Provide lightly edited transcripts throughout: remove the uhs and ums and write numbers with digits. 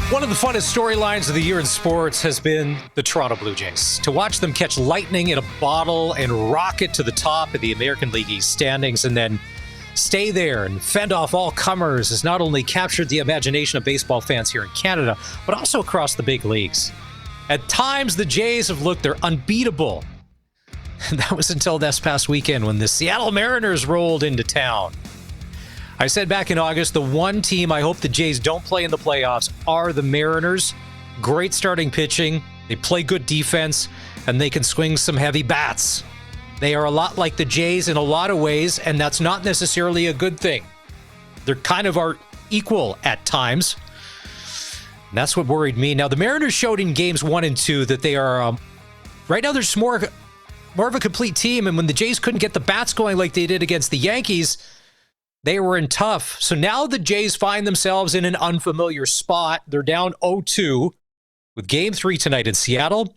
One of the funnest storylines of the year in sports has been the Toronto Blue Jays. To watch them catch lightning in a bottle and rocket to the top of the American League East standings and then stay there and fend off all comers has not only captured the imagination of baseball fans here in Canada, but also across the big leagues. At times, the Jays have looked they're unbeatable. And that was until this past weekend when the Seattle Mariners rolled into town. I said back in August, the one team I hope the Jays don't play in the playoffs are the Mariners. Great starting pitching, they play good defense, and they can swing some heavy bats. They are a lot like the Jays in a lot of ways, and that's not necessarily a good thing. They're kind of are equal at times. And that's what worried me. Now, the Mariners showed in games 1 and 2 that they are, right now, they're just more of a complete team. And when the Jays couldn't get the bats going like they did against the Yankees, they were in tough. So now the Jays find themselves in an unfamiliar spot. They're down 0-2 with Game 3 tonight in Seattle.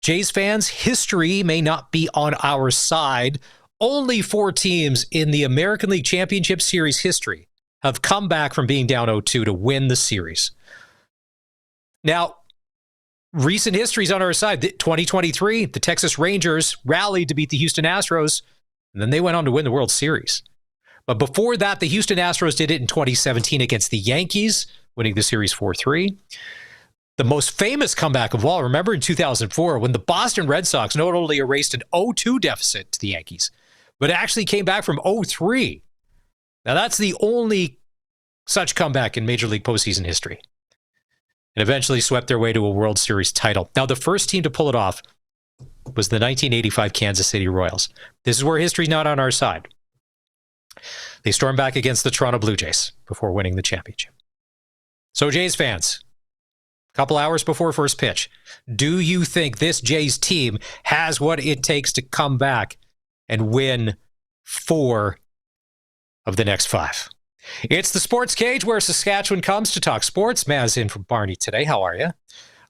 Jays fans, history may not be on our side. Only 4 teams in the American League Championship Series history have come back from being down 0-2 to win the series. Now, recent history is on our side. 2023, the Texas Rangers rallied to beat the Houston Astros, and then they went on to win the World Series. But before that, the Houston Astros did it in 2017 against the Yankees, winning the series 4-3. The most famous comeback of all, remember in 2004, when the Boston Red Sox not only erased an 0-2 deficit to the Yankees, but actually came back from 0-3. Now, that's the only such comeback in Major League postseason history. And eventually swept their way to a World Series title. Now, the first team to pull it off was the 1985 Kansas City Royals. This is where history's not on our side. They stormed back against the Toronto Blue Jays before winning the championship. So, Jays fans, a couple hours before first pitch, do you think this Jays team has what it takes to come back and win 4 of the next 5? It's the Sports Cage where Saskatchewan comes to talk sports. Maz in from Barney today. How are you?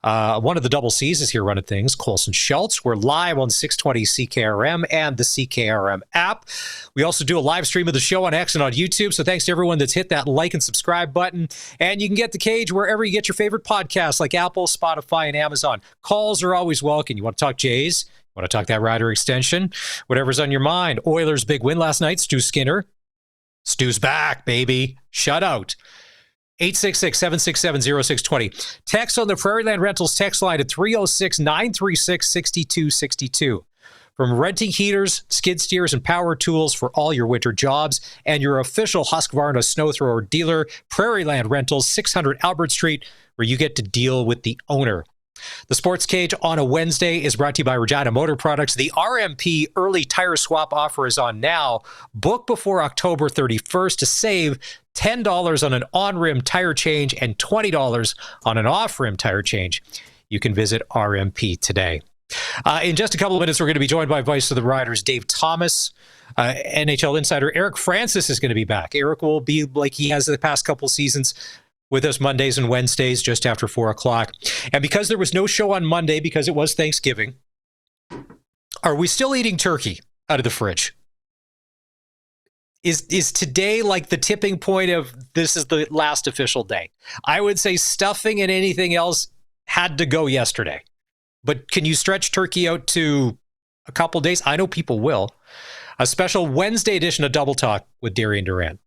One of the double C's is here running things. Colson Schultz. We're live on 620 CKRM and the CKRM app. We also do a live stream of the show on X and on YouTube. So thanks to everyone that's hit that like and subscribe button. And you can get the Cage wherever you get your favorite podcasts like Apple, Spotify, and Amazon. Calls are always welcome. You want to talk Jays? You want to talk that Rider extension? Whatever's on your mind. Oilers' big win last night. Stu Skinner. Stu's back, baby. Shut out. 866-767-0620. Text on the Prairieland Rentals text line at 306-936-6262. From renting heaters, skid steers, and power tools for all your winter jobs, and your official Husqvarna snow thrower dealer, Prairieland Rentals, 600 Albert Street, where you get to deal with the owner. The Sports Cage on a Wednesday is brought to you by Regina Motor Products. The RMP early tire swap offer is on now. Book before October 31st to save $10 on an on-rim tire change and $20 on an off-rim tire change. You can visit RMP today. In just a couple of minutes, we're going to be joined by Voice of the Riders Dave Thomas. NHL insider Eric Francis is going to be back. Eric will be like he has the past couple seasons, with us Mondays and Wednesdays just after 4 o'clock. And because there was no show on Monday because it was Thanksgiving, are we still eating turkey out of the fridge? Is today like the tipping point of this is the last official day? I would say stuffing and anything else had to go yesterday. But can you stretch turkey out to a couple days? I know people will. A special Wednesday edition of Double Talk with Darian Durant.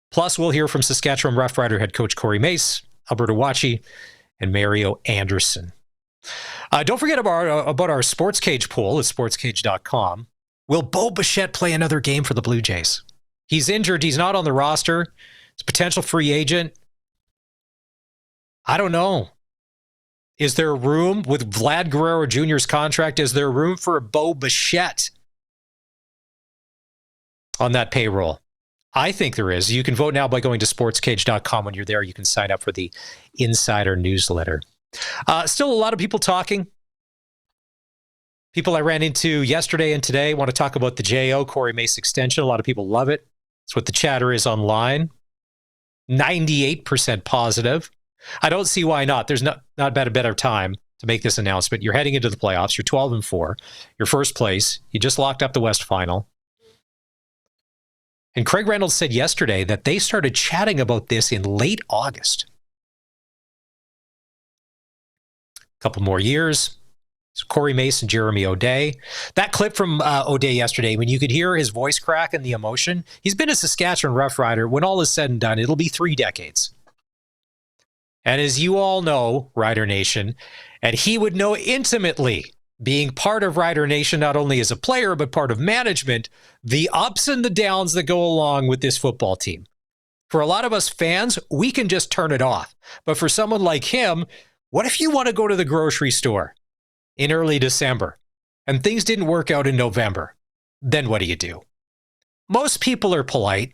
Plus, we'll hear from Saskatchewan Roughrider head coach Corey Mace, Alberta Wachi, and Mario Anderson. Don't forget about our Sports Cage poll at sportscage.com. Will Bo Bichette play another game for the Blue Jays? He's injured. He's not on the roster. He's a potential free agent. I don't know. Is there room with Vlad Guerrero Jr.'s contract? Is there room for a Bo Bichette on that payroll? I think there is. You can vote now by going to sportscage.com. When you're there, you can sign up for the Insider newsletter. Still a lot of people talking. People I ran into yesterday and today want to talk about the JO Corey Mace extension. A lot of people love it. It's what the chatter is online. 98% positive. I don't see why not. There's not been a better time to make this announcement. You're heading into the playoffs. You're 12-4. You're first place. You just locked up the West Final. And Craig Reynolds said yesterday that they started chatting about this in late August. couple more years. So Corey Mason, Jeremy O'Day. That clip from O'Day yesterday, when you could hear his voice crack and the emotion, he's been a Saskatchewan Roughrider. When all is said and done, it'll be 3 decades. And as you all know, Rider Nation, and he would know intimately, being part of Rider Nation, not only as a player, but part of management, the ups and the downs that go along with this football team. For a lot of us fans, we can just turn it off. But for someone like him, what if you want to go to the grocery store in early December and things didn't work out in November? Then what do? Most people are polite,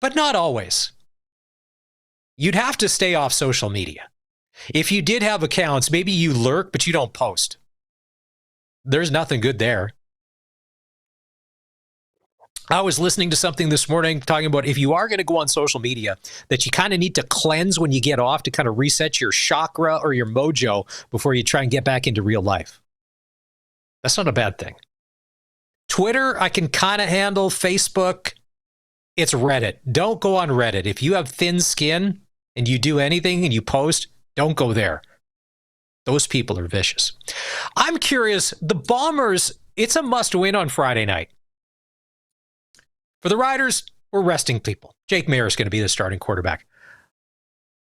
but not always. You'd have to stay off social media. If you did have accounts, maybe you lurk, but you don't post. There's nothing good there. I was listening to something this morning talking about if you are going to go on social media, that you kind of need to cleanse when you get off to kind of reset your chakra or your mojo before you try and get back into real life. That's not a bad thing. Twitter, I can kind of handle. Facebook, it's Reddit. Don't go on Reddit. If you have thin skin and you do anything and you post, don't go there. Those people are vicious. I'm curious, the Bombers, it's a must-win on Friday night. For the Riders, we're resting people. Jake Maier is going to be the starting quarterback.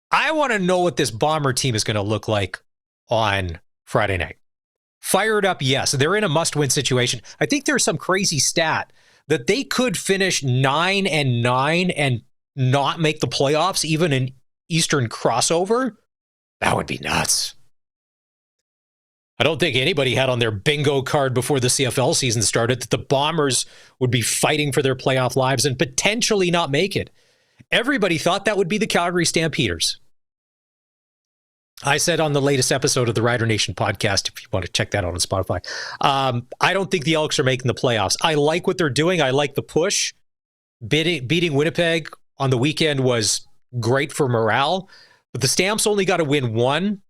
I want to know what this Bomber team is going to look like on Friday night. Fired up, yes. They're in a must-win situation. I think there's some crazy stat that they could finish 9-9 and not make the playoffs, even in Eastern crossover. That would be nuts. I don't think anybody had on their bingo card before the CFL season started that the Bombers would be fighting for their playoff lives and potentially not make it. Everybody thought that would be the Calgary Stampeders. I said on the latest episode of the Rider Nation podcast, if you want to check that out on Spotify, I don't think the Elks are making the playoffs. I like what they're doing. I like the push. Beating Winnipeg on the weekend was great for morale, but the Stamps only got to win 1.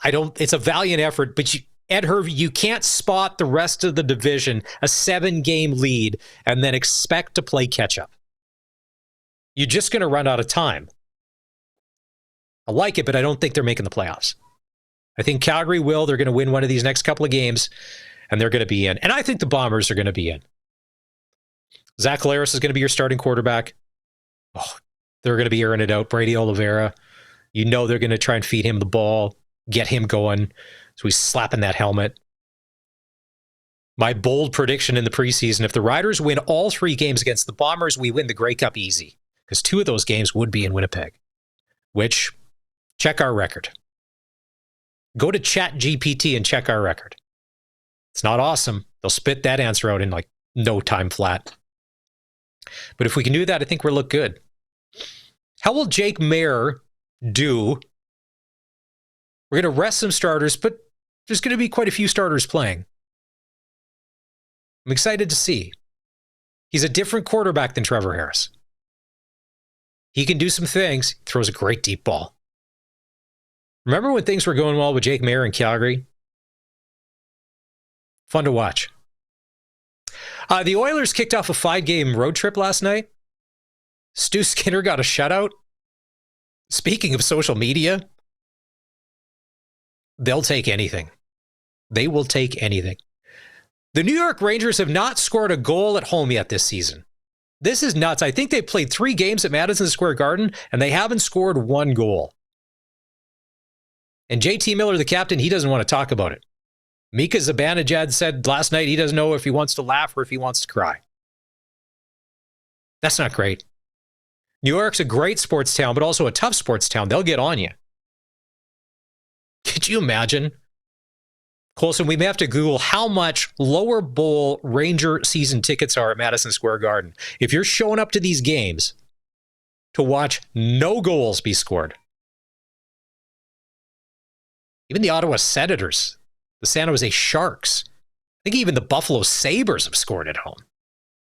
It's a valiant effort, but Ed Hervey, you can't spot the rest of the division, a 7-game lead, and then expect to play catch-up. You're just going to run out of time. I like it, but I don't think they're making the playoffs. I think Calgary will. They're going to win one of these next couple of games, and they're going to be in. And I think the Bombers are going to be in. Zach Collaros is going to be your starting quarterback. Oh, they're going to be airing it out. Brady Oliveira. You know they're going to try and feed him the ball, get him going. So he's slapping that helmet. My bold prediction in the preseason, if the Riders win all 3 games against the Bombers, we win the Grey Cup easy. Because 2 of those games would be in Winnipeg. Which, check our record. Go to ChatGPT and check our record. It's not awesome. They'll spit that answer out in like no time flat. But if we can do that, I think we'll look good. How will Jake Maier do? We're going to rest some starters, but there's going to be quite a few starters playing. I'm excited to see. He's a different quarterback than Trevor Harris. He can do some things. He throws a great deep ball. Remember when things were going well with Jake Maier in Calgary? Fun to watch. The Oilers kicked off a 5-game road trip last night. Stu Skinner got a shutout. Speaking of social media, they'll take anything. They will take anything. The New York Rangers have not scored a goal at home yet this season. This is nuts. I think they've played 3 games at Madison Square Garden, and they haven't scored 1 goal. And JT Miller, the captain, he doesn't want to talk about it. Mika Zibanejad said last night he doesn't know if he wants to laugh or if he wants to cry. That's not great. New York's a great sports town, but also a tough sports town. They'll get on you. Could you imagine? Colson, we may have to Google how much lower bowl Ranger season tickets are at Madison Square Garden. If you're showing up to these games to watch no goals be scored, even the Ottawa Senators, the San Jose Sharks, I think even the Buffalo Sabres have scored at home.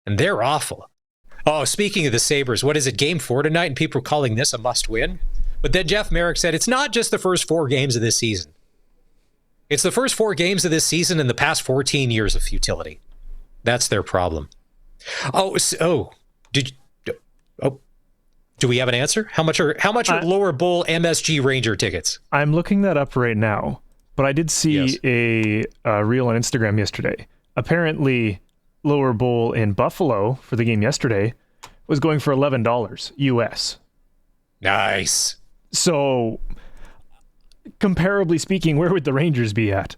And they're awful. Oh, speaking of the Sabres, what is it, Game 4 tonight? And people are calling this a must-win. But then Jeff Merrick said it's not just the first 4 games of this season. It's the first 4 games of this season in the past 14 years of futility. That's their problem. Do we have an answer? How much are Lower Bowl MSG Ranger tickets? I'm looking that up right now, but I did see a reel on Instagram yesterday. Apparently, Lower Bowl in Buffalo for the game yesterday was going for $11 US. Nice. So, comparably speaking, where would the Rangers be at?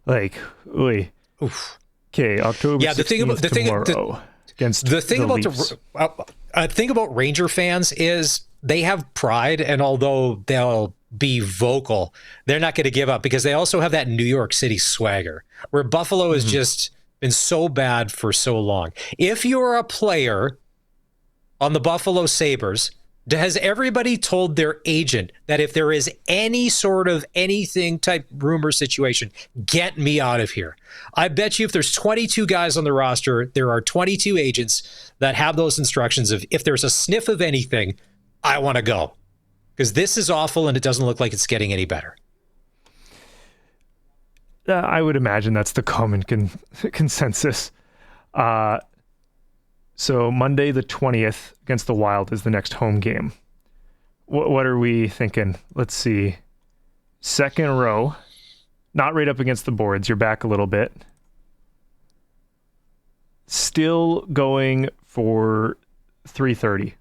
Like, okay, October 16th tomorrow against the Leafs. Thing about Ranger fans is they have pride, and although they'll be vocal, they're not going to give up because they also have that New York City swagger, where Buffalo has just been so bad for so long. If you're a player on the Buffalo Sabres, has everybody told their agent that if there is any sort of anything type rumor situation, get me out of here? I bet you if there's 22 guys on the roster, there are 22 agents that have those instructions of if there's a sniff of anything, I want to go. Because this is awful and it doesn't look like it's getting any better. I would imagine that's the common consensus. So Monday the 20th against the Wild is the next home game. What are we thinking? Let's see. Second row, not right up against the boards. You're back a little bit. Still going for $330.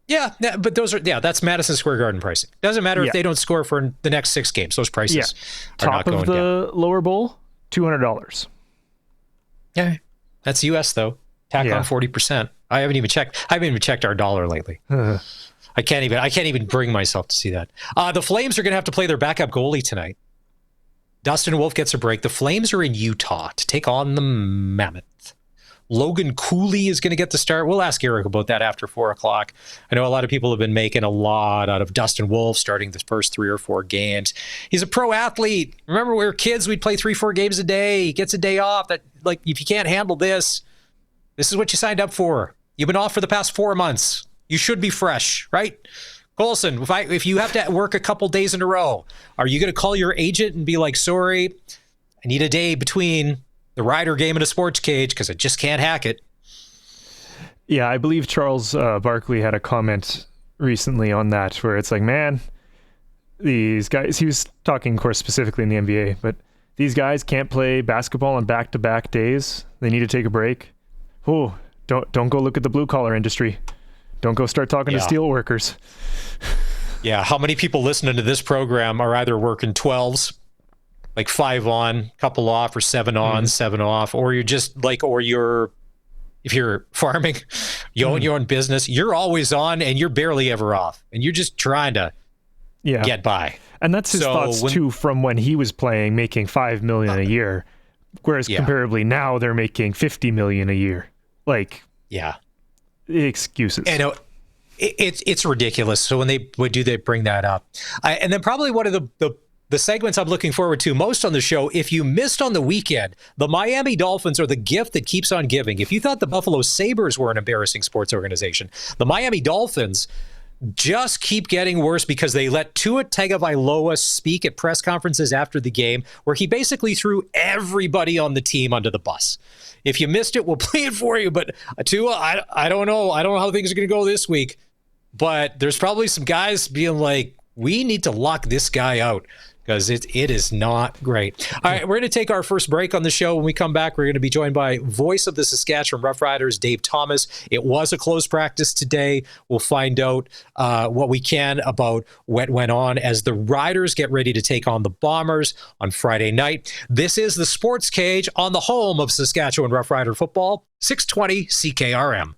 Yeah, but that's Madison Square Garden pricing. Doesn't matter if they don't score for the next 6 games. Those prices are not going down. Top of the lower bowl, $200. Yeah, that's US though. Tack on 40%. I haven't even checked our dollar lately. I can't even bring myself to see that. The Flames are going to have to play their backup goalie tonight. Dustin Wolf gets a break. The Flames are in Utah to take on the Mammoth. Logan Cooley is going to get the start. We'll ask Eric about that after 4 o'clock. I know a lot of people have been making a lot out of Dustin Wolf starting the first 3 or 4 games. He's a pro athlete. Remember, we were kids, we'd play 3-4 games a day. He gets a day off. That, like, if you can't handle this is what you signed up for. You've been off for the past 4 months. You should be fresh, right? Colson, if you have to work a couple days in a row, are you going to call your agent and be like, sorry, I need a day between the Rider game and a SportsCage because I just can't hack it? Yeah, I believe Charles Barkley had a comment recently on that where it's like, man, these guys, he was talking, of course, specifically in the NBA, but these guys can't play basketball on back-to-back days. They need to take a break. Oh, don't go look at the blue-collar industry. Don't go start talking to steel workers. Yeah, how many people listening to this program are either working 12s, like 5 on, couple off, or 7 on, 7 off, or you're just like, if you're farming, you own your own business, you're always on and you're barely ever off, and you're just trying to get by. And that's his thoughts too, from when he was playing, making $5 million a year, whereas comparably now they're making $50 million a year. Like, excuses. I know it's ridiculous. So when they bring that up, and then probably one of the segments I'm looking forward to most on the show, if you missed on the weekend, the Miami Dolphins are the gift that keeps on giving. If you thought the Buffalo Sabres were an embarrassing sports organization, the Miami Dolphins just keep getting worse because they let Tua Tagovailoa speak at press conferences after the game where he basically threw everybody on the team under the bus. If you missed it, we'll play it for you. But Tua, I don't know. I don't know how things are going to go this week. But there's probably some guys being like, we need to lock this guy out because it is not great. All right, we're going to take our first break on the show. When we come back, we're going to be joined by voice of the Saskatchewan Roughriders, Dave Thomas. It was a close practice today. We'll find out what we can about what went on as the Riders get ready to take on the Bombers on Friday night. This is the SportsCage on the home of Saskatchewan Roughrider football, 620 CKRM.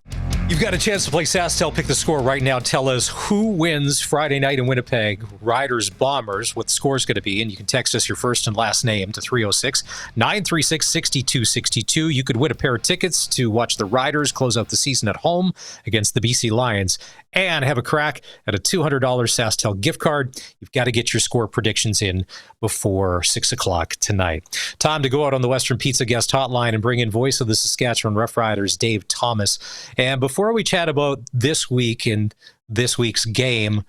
You've got a chance to play SaskTel. Pick the score right now. Tell us who wins Friday night in Winnipeg, Riders, Bombers, what the score's going to be. And you can text us your first and last name to 306-936-6262. You could win a pair of tickets to watch the Riders close out the season at home against the BC Lions and have a crack at a $200 SaskTel gift card. You've got to get your score predictions in before 6 o'clock tonight. Time to go out on the Western Pizza guest hotline and bring in voice of the Saskatchewan Roughriders, Dave Thomas. And before we chat about this week and this week's game,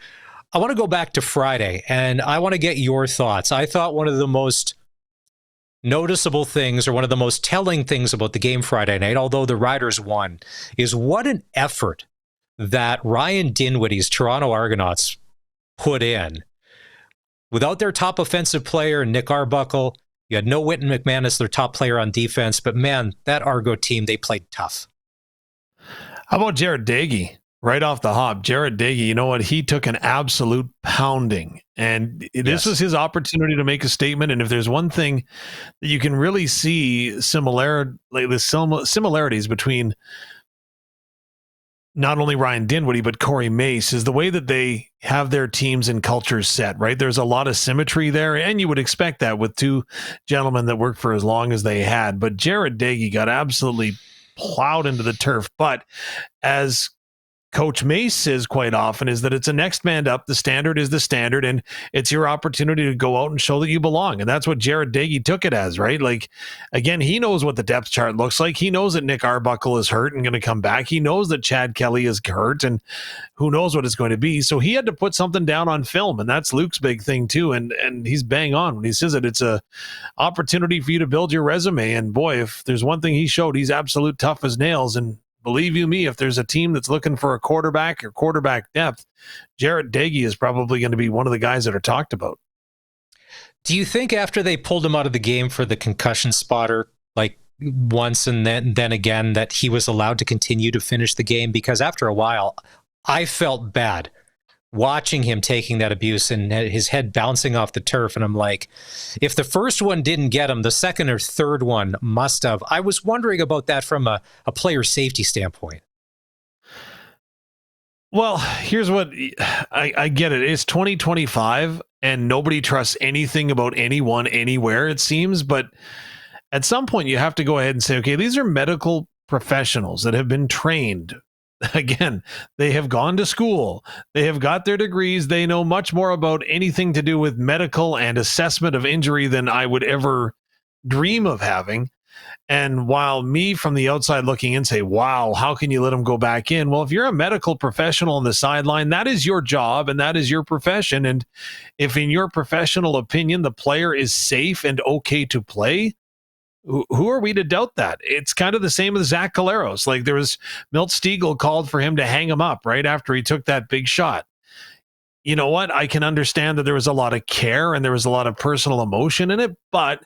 I want to go back to Friday, and I want to get your thoughts. I thought one of the most noticeable things, or one of the most telling things about the game Friday night, although the Riders won, is what an effort that Ryan Dinwiddie's Toronto Argonauts put in, without their top offensive player, Nick Arbuckle, you had no Witten McManus, their top player on defense, but man, that Argo team, they played tough. How about Jared Dagey? Right off the hop, Jared Dagey, you know what? He took an absolute pounding, and this was his opportunity to make a statement. And if there's one thing that you can really see the similarities between not only Ryan Dinwiddie, but Corey Mace, is the way that they have their teams and cultures set, right? There's a lot of symmetry there, and you would expect that with two gentlemen that worked for as long as they had. But Jared Dagey got absolutely plowed into the turf. But as Coach Mace says quite often, is that it's a next man up. The standard is the standard, and it's your opportunity to go out and show that you belong. And that's what Jared Dagey took it as, right? Like, again, he knows what the depth chart looks like. He knows that Nick Arbuckle is hurt and going to come back. He knows that Chad Kelly is hurt, and who knows what it's going to be. So he had to put something down on film, and that's Luke's big thing too. And he's bang on when he says it. It's a opportunity for you to build your resume. And boy, if there's one thing he showed, he's absolute tough as nails. And believe you me, if there's a team that's looking for a quarterback or quarterback depth, Jared Dagey is probably going to be one of the guys that are talked about. Do you think after they pulled him out of the game for the concussion spotter, like once and then again, that he was allowed to continue to finish the game? Because after a while, I felt bad watching him taking that abuse and his head bouncing off the turf. And I'm like, if the first one didn't get him, the second or third one must have. I was wondering about that from a player safety standpoint. Well, here's what I get it. It's 2025 and nobody trusts anything about anyone anywhere, it seems. But at some point you have to go ahead and say, okay, these are medical professionals that have been trained. Again, they have gone to school. They have got their degrees. They know much more about anything to do with medical and assessment of injury than I would ever dream of having. And while me from the outside looking in say, wow, how can you let them go back in? Well, if you're a medical professional on the sideline, that is your job and that is your profession. And if in your professional opinion, the player is safe and okay to play, who are we to doubt that? It's kind of the same with Zach Collaros. Like, there was Milt Stegall called for him to hang him up right after he took that big shot. You know what? I can understand that there was a lot of care and there was a lot of personal emotion in it, but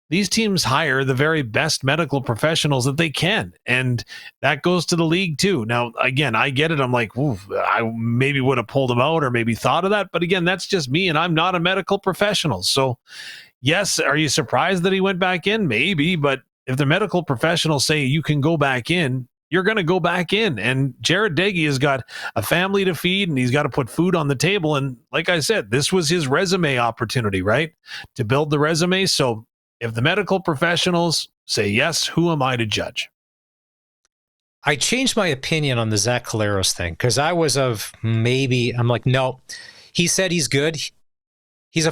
these teams hire the very best medical professionals that they can. And that goes to the league too. Now, again, I get it. I'm like, I maybe would have pulled him out or maybe thought of that. But again, that's just me and I'm not a medical professional. So yes, are you surprised that he went back in? Maybe, but if the medical professionals say you can go back in, you're going to go back in. And Jared Dagey has got a family to feed and he's got to put food on the table. And like I said, this was his resume opportunity, right? To build the resume. So if the medical professionals say yes, who am I to judge? I changed my opinion on the Zach Collaros thing because I was I'm like, no, he said he's good. He's a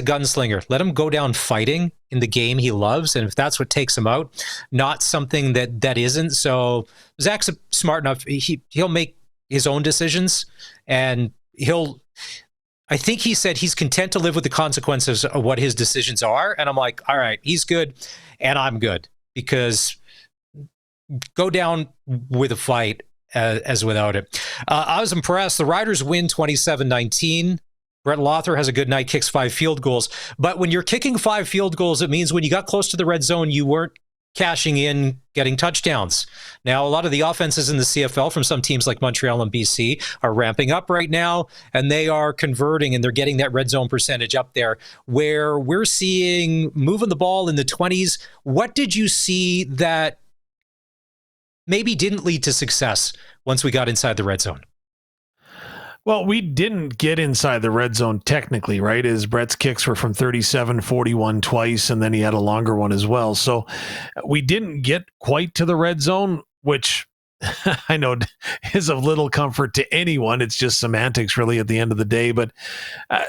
gunslinger. Let him go down fighting in the game he loves, and if that's what takes him out, not something that isn't. So Zach's smart enough. He'll make his own decisions, and I think he said he's content to live with the consequences of what his decisions are. And I'm like, all right, he's good, and I'm good, because go down with a fight as without it. I was impressed. The Riders win 27-19. Brett Lothar has a good night, kicks 5 field goals. But when you're kicking 5 field goals, it means when you got close to the red zone, you weren't cashing in, getting touchdowns. Now, a lot of the offenses in the CFL from some teams like Montreal and BC are ramping up right now, and they are converting, and they're getting that red zone percentage up there, where we're seeing moving the ball in the 20s. What did you see that maybe didn't lead to success once we got inside the red zone? Well, we didn't get inside the red zone technically, right? As Brett's kicks were from 37, 41 twice, and then he had a longer one as well. So we didn't get quite to the red zone, which I know is of little comfort to anyone. It's just semantics really at the end of the day. But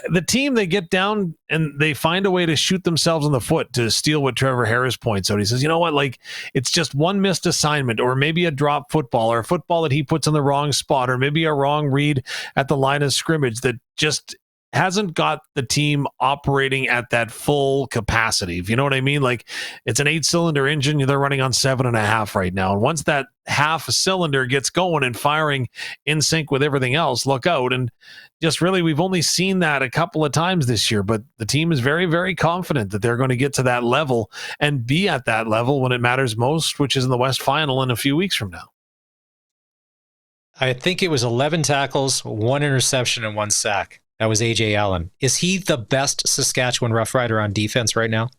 the team, they get down and they find a way to shoot themselves in the foot, to steal what Trevor Harris points out. He says, you know what, like, it's just one missed assignment, or maybe a drop football, or a football that he puts in the wrong spot, or maybe a wrong read at the line of scrimmage that just hasn't got the team operating at that full capacity. If you know what I mean, like it's an 8-cylinder engine. They're running on 7.5 right now. And once that half a cylinder gets going and firing in sync with everything else, look out. And just really, we've only seen that a couple of times this year, but the team is very, very confident that they're going to get to that level and be at that level when it matters most, which is in the West Final in a few weeks from now. I think it was 11 tackles, 1 interception, and 1 sack. That was A.J. Allen. Is he the best Saskatchewan Roughrider on defense right now?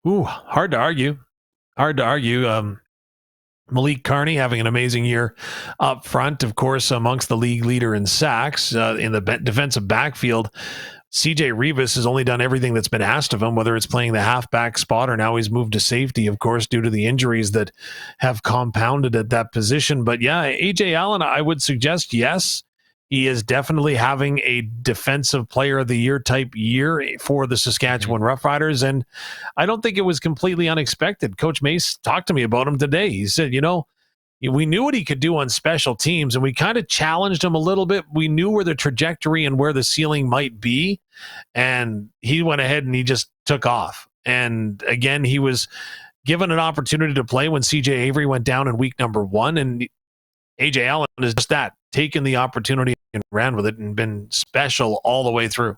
Ooh, hard to argue. Malik Carney having an amazing year up front, of course, amongst the league leader in sacks in the defensive backfield. CJ Rivas has only done everything that's been asked of him, whether it's playing the halfback spot or now he's moved to safety, of course, due to the injuries that have compounded at that position. But yeah, A.J. Allen, I would suggest, yes, he is definitely having a defensive player of the year type year for the Saskatchewan Roughriders. And I don't think it was completely unexpected. Coach Mace talked to me about him today. He said, we knew what he could do on special teams, and we kind of challenged him a little bit. We knew where the trajectory and where the ceiling might be, and he went ahead and he just took off. And again, he was given an opportunity to play when CJ Avery went down in week number 1, and A.J. Allen is just that, taken the opportunity and ran with it and been special all the way through.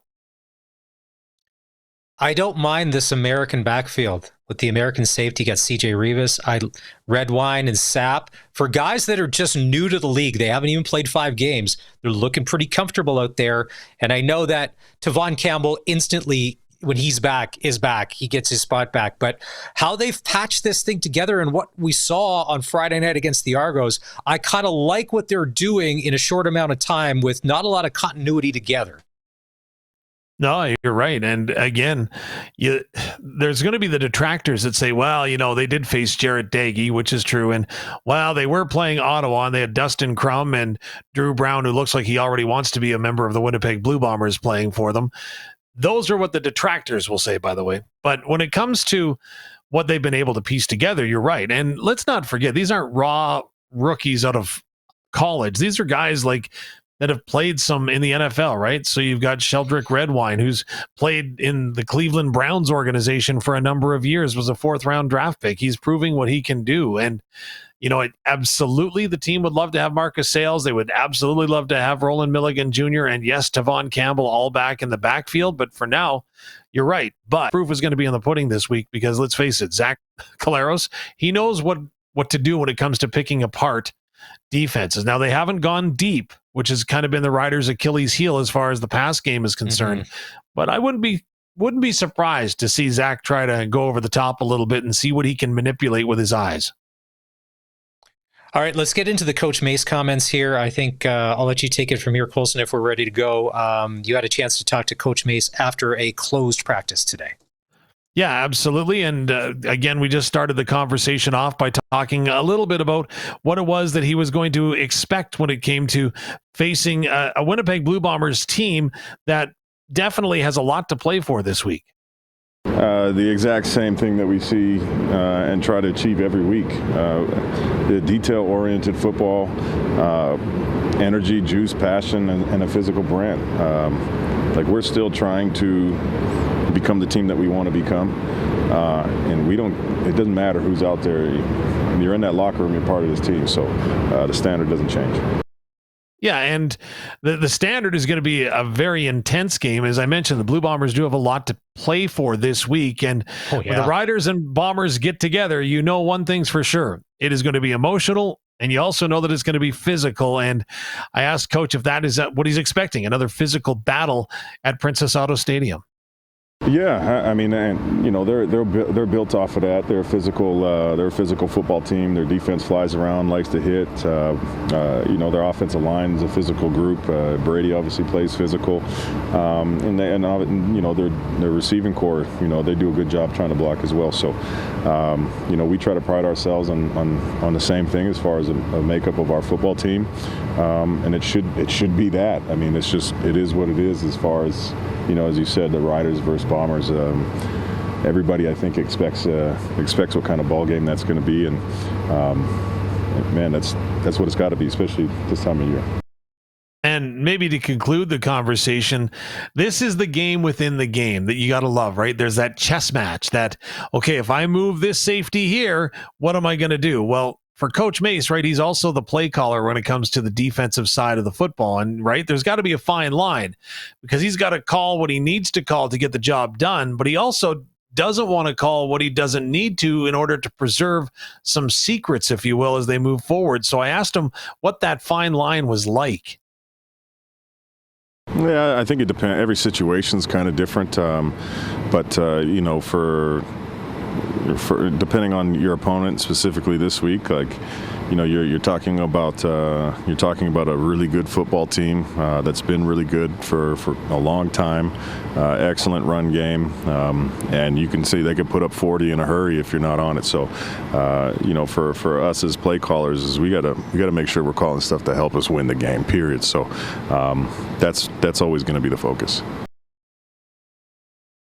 I don't mind this American backfield with the American safety. Got CJ Rivas, Redwine, and Sapp. For guys that are just new to the league, they haven't even played 5 games. They're looking pretty comfortable out there. And I know that Tavon Campbell instantly, when he's back, is back. He gets his spot back. But how they've patched this thing together and what we saw on Friday night against the Argos, I kind of like what they're doing in a short amount of time with not a lot of continuity together. No, you're right. And again, there's going to be the detractors that say, well, they did face Jarrett Daggy, which is true. And, well, they were playing Ottawa, and they had Dustin Crum and Drew Brown, who looks like he already wants to be a member of the Winnipeg Blue Bombers, playing for them. Those are what the detractors will say, by the way. But when it comes to what they've been able to piece together, you're right. And let's not forget, these aren't raw rookies out of college. These are guys that have played some in the NFL, right? So you've got Sheldrick Redwine, who's played in the Cleveland Browns organization for a number of years, was a 4th-round draft pick. He's proving what he can do. And, absolutely the team would love to have Marcus Sayles. They would absolutely love to have Roland Milligan Jr. and, yes, Tavon Campbell all back in the backfield. But for now, you're right. But proof is going to be in the pudding this week because, let's face it, Zach Collaros, he knows what to do when it comes to picking apart defenses. Now, they haven't gone deep, which has kind of been the Riders' Achilles heel as far as the pass game is concerned. But I wouldn't be surprised to see Zach try to go over the top a little bit and see what he can manipulate with his eyes. All right, let's get into the Coach Mace comments here. I think I'll let you take it from here, Colson, if we're ready to go. You had a chance to talk to Coach Mace after a closed practice today. Yeah, absolutely. And again, we just started the conversation off by talking a little bit about what it was that he was going to expect when it came to facing a Winnipeg Blue Bombers team that definitely has a lot to play for this week. The exact same thing that we see and try to achieve every week. The detail-oriented football, energy, juice, passion, and a physical brand. We're still trying to become the team that we want to become. And it doesn't matter who's out there. When you're in that locker room, you're part of this team. So the standard doesn't change. Yeah, and the standard is going to be a very intense game. As I mentioned, the Blue Bombers do have a lot to play for this week. And when the Riders and Bombers get together, one thing's for sure. It is going to be emotional, and you also know that it's going to be physical. And I asked Coach if that is what he's expecting, another physical battle at Princess Auto Stadium. Yeah, I mean, and they're built off of that. They're a physical football team. Their defense flies around, likes to hit. Their offensive line is a physical group. Brady obviously plays physical, and their receiving core, they do a good job trying to block as well. So, we try to pride ourselves on the same thing as far as a makeup of our football team, and it should be that. I mean, it is what it is as far as. As you said, the Riders versus Bombers, everybody I think expects what kind of ball game that's going to be, and man, that's what it's got to be, especially this time of year. And maybe to conclude the conversation, this is the game within the game that you got to love, right? There's that chess match that, okay, if I move this safety here, what am I going to do? Well, for Coach Mace, right, he's also the play caller when it comes to the defensive side of the football. And, right, there's got to be a fine line because he's got to call what he needs to call to get the job done, but he also doesn't want to call what he doesn't need to in order to preserve some secrets, if you will, as they move forward. So I asked him what that fine line was like. Yeah, I think it depends. Every situation's kind of different, but you know, for depending on your opponent, specifically this week, like, you know, you're talking about a really good football team that's been really good for a long time. Excellent run game, and you can see they could put up 40 in a hurry if you're not on it. So, you know, for us as play callers, is we gotta make sure we're calling stuff to help us win the game. Period. So, that's always going to be the focus.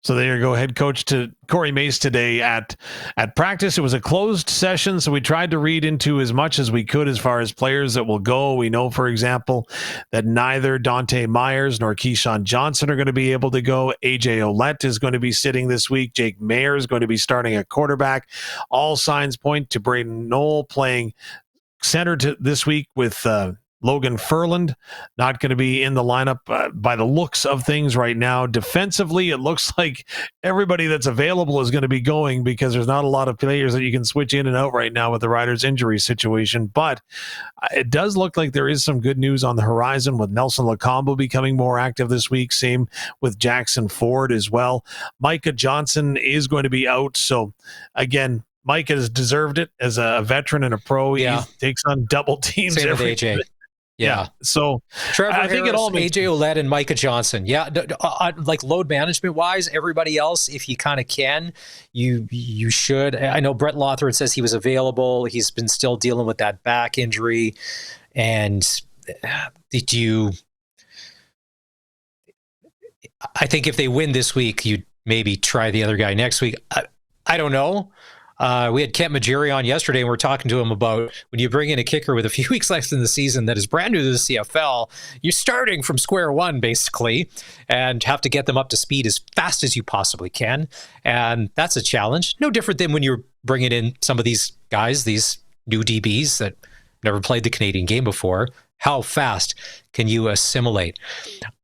So there you go, head coach to Corey Mace today at practice. It was a closed session, so we tried to read into as much as we could as far as players that will go. We know, for example, that neither Dante Myers nor Keyshawn Johnson are going to be able to go. AJ Ouellette is going to be sitting this week. Jake Mayer is going to be starting at quarterback. All signs point to Braden Knoll playing center this week with Logan Furland not going to be in the lineup by the looks of things right now. Defensively, it looks like everybody that's available is going to be going because there's not a lot of players that you can switch in and out right now with the Riders' injury situation. But it does look like there is some good news on the horizon with Nelson Lacombo becoming more active this week. Same with Jackson Ford as well. Micah Johnson is going to be out. So, again, Mike has deserved it as a veteran and a pro. Yeah. He takes on double teams. Same with AJ. Yeah. So Trevor I think Harris, it all makes AJ Ouellette, and Micah Johnson. Yeah. Like load management wise, everybody else, if you kind of can, you should. I know Brett Lothar says he was available. He's been still dealing with that back injury. And I think if they win this week, you'd maybe try the other guy next week. I don't know. We had Kent Majiri on yesterday, and we're talking to him about when you bring in a kicker with a few weeks left in the season that is brand new to the CFL, you're starting from square one, basically, and have to get them up to speed as fast as you possibly can. And that's a challenge. No different than when you're bringing in some of these guys, these new DBs that never played the Canadian game before. How fast can you assimilate?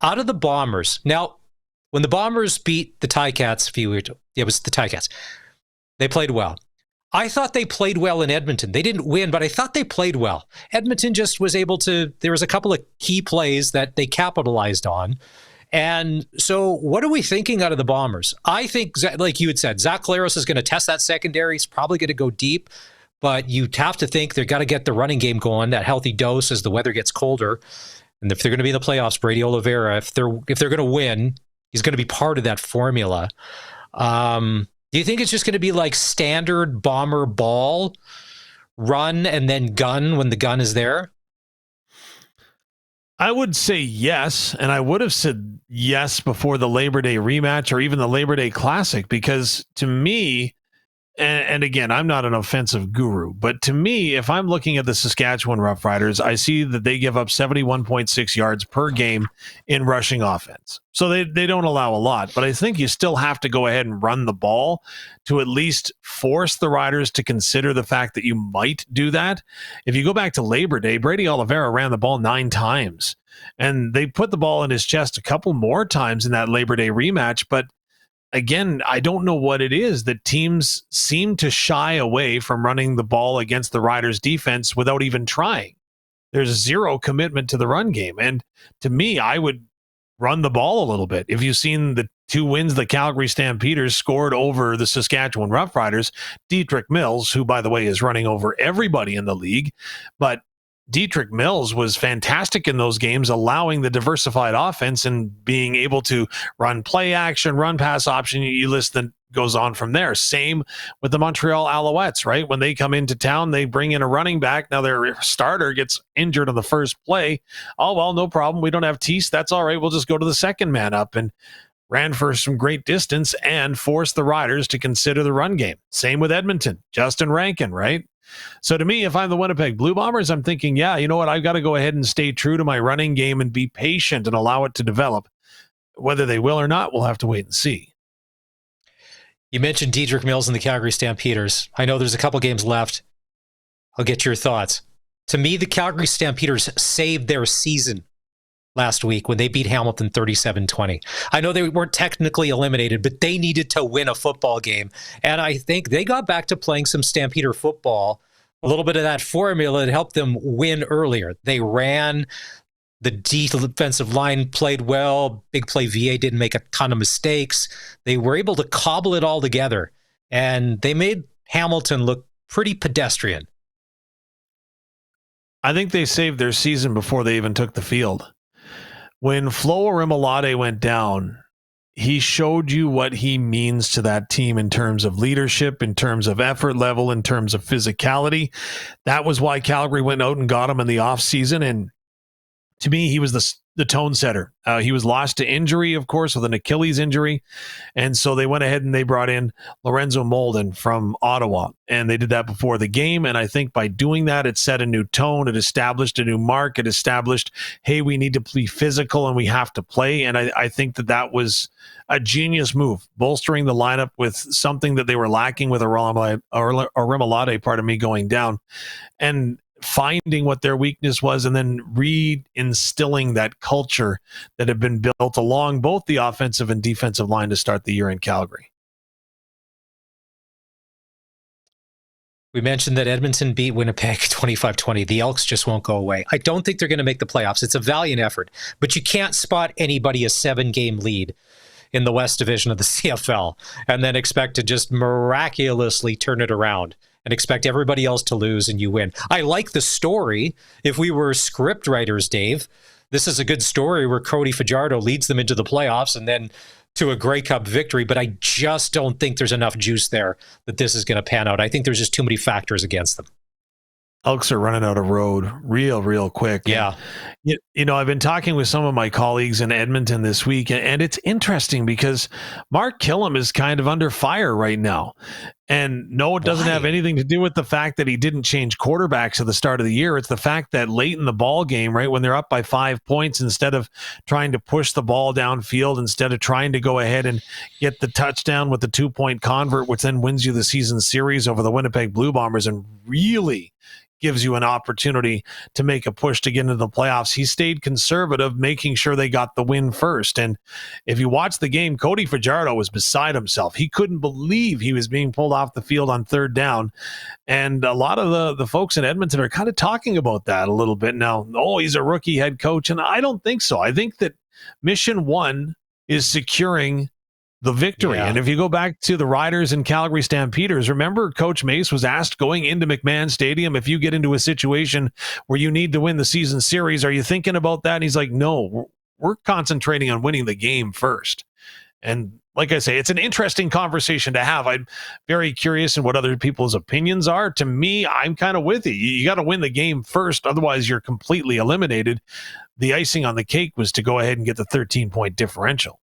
Out of the Bombers. Now, when the Bombers beat the Ticats it was the Ticats. They played well. I thought they played well in Edmonton. They didn't win, but I thought they played well. Edmonton just was able to, there was a couple of key plays that they capitalized on. And so what are we thinking out of the Bombers? I think, like you had said, Zach Claros is going to test that secondary. He's probably going to go deep, but you have to think they've got to get the running game going, that healthy dose as the weather gets colder. And if they're going to be in the playoffs, Brady Oliveira, if they're going to win, he's going to be part of that formula. Do you think it's just going to be like standard Bomber ball, run and then gun when the gun is there? I would say yes, and I would have said yes before the Labor Day rematch or even the Labor Day Classic, because to me, and again, I'm not an offensive guru, but to me, if I'm looking at the Saskatchewan Roughriders, I see that they give up 71.6 yards per game in rushing offense. So they don't allow a lot, but I think you still have to go ahead and run the ball to at least force the Riders to consider the fact that you might do that. If you go back to Labor Day, Brady Oliveira ran the ball 9 times, and they put the ball in his chest a couple more times in that Labor Day rematch, but again, I don't know what it is that teams seem to shy away from running the ball against the Riders' defense without even trying. There's zero commitment to the run game. And to me, I would run the ball a little bit. If you've seen the 2 wins the Calgary Stampeders scored over the Saskatchewan Roughriders, Dietrich Mills, who, by the way, is running over everybody in the league, but Dietrich Mills was fantastic in those games, allowing the diversified offense and being able to run play action, run pass option. You list that goes on from there. Same with the Montreal Alouettes, right? When they come into town, they bring in a running back. Now their starter gets injured on the first play. Oh, well, no problem. We don't have Tease. That's all right. We'll just go to the second man up. And ran for some great distance and forced the Riders to consider the run game. Same with Edmonton, Justin Rankin, right? So to me, if I'm the Winnipeg Blue Bombers, I'm thinking, yeah, you know what? I've got to go ahead and stay true to my running game and be patient and allow it to develop. Whether they will or not, we'll have to wait and see. You mentioned Dedrick Mills and the Calgary Stampeders. I know there's a couple games left. I'll get your thoughts. To me, the Calgary Stampeders saved their season last week when they beat Hamilton 37-20. I know they weren't technically eliminated, but they needed to win a football game. And I think they got back to playing some Stampeder football, a little bit of that formula that helped them win earlier. They ran, the defensive line played well, big play VA didn't make a ton of mistakes. They were able to cobble it all together, and they made Hamilton look pretty pedestrian. I think they saved their season before they even took the field. When Flo Orimolade went down, he showed you what he means to that team in terms of leadership, in terms of effort level, in terms of physicality. That was why Calgary went out and got him in the offseason. And to me, he was the tone setter. He was lost to injury, of course, with an Achilles injury. And so they went ahead and they brought in Lorenzo Molden from Ottawa. And they did that before the game. And I think by doing that, it set a new tone. It established a new mark. It established, hey, we need to be physical and we have to play. And I think that was a genius move, bolstering the lineup with something that they were lacking with Orimolade, going down. And finding what their weakness was and then reinstilling that culture that had been built along both the offensive and defensive line to start the year in Calgary. We mentioned that Edmonton beat Winnipeg 25-20. The Elks just won't go away. I don't think they're going to make the playoffs. It's a valiant effort, but you can't spot anybody a 7-game lead in the West Division of the CFL and then expect to just miraculously turn it around and expect everybody else to lose and you win. I like the story. If we were script writers, Dave, this is a good story where Cody Fajardo leads them into the playoffs and then to a Grey Cup victory, but I just don't think there's enough juice there that this is going to pan out. I think there's just too many factors against them. Elks are running out of road real quick. Yeah. You know, I've been talking with some of my colleagues in Edmonton this week, and it's interesting because Mark Killam is kind of under fire right now. And no, it doesn't have anything to do with the fact that he didn't change quarterbacks at the start of the year. It's the fact that late in the ball game, right, when they're up by 5 points, instead of trying to push the ball downfield, instead of trying to go ahead and get the touchdown with the 2-point convert, which then wins you the season series over the Winnipeg Blue Bombers and really gives you an opportunity to make a push to get into the playoffs. He stayed conservative, making sure they got the win first. And if you watch the game, Cody Fajardo was beside himself. He couldn't believe he was being pulled off the field on 3rd down. And a lot of the folks in Edmonton are kind of talking about that a little bit now. Oh, he's a rookie head coach. And I don't think so. I think that mission 1 is securing the victory. Yeah. And if you go back to the Riders and Calgary Stampeders, remember Coach Mace was asked going into McMahon Stadium, if you get into a situation where you need to win the season series, are you thinking about that? And he's like, no, we're concentrating on winning the game first. And like I say, it's an interesting conversation to have. I'm very curious in what other people's opinions are. To me, I'm kind of with you. You got to win the game first. Otherwise, you're completely eliminated. The icing on the cake was to go ahead and get the 13-point differential.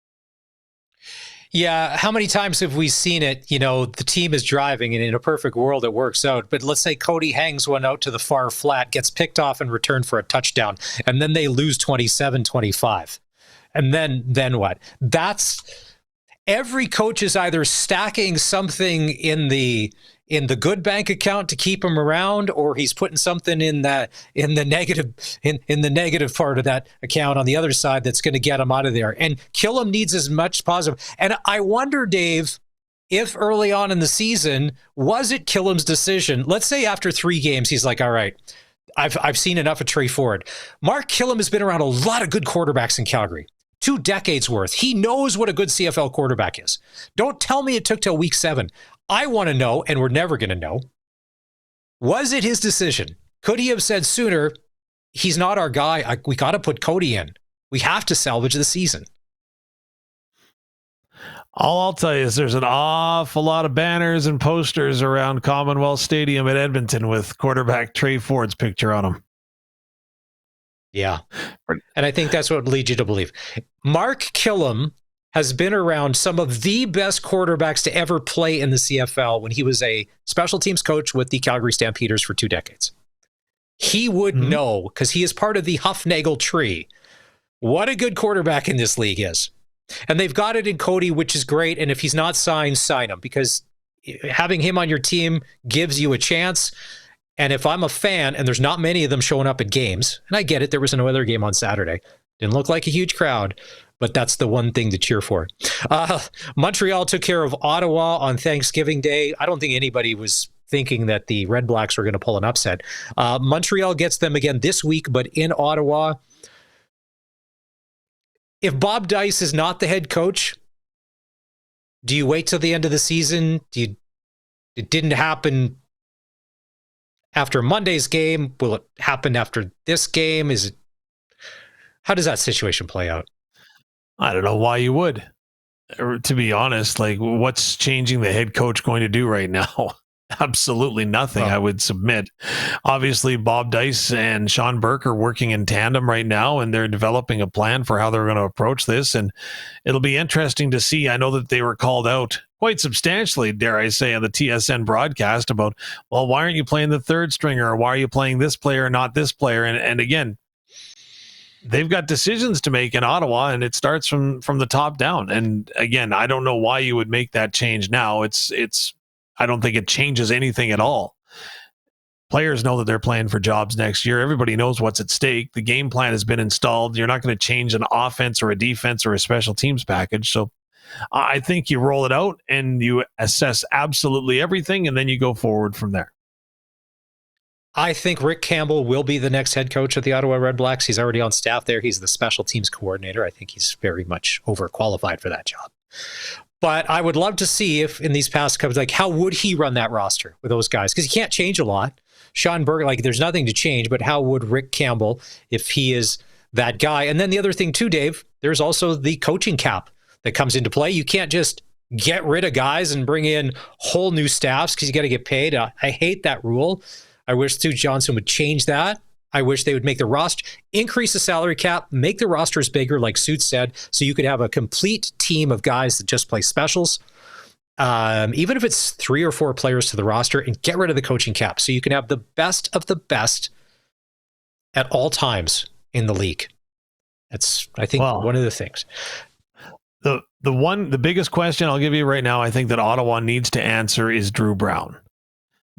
Yeah, how many times have we seen it? You know, the team is driving, and in a perfect world, it works out. But let's say Cody hangs one out to the far flat, gets picked off in return for a touchdown, and then they lose 27-25. And then what? That's every coach is either stacking something in the good bank account to keep him around, or he's putting something in the negative part of that account on the other side that's going to get him out of there. And Killam needs as much positive. And I wonder, Dave, if early on in the season, was it Killam's decision? Let's say after 3 games, he's like, all right, I've seen enough of Trey Ford. Mark Killam has been around a lot of good quarterbacks in Calgary. 2 decades worth. He knows what a good CFL quarterback is. Don't tell me it took till week 7. I want to know, and we're never going to know, was it his decision? Could he have said sooner, he's not our guy, we got to put Cody in. We have to salvage the season. All I'll tell you is there's an awful lot of banners and posters around Commonwealth Stadium at Edmonton with quarterback Trey Ford's picture on them. Yeah. And I think that's what leads you to believe. Mark Killam has been around some of the best quarterbacks to ever play in the CFL when he was a special teams coach with the Calgary Stampeders for 2 decades. He would know, because he is part of the Huffnagel tree, what a good quarterback in this league is. And they've got it in Cody, which is great. And if he's not signed, sign him, because having him on your team gives you a chance. And if I'm a fan, and there's not many of them showing up at games, and I get it, there was no other game on Saturday. Didn't look like a huge crowd, but that's the one thing to cheer for. Montreal took care of Ottawa on Thanksgiving Day. I don't think anybody was thinking that the Red Blacks were going to pull an upset. Montreal gets them again this week, but in Ottawa. If Bob Dice is not the head coach, do you wait till the end of the season? It didn't happen after Monday's game. Will it happen after this game? How does that situation play out? I don't know why you would. To be honest, like, what's changing the head coach going to do right now? Absolutely nothing, I would submit. Obviously, Bob Dice and Sean Burke are working in tandem right now, and they're developing a plan for how they're going to approach this. And it'll be interesting to see. I know that they were called out quite substantially, dare I say, on the TSN broadcast about, well, why aren't you playing the third stringer? Or why are you playing this player, not this player? And again, they've got decisions to make in Ottawa, and it starts from the top down. And again, I don't know why you would make that change now. I don't think it changes anything at all. Players know that they're playing for jobs next year. Everybody knows what's at stake. The game plan has been installed. You're not going to change an offense or a defense or a special teams package. So I think you roll it out and you assess absolutely everything, and then you go forward from there. I think Rick Campbell will be the next head coach of the Ottawa Red Blacks. He's already on staff there. He's the special teams coordinator. I think he's very much overqualified for that job. But I would love to see if in these past couple, like, how would he run that roster with those guys? Because he can't change a lot. Sean Burke, like, there's nothing to change, but how would Rick Campbell, if he is that guy? And then the other thing too, Dave, there's also the coaching cap that comes into play. You can't just get rid of guys and bring in whole new staffs because you got to get paid. I hate that rule. I wish Stu Johnson would change that. I wish they would make the roster, increase the salary cap, make the rosters bigger, like Suit said, so you could have a complete team of guys that just play specials. Even if it's 3 or 4 players to the roster, and get rid of the coaching cap so you can have the best of the best at all times in the league. That's, I think, one of the things. The biggest question I'll give you right now, I think that Ottawa needs to answer is Drew Brown.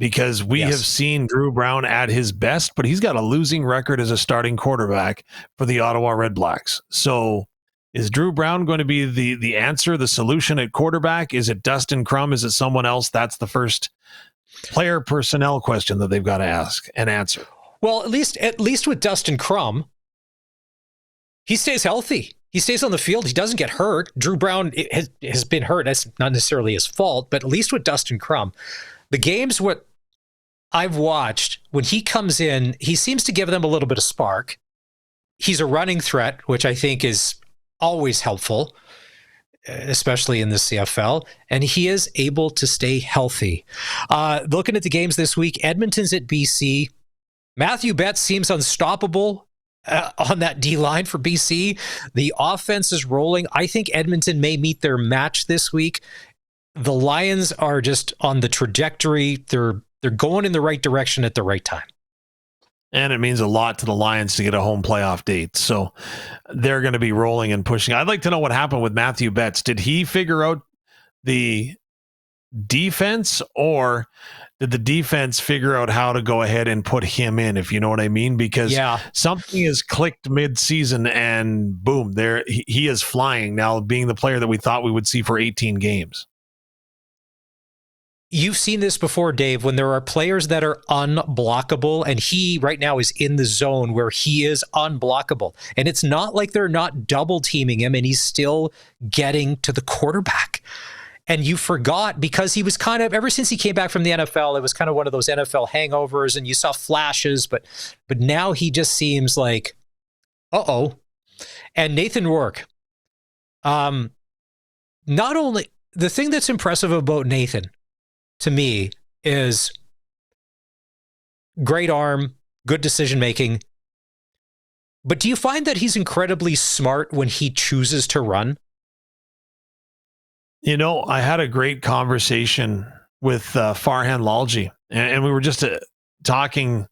Because we have seen Drew Brown at his best, but he's got a losing record as a starting quarterback for the Ottawa Red Blacks. So is Drew Brown going to be the answer, the solution at quarterback? Is it Dustin Crum? Is it someone else? That's the first player personnel question that they've got to ask and answer. Well, at least with Dustin Crum, he stays healthy. He stays on the field. He doesn't get hurt. Drew Brown has been hurt. That's not necessarily his fault, but at least with Dustin Crum, the games what I've watched, when he comes in, he seems to give them a little bit of spark. He's a running threat, which I think is always helpful, especially in the CFL, and he is able to stay healthy. Looking at the games this week, Edmonton's at BC. Matthew Betts seems unstoppable on that D-line for BC. The offense is rolling. I think Edmonton may meet their match this week. The Lions are just on the trajectory. They're going in the right direction at the right time. And it means a lot to the Lions to get a home playoff date. So they're going to be rolling and pushing. I'd like to know what happened with Matthew Betts. Did he figure out the defense, or did the defense figure out how to go ahead and put him in, if you know what I mean? Because something has clicked mid-season and boom, there he is flying now, being the player that we thought we would see for 18 games. You've seen this before, Dave, when there are players that are unblockable, and he right now is in the zone where he is unblockable. And it's not like they're not double teaming him and he's still getting to the quarterback. And you forgot, because he was kind of, ever since he came back from the NFL, it was kind of one of those NFL hangovers, and you saw flashes, but now he just seems like, uh-oh. And Nathan Rourke, not only, the thing that's impressive about Nathan, to me, is great arm, good decision-making. But do you find that he's incredibly smart when he chooses to run? I had a great conversation with Farhan Lalji, and we were just talking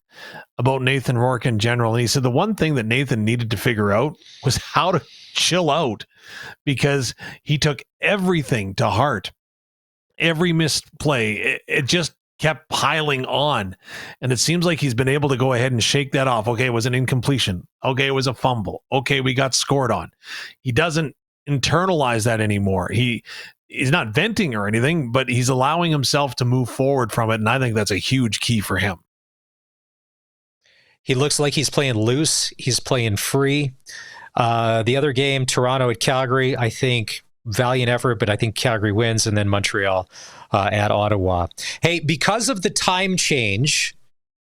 about Nathan Rourke in general. And he said the one thing that Nathan needed to figure out was how to chill out, because he took everything to heart. Every missed play, it just kept piling on. And it seems like he's been able to go ahead and shake that off. Okay, it was an incompletion. Okay, it was a fumble. Okay, we got scored on. He doesn't internalize that anymore. He's not venting or anything, but he's allowing himself to move forward from it. And I think that's a huge key for him. He looks like he's playing loose. He's playing free. The other game, Toronto at Calgary, I think valiant effort, but I think Calgary wins, and then Montreal at Ottawa. Hey, because of the time change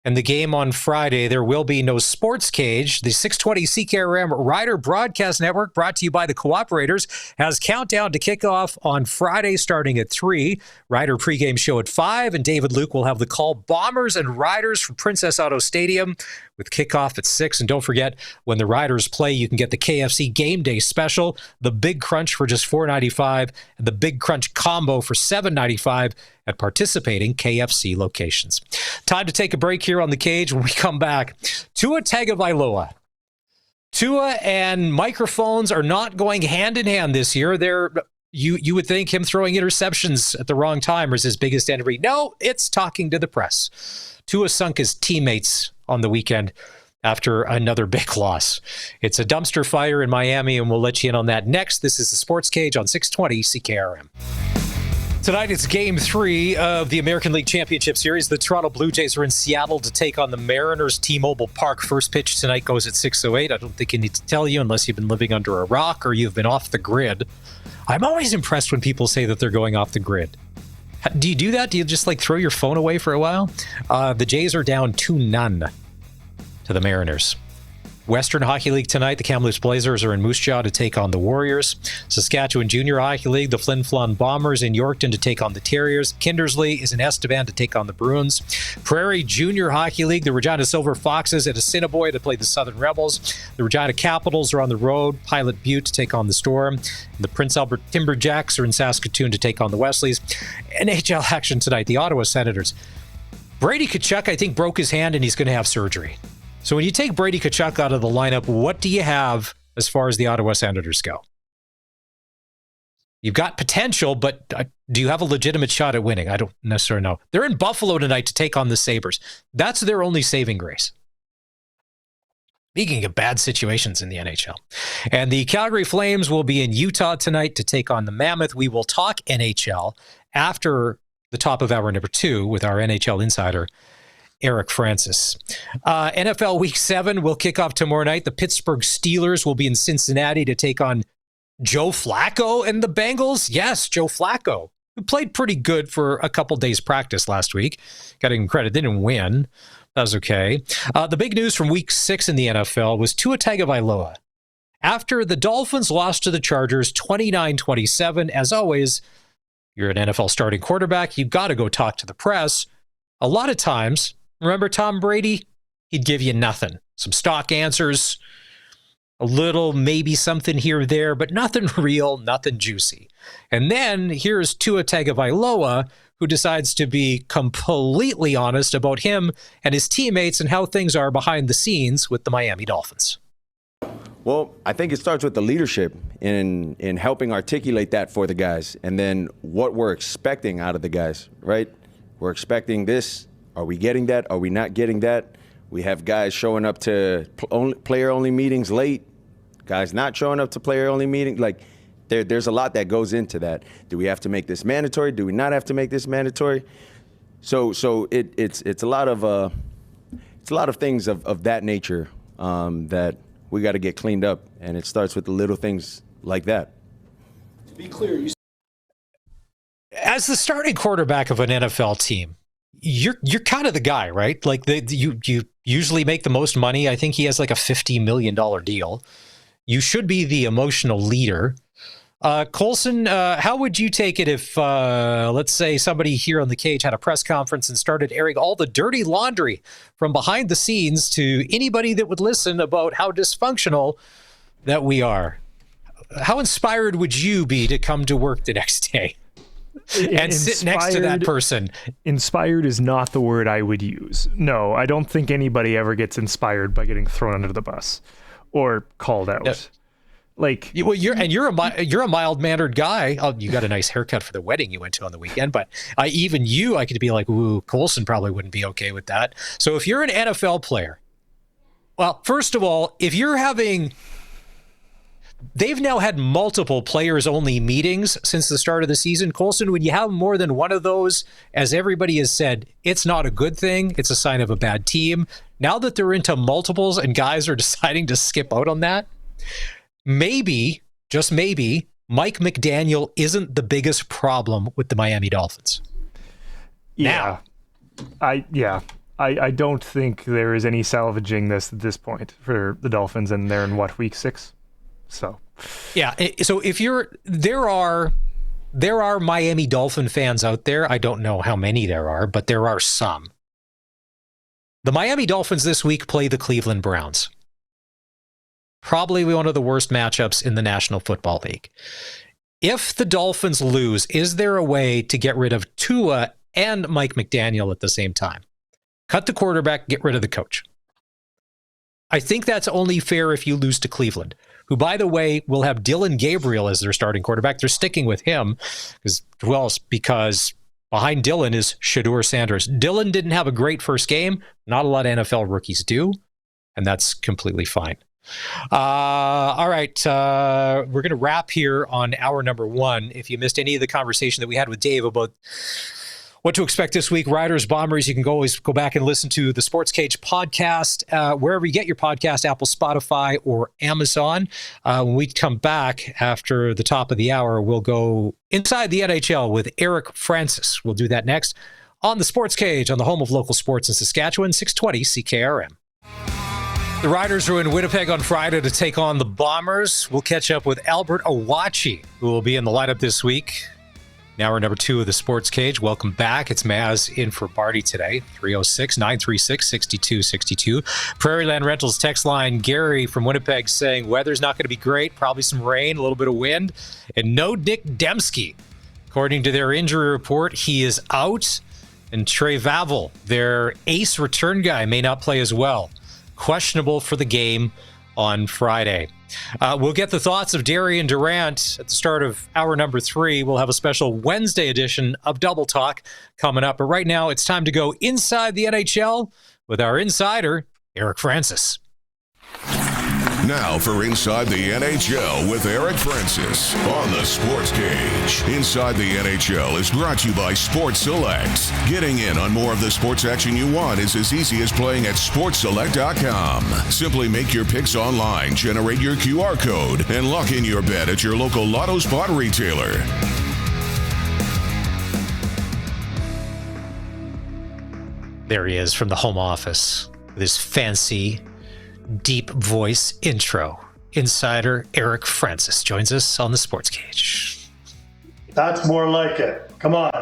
and the game on Friday, there will be no SportsCage. The 620 CKRM Rider Broadcast Network, brought to you by the Cooperators, has countdown to kickoff on Friday starting at 3. Rider pregame show at 5, and David Luke will have the call Bombers and Riders from Princess Auto Stadium with kickoff at 6. And don't forget, when the Riders play, you can get the KFC Game Day Special, the Big Crunch for just $4.95, and the Big Crunch Combo for $7.95 at participating KFC locations. Time to take a break here on the Cage. When we come back, Tua Tagovailoa. Tua and microphones are not going hand in hand this year. You would think him throwing interceptions at the wrong time is his biggest enemy. No, it's talking to the press. Tua sunk his teammates on the weekend after another big loss. It's a dumpster fire in Miami, and we'll let you in on that next. This is the Sports Cage on 620 CKRM. Tonight, it's Game 3 of the American League Championship Series. The Toronto Blue Jays are in Seattle to take on the Mariners. T-Mobile Park. First pitch tonight goes at 6:08. I don't think I need to tell you, unless you've been living under a rock or you've been off the grid. I'm always impressed when people say that they're going off the grid. Do you do that? Do you just throw your phone away for a while? The Jays are down 2-0 to the Mariners. Western Hockey League tonight, the Kamloops Blazers are in Moose Jaw to take on the Warriors. Saskatchewan Junior Hockey League, the Flin Flon Bombers in Yorkton to take on the Terriers. Kindersley is in Estevan to take on the Bruins. Prairie Junior Hockey League, the Regina Silver Foxes at Assiniboia to play the Southern Rebels. The Regina Capitals are on the road, Pilot Butte to take on the Storm. The Prince Albert Timberjacks are in Saskatoon to take on the Wesleys. NHL action tonight, the Ottawa Senators. Brady Tkachuk, I think, broke his hand and he's going to have surgery. So when you take Brady Tkachuk out of the lineup, what do you have as far as the Ottawa Senators go? You've got potential, but do you have a legitimate shot at winning? I don't necessarily know. They're in Buffalo tonight to take on the Sabres. That's their only saving grace. Speaking of bad situations in the NHL. And the Calgary Flames will be in Utah tonight to take on the Mammoth. We will talk NHL after the top of hour number 2 with our NHL insider, Eric Francis. NFL Week 7 will kick off tomorrow night. The Pittsburgh Steelers will be in Cincinnati to take on Joe Flacco and the Bengals. Yes, Joe Flacco, who played pretty good for a couple days practice last week. Got to give him credit. Didn't win. That was okay. The big news from Week 6 in the NFL was Tua Tagovailoa. After the Dolphins lost to the Chargers 29-27, as always, you're an NFL starting quarterback, you've got to go talk to the press. A lot of times, remember Tom Brady? He'd give you nothing. Some stock answers, a little, maybe something here or there, but nothing real, nothing juicy. And then here's Tua Tagovailoa, who decides to be completely honest about him and his teammates and how things are behind the scenes with the Miami Dolphins. Well, I think it starts with the leadership in helping articulate that for the guys, and then what we're expecting out of the guys, right? We're expecting this. Are we getting that? Are we not getting that? We have guys showing up to player-only meetings late, guys not showing up to player-only meetings. There's a lot that goes into that. Do we have to make this mandatory? Do we not have to make this mandatory? So it's a lot of things of that nature that we got to get cleaned up, and it starts with the little things like that. To be clear, as the starting quarterback of an NFL team, you're kind of the guy, right? You usually make the most money. I think he has a $50 million deal. You should be the emotional leader. Colson, how would you take it if, let's say, somebody here on the Cage had a press conference and started airing all the dirty laundry from behind the scenes to anybody that would listen about how dysfunctional that we are? How inspired would you be to come to work the next day? and sit next to that person. Inspired is not the word I would use. No, I don't think anybody ever gets inspired by getting thrown under the bus or called out. No. Like, Well, you're a mild-mannered guy. Oh, you got a nice haircut for the wedding you went to on the weekend, but I could be like, ooh, Colson probably wouldn't be okay with that. So if you're an NFL player, well, first of all, if you're having, they've now had multiple players-only meetings since the start of the season. Colson, when you have more than one of those, as everybody has said, it's not a good thing. It's a sign of a bad team. Now that they're into multiples and guys are deciding to skip out on that, maybe, just maybe, Mike McDaniel isn't the biggest problem with the Miami Dolphins. yeah, I don't think there is any salvaging this at this point for the Dolphins, and they're in week 6. So yeah, so if there are Miami Dolphin fans out there. I don't know how many there are, but there are some. The Miami Dolphins this week play the Cleveland Browns. Probably one of the worst matchups in the National Football League. If the Dolphins lose, is there a way to get rid of Tua and Mike McDaniel at the same time? Cut the quarterback, get rid of the coach. I think that's only fair if you lose to Cleveland, who, by the way, will have Dylan Gabriel as their starting quarterback. They're sticking with him because behind Dylan is Shedeur Sanders. Dylan didn't have a great first game. Not a lot of NFL rookies do, and that's completely fine. All right. We're going to wrap here on hour number 1. If you missed any of the conversation that we had with Dave about what to expect this week, Riders, Bombers, you can always go back and listen to the SportsCage podcast, wherever you get your podcast, Apple, Spotify, or Amazon. When we come back after the top of the hour, we'll go inside the NHL with Eric Francis. We'll do that next on the SportsCage on the home of local sports in Saskatchewan, 620 CKRM. The Riders are in Winnipeg on Friday to take on the Bombers. We'll catch up with Albert Awachi, who will be in the lineup this week. Now we're number 2 of the SportsCage. Welcome back. It's Maz in for Barty today. 306-936-6262. Prairieland Rentals text line. Gary from Winnipeg saying weather's not going to be great. Probably some rain, a little bit of wind. And no Nick Dembski. According to their injury report, he is out. And Trey Vavel, their ace return guy, may not play as well. Questionable for the game on Friday. We'll get the thoughts of Darian Durant at the start of hour number 3. We'll have a special Wednesday edition of Double Talk coming up. But right now, it's time to go inside the NHL with our insider, Eric Francis. Now for Inside the NHL with Eric Francis on the Sports Cage. Inside the NHL is brought to you by Sports Select. Getting in on more of the sports action you want is as easy as playing at sportselect.com. Simply make your picks online, generate your QR code, and lock in your bet at your local Lotto Spot retailer. There he is from the home office with his fancy deep voice intro. Insider Eric Francis joins us on the Sports Cage. That's more like it. Come on.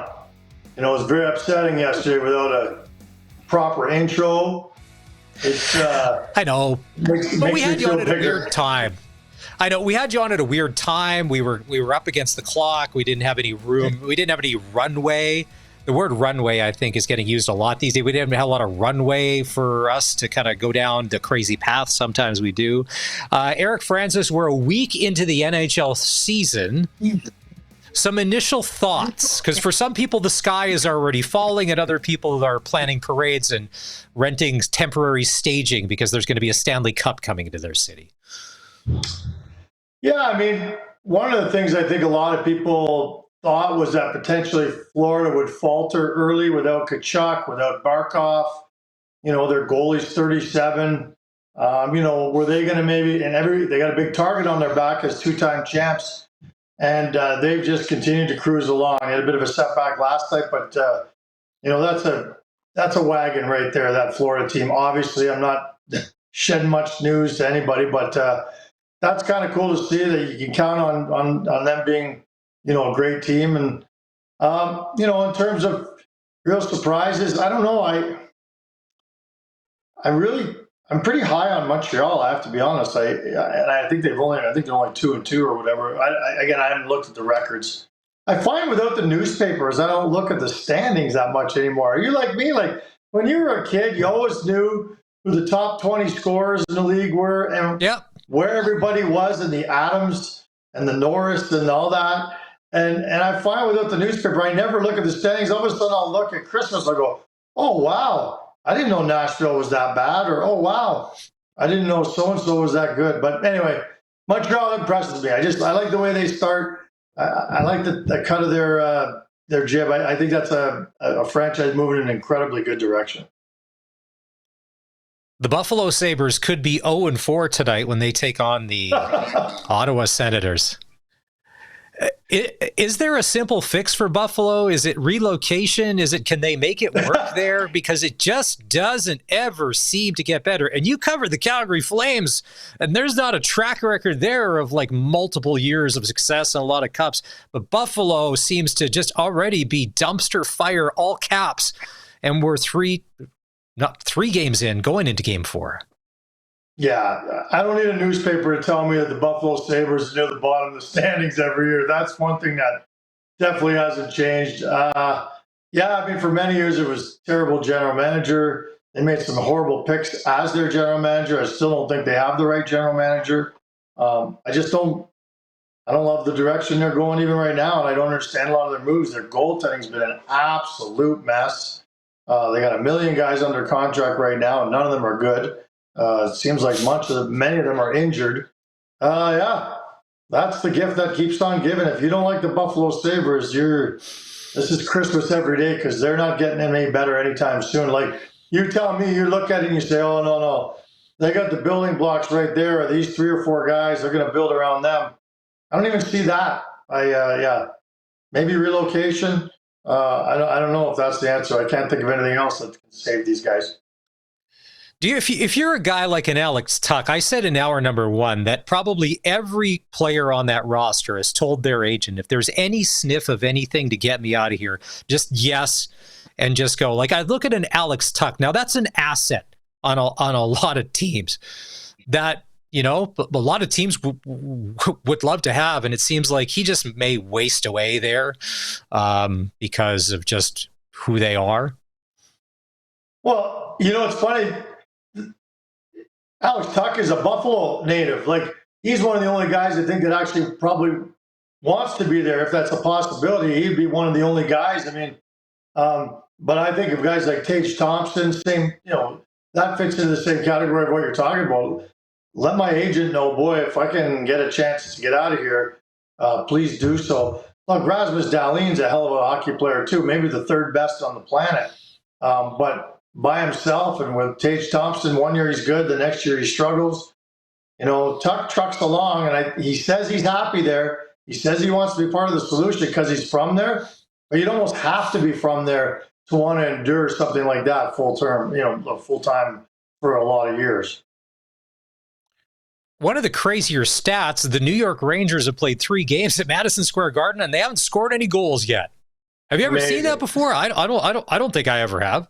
It was very upsetting yesterday without a proper intro. It's I know, but we had you on at a weird time. I know we had you on at a weird time. We were up against the clock. We didn't have any room. We didn't have any runway. The word runway, I think, is getting used a lot these days. We didn't have a lot of runway for us to kind of go down the crazy path. Sometimes we do. Eric Francis, we're a week into the NHL season. Some initial thoughts, because for some people the sky is already falling and other people are planning parades and renting temporary staging because there's going to be a Stanley Cup coming into their city. Yeah, I mean, one of the things I think a lot of people thought was that potentially Florida would falter early without Tkachuk, without Barkov. Their goalie's 37. Were they going to maybe, they got a big target on their back as 2-time champs, and they've just continued to cruise along. They had a bit of a setback last night, but that's a wagon right there, that Florida team. Obviously, I'm not shedding much news to anybody, but that's kind of cool to see that you can count on them being a great team. And, in terms of real surprises, I don't know. I'm pretty high on Montreal, I have to be honest. I think they're only 2-2 or whatever. I haven't looked at the records. I find without the newspapers, I don't look at the standings that much anymore. Are you like me? Like when you were a kid, you always knew who the top 20 scorers in the league were and where everybody was in the Adams and the Norris and all that. And I find without the newspaper, I never look at the standings. All of a sudden I'll look at Christmas, I go, oh, wow, I didn't know Nashville was that bad. Or, oh, wow, I didn't know so-and-so was that good. But anyway, Montreal impresses me. I like the way they start. I like the cut of their jib. I think that's a franchise moving in an incredibly good direction. The Buffalo Sabres could be 0-4 tonight when they take on the Ottawa Senators. Is there a simple fix for Buffalo? Is it relocation? Can they make it work there? Because it just doesn't ever seem to get better. And you cover the Calgary Flames, and there's not a track record there of like multiple years of success and a lot of cups. But Buffalo seems to just already be dumpster fire, all caps. And we're three games in, going into game 4. Yeah, I don't need a newspaper to tell me that the Buffalo Sabres are near the bottom of the standings every year. That's one thing that definitely hasn't changed. Yeah, I mean, for many years it was terrible general manager. They made some horrible picks as their general manager. I still don't think they have the right general manager. I don't love the direction they're going even right now, and I don't understand a lot of their moves. Their goaltending's been an absolute mess. They got 1 million guys under contract right now, and none of them are good. It seems like many of them are injured. Yeah, that's the gift that keeps on giving. If you don't like the Buffalo Sabres, this is Christmas every day because they're not getting any better anytime soon. Like you tell me, you look at it and you say, oh, no, they got the building blocks right there. Are these 3 or 4 guys? They're going to build around them. I don't even see that. Maybe relocation. I don't know if that's the answer. I can't think of anything else that can save these guys. If you're a guy like an Alex Tuck, I said in hour number 1 that probably every player on that roster has told their agent, if there's any sniff of anything to get me out of here, just yes, and just go. Like I look at an Alex Tuck. Now that's an asset on a lot of teams that, a lot of teams would love to have. And it seems like he just may waste away there because of just who they are. Well, it's funny. Alex Tuck is a Buffalo native. Like he's one of the only guys I think that actually probably wants to be there. If that's a possibility, he'd be one of the only guys. I mean, but I think of guys like Tage Thompson, that fits into the same category of what you're talking about. Let my agent know, boy, if I can get a chance to get out of here, please do so. Look, Rasmus Dahlin's a hell of a hockey player too, maybe the 3rd best on the planet. But by himself and with Tage Thompson, one year he's good, the next year he struggles. Tuck trucks along, and he says he's happy there. He says he wants to be part of the solution because he's from there, but you'd almost have to be from there to want to endure something like that full time for a lot of years. One of the crazier stats, the New York Rangers have played 3 games at Madison Square Garden, and they haven't scored any goals yet. Have you ever seen that before? I don't think I ever have.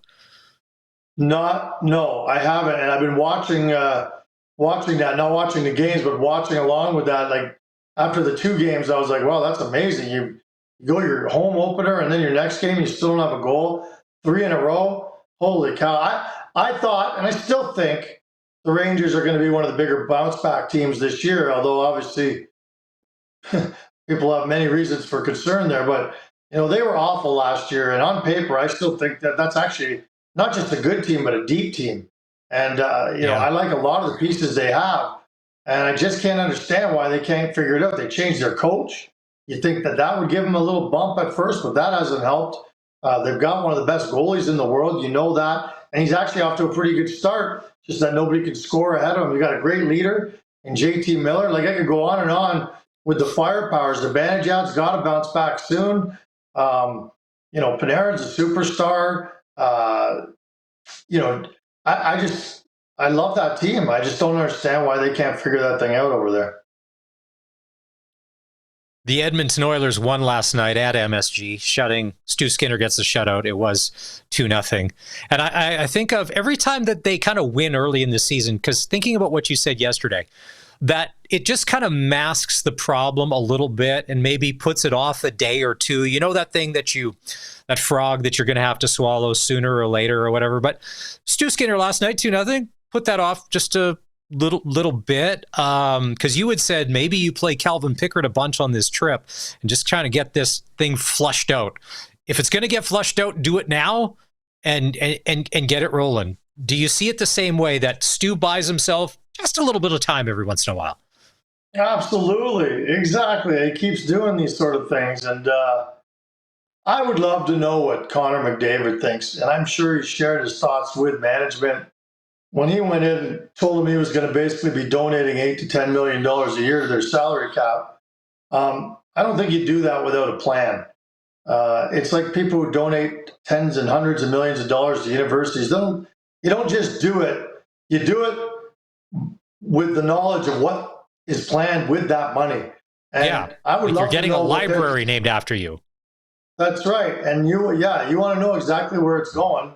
No, I haven't, and I've been watching that, not watching the games, but watching along with that. Like after the 2 games, I was like, wow, that's amazing. You go your home opener, and then your next game, you still don't have a goal. 3 in a row. Holy cow. I thought, and I still think, the Rangers are going to be one of the bigger bounce-back teams this year, although obviously people have many reasons for concern there. But, they were awful last year, and on paper, I still think that that's actually not just a good team, but a deep team. And, I like a lot of the pieces they have. And I just can't understand why they can't figure it out. They changed their coach. You think that would give them a little bump at first, but that hasn't helped. They've got one of the best goalies in the world. You know that. And he's actually off to a pretty good start, just that nobody can score ahead of him. You got a great leader in JT Miller. Like I could go on and on with the firepowers. The Zibanejad's got to bounce back soon. Panarin's a superstar. I love that team. I just don't understand why they can't figure that thing out over there. The Edmonton Oilers won last night at MSG, Stu Skinner gets the shutout. It was 2-0. And I think of every time that they kind of win early in the season, because thinking about what you said yesterday, that it just kind of masks the problem a little bit and maybe puts it off a day or two. You know, that thing that frog that you're going to have to swallow sooner or later or whatever. But Stu Skinner last night, 2-0, put that off just a little bit. Because you had said maybe you play Calvin Pickard a bunch on this trip and just trying to get this thing flushed out. If it's going to get flushed out, do it now and get it rolling. Do you see it the same way that Stu buys himself just a little bit of time every once in a while? Absolutely. Exactly. He keeps doing these sort of things. And I would love to know what Connor McDavid thinks. And I'm sure he shared his thoughts with management. When he went in and told them he was going to basically be donating $8 to $10 million a year to their salary cap, I don't think you do that without a plan. It's like people who donate tens and hundreds of millions of dollars to universities. You don't just do it. You do it with the knowledge of what is planned with that money. And I would love you're getting to know a library named after you. That's right. And you want to know exactly where it's going.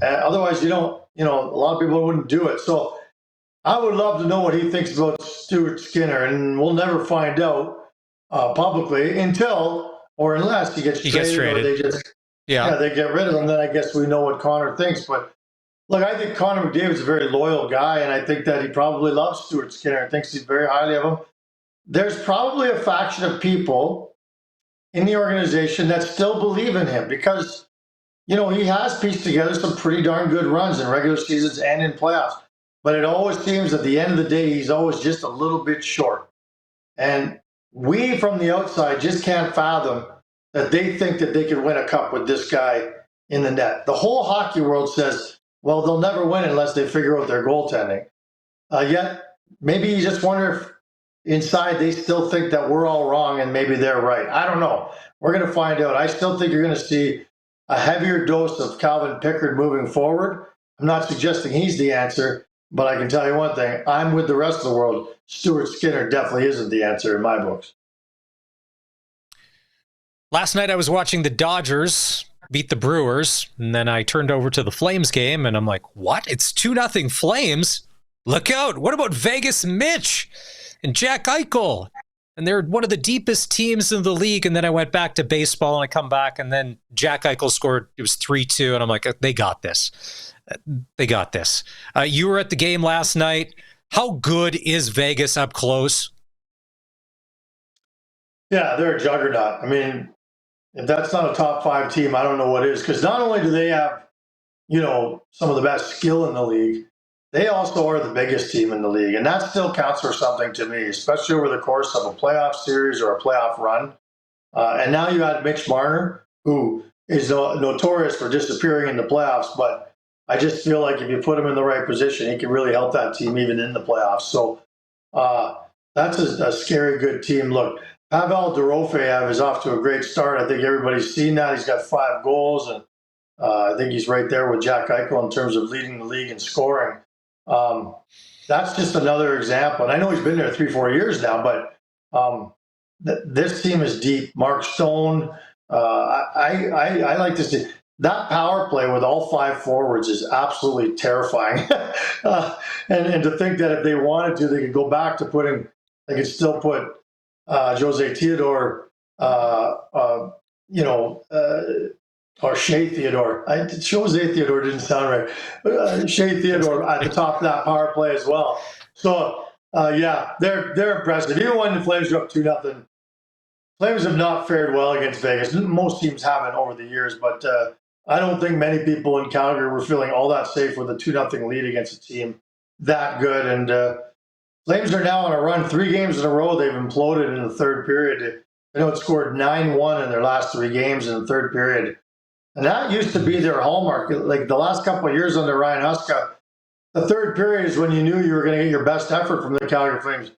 Otherwise, you don't, a lot of people wouldn't do it. So I would love to know what he thinks about Stuart Skinner, and we'll never find out publicly unless he gets traded. Or they just, they get rid of him. Then I guess we know what Connor thinks. But look, I think Connor McDavid's a very loyal guy, and I think that he probably loves Stuart Skinner and thinks he's very highly of him. There's probably a faction of people in the organization that still believe in him because, he has pieced together some pretty darn good runs in regular seasons and in playoffs. But it always seems at the end of the day, he's always just a little bit short. And we from the outside just can't fathom that they think that they could win a cup with this guy in the net. The whole hockey world says, well, they'll never win unless they figure out their goaltending. Yet, maybe you just wonder if inside they still think that we're all wrong and maybe they're right. I don't know. We're going to find out. I still think you're going to see a heavier dose of Calvin Pickard moving forward. I'm not suggesting he's the answer, but I can tell you one thing. I'm with the rest of the world. Stuart Skinner definitely isn't the answer in my books. Last night I was watching the Dodgers beat the Brewers, and then I turned over to the Flames game, and I'm like, what? It's 2-0 Flames? Look out. What about Vegas Mitch and Jack Eichel? And they're one of the deepest teams in the league. And then I went back to baseball, and I come back, and then Jack Eichel scored. It was 3-2, and I'm like, they got this. They got this. You were at the game last night. How good is Vegas up close? Yeah, they're a juggernaut. I mean, if that's not a top 5 team, I don't know what is. Because not only do they have, some of the best skill in the league, they also are the biggest team in the league. And that still counts for something to me, especially over the course of a playoff series or a playoff run. And now you add Mitch Marner, who is notorious for disappearing in the playoffs. But I just feel like if you put him in the right position, he can really help that team even in the playoffs. So that's a scary good team. Look, Pavel Dorofeyev is off to a great start. I think everybody's seen that. He's got 5 goals, and I think he's right there with Jack Eichel in terms of leading the league in scoring. That's just another example. And I know he's been there 3-4 years now, but this team is deep. Mark Stone, I like to see that power play with all 5 forwards is absolutely terrifying. And to think that if they wanted to, they could go back to they could still put Jose Theodore, or Shea Theodore. Jose Theodore didn't sound right. Shea Theodore at the top of that power play as well. So, they're impressive. Even when the Flames are up 2-0, Flames have not fared well against Vegas. Most teams haven't over the years, but I don't think many people in Calgary were feeling all that safe with a 2-0 lead against a team that good. And Flames are now on a run. 3 games in a row, they've imploded in the third period. I know it scored 9-1 in their last 3 games in the third period. And that used to be their hallmark. Like the last couple of years under Ryan Huska, the third period is when you knew you were going to get your best effort from the Calgary Flames.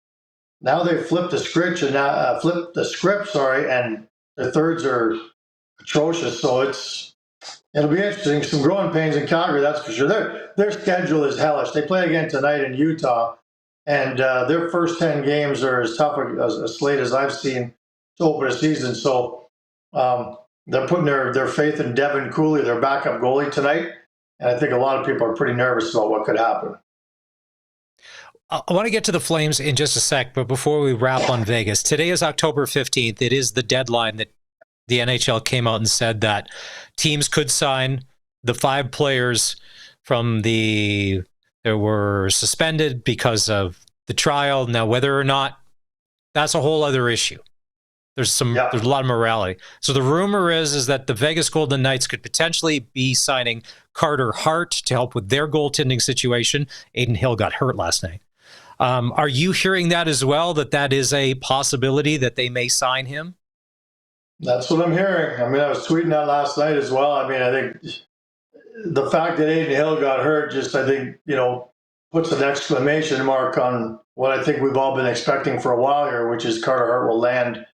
Now they've flipped the script, and the thirds are atrocious. So it'll be interesting. Some growing pains in Calgary, that's for sure. Their schedule is hellish. They play again tonight in Utah, and their first 10 games are as tough a slate as I've seen to open a season. So they're putting their faith in Devin Cooley, their backup goalie, tonight. And I think a lot of people are pretty nervous about what could happen. I want to get to the Flames in just a sec, but before we wrap on Vegas, today is October 15th. It is the deadline that the NHL came out and said that teams could sign the 5 players that were suspended because of the trial. Now, whether or not, that's a whole other issue. There's a lot of morality. So the rumor is that the Vegas Golden Knights could potentially be signing Carter Hart to help with their goaltending situation. Adin Hill got hurt last night. Are you hearing that as well, that is a possibility that they may sign him? That's what I'm hearing. I mean, I was tweeting that last night as well. I mean, I think the fact that Adin Hill got hurt just, I think, puts an exclamation mark on what I think we've all been expecting for a while here, which is Carter Hart will land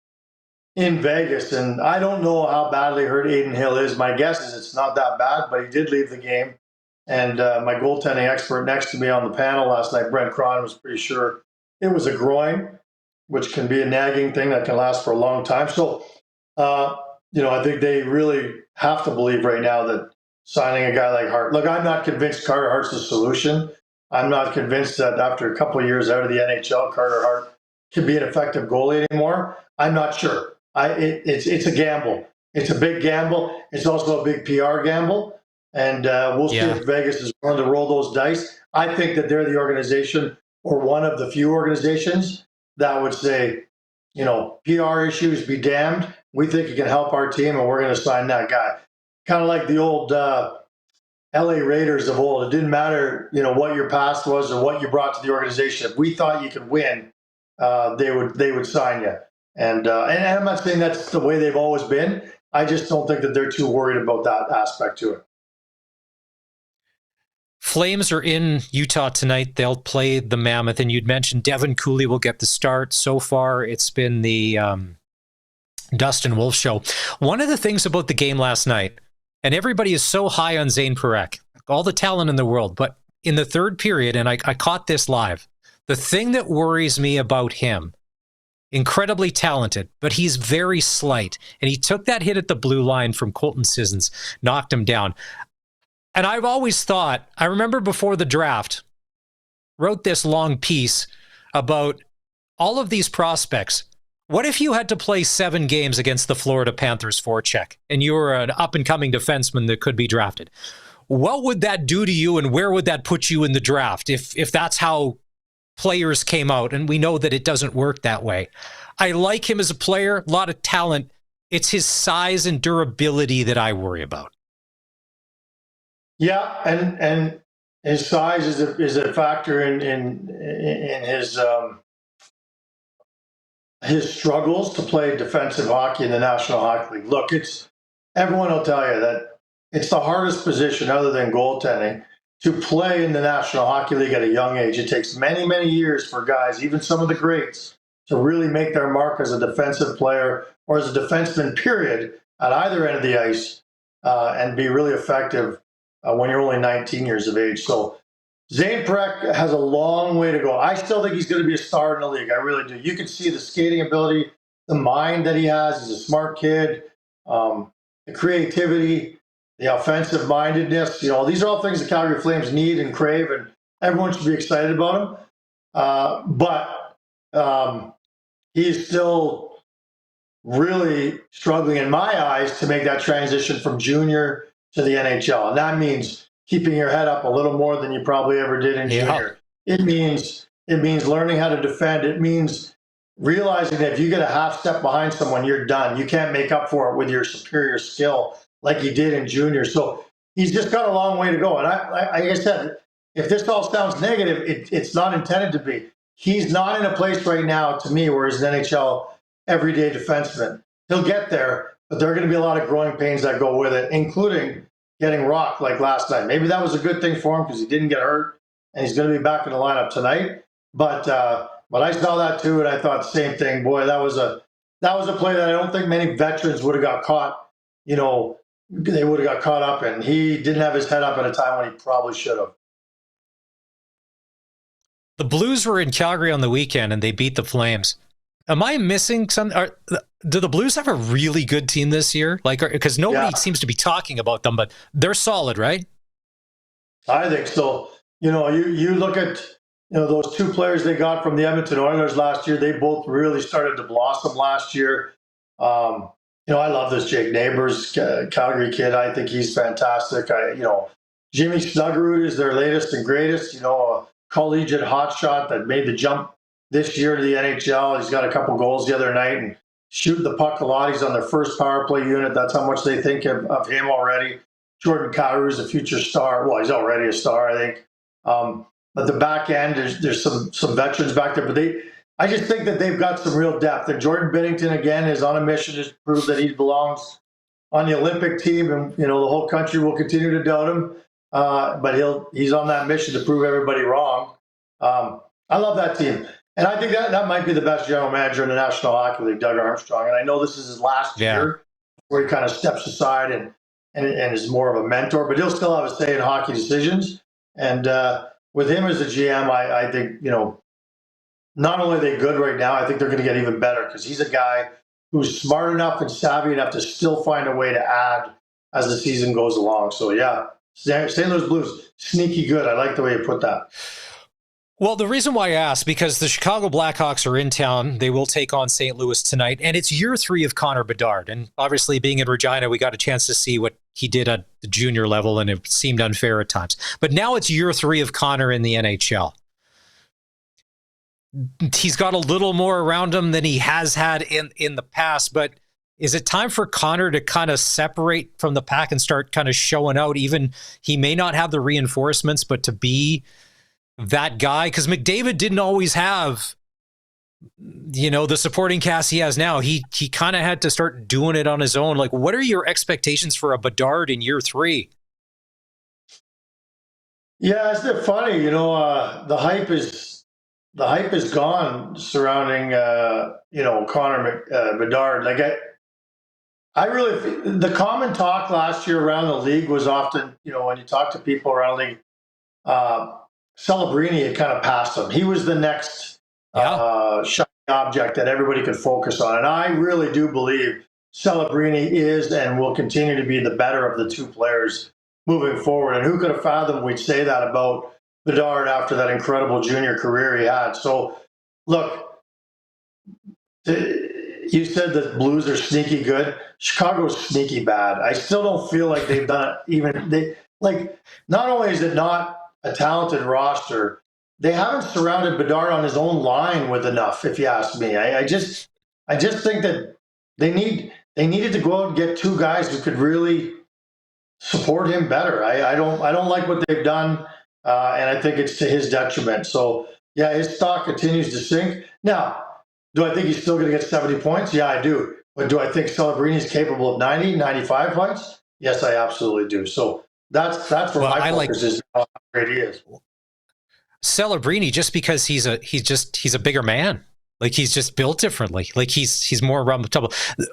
in Vegas. And I don't know how badly hurt Adin Hill is. My guess is it's not that bad, but he did leave the game. And my goaltending expert next to me on the panel last night, Brent Cron, was pretty sure it was a groin, which can be a nagging thing that can last for a long time. So, I think they really have to believe right now that signing a guy like Hart. Look, I'm not convinced Carter Hart's the solution. I'm not convinced that after a couple of years out of the NHL, Carter Hart can be an effective goalie anymore. I'm not sure. It's a gamble. It's a big gamble. It's also a big PR gamble. And we'll see if Vegas is willing to roll those dice. I think that they're the organization, or one of the few organizations, that would say, PR issues be damned. We think it can help our team, and we're going to sign that guy. Kind of like the old LA Raiders of old. It didn't matter, what your past was or what you brought to the organization. If we thought you could win, they would sign you. And I'm not saying that's the way they've always been. I just don't think that they're too worried about that aspect to it. Flames are in Utah tonight. They'll play the Mammoth, and you'd mentioned Devin Cooley will get the start. So far, it's been the Dustin Wolf show. One of the things about the game last night, and everybody is so high on Zane Parekh, all the talent in the world, but in the third period, and I caught this live, the thing that worries me about him, incredibly talented, but he's very slight, and he took that hit at the blue line from Colton Sissons, knocked him down. And I've always thought, I remember before the draft, wrote this long piece about all of these prospects. What if you had to play 7 games against the Florida Panthers forecheck and you were an up-and-coming defenseman that could be drafted? What would that do to you, and where would that put you in the draft if that's how players came out? And we know that it doesn't work that way. I like him as a player, a lot of talent. It's his size and durability that I worry about. Yeah, and his size is a factor in his struggles to play defensive hockey in the National Hockey League. Look, everyone will tell you that it's the hardest position other than goaltending to play in the National Hockey League at a young age. It takes many, many years for guys, even some of the greats, to really make their mark as a defensive player or as a defenseman, period, at either end of the ice, and be really effective when you're only 19 years of age. So Zane Parekh has a long way to go. I still think he's going to be a star in the league. I really do. You can see the skating ability, the mind that he has. He's a smart kid, the creativity, the offensive mindedness. These are all things the Calgary Flames need and crave, and everyone should be excited about him. But he's still really struggling, in my eyes, to make that transition from junior to the NHL. And that means keeping your head up a little more than you probably ever did in junior. It means learning how to defend. It means realizing that if you get a half step behind someone, you're done. You can't make up for it with your superior skill like he did in junior. So he's just got a long way to go. And like I said, if this all sounds negative, it's not intended to be. He's not in a place right now, to me, where he's an NHL everyday defenseman. He'll get there, but there are going to be a lot of growing pains that go with it, including getting rocked like last night. Maybe that was a good thing for him because he didn't get hurt, and he's going to be back in the lineup tonight. But I saw that too, and I thought the same thing. Boy, that was a play that I don't think many veterans would have got caught. They would have got caught up in. He didn't have his head up at a time when he probably should have. The Blues were in Calgary on the weekend, and they beat the Flames. Am I missing something? Do the Blues have a really good team this year? Because nobody seems to be talking about them, but they're solid, right? I think so. You look at those two players they got from the Edmonton Oilers last year, they both really started to blossom last year. I love this Jake Neighbors, Calgary kid. I think he's fantastic. Jimmy Snuggerud is their latest and greatest, a collegiate hotshot that made the jump this year to the NHL. He's got a couple goals the other night and shooting the puck a lot. He's on their first power play unit. That's how much they think of him already. Jordan Kyrou is a future star. Well, he's already a star, I think. But the back end, there's some veterans back there. But I just think that they've got some real depth. And Jordan Binnington, again, is on a mission to prove that he belongs on the Olympic team. And, the whole country will continue to doubt him. But he's on that mission to prove everybody wrong. I love that team. And I think that might be the best general manager in the National Hockey League, Doug Armstrong. And I know this is his last year where he kind of steps aside and is more of a mentor, but he'll still have a say in hockey decisions. And with him as a GM, I think, not only are they good right now, I think they're going to get even better because he's a guy who's smart enough and savvy enough to still find a way to add as the season goes along. So, yeah, St. Louis Blues, sneaky good. I like the way you put that. Well, the reason why I asked, because the Chicago Blackhawks are in town. They will take on St. Louis tonight, and it's year 3 of Connor Bedard. And obviously, being in Regina, we got a chance to see what he did at the junior level, and it seemed unfair at times. But now it's year 3 of Connor in the NHL. He's got a little more around him than he has had in the past, but is it time for Connor to kind of separate from the pack and start kind of showing out? Even he may not have the reinforcements, but to be that guy, because McDavid didn't always have, the supporting cast he has now. He kind of had to start doing it on his own. Like, what are your expectations for a Bedard in year 3? Yeah, it's funny. The hype is gone surrounding Connor Bedard. Like I really, the common talk last year around the league was often, when you talk to people around the league, Celebrini had kind of passed him. He was the next shiny object that everybody could focus on. And I really do believe Celebrini is and will continue to be the better of the two players moving forward. And who could have fathomed we'd say that about Bedard after that incredible junior career he had? So, look, you said the Blues are sneaky good. Chicago's sneaky bad. I still don't feel like they've done it. Not only is it not a talented roster, they haven't surrounded Bedard on his own line with enough, if you ask me. I just think that they needed to go out and get two guys who could really support him better. I don't like what they've done, and I think it's to his detriment. So, yeah, his stock continues to sink. Now, do I think he's still going to get 70 points? Yeah, I do. But do I think Celebrini is capable of 90, 95 points? Yes, I absolutely do. So that's where my focus is, how great he is. Celebrini, just because he's a bigger man. Like, he's just built differently. Like, he's more around the table.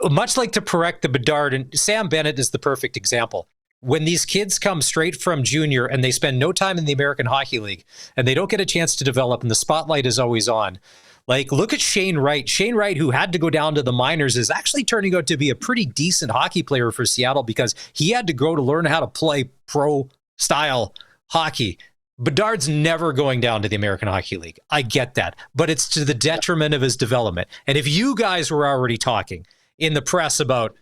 Much like to correct the Bedard, and Sam Bennett is the perfect example. When these kids come straight from junior and they spend no time in the American Hockey League and they don't get a chance to develop and the spotlight is always on, like, look at Shane Wright. Shane Wright, who had to go down to the minors, is actually turning out to be a pretty decent hockey player for Seattle because he had to grow to learn how to play pro-style hockey. Bedard's never going down to the American Hockey League. I get that, but it's to the detriment of his development. And if you guys were already talking in the press about,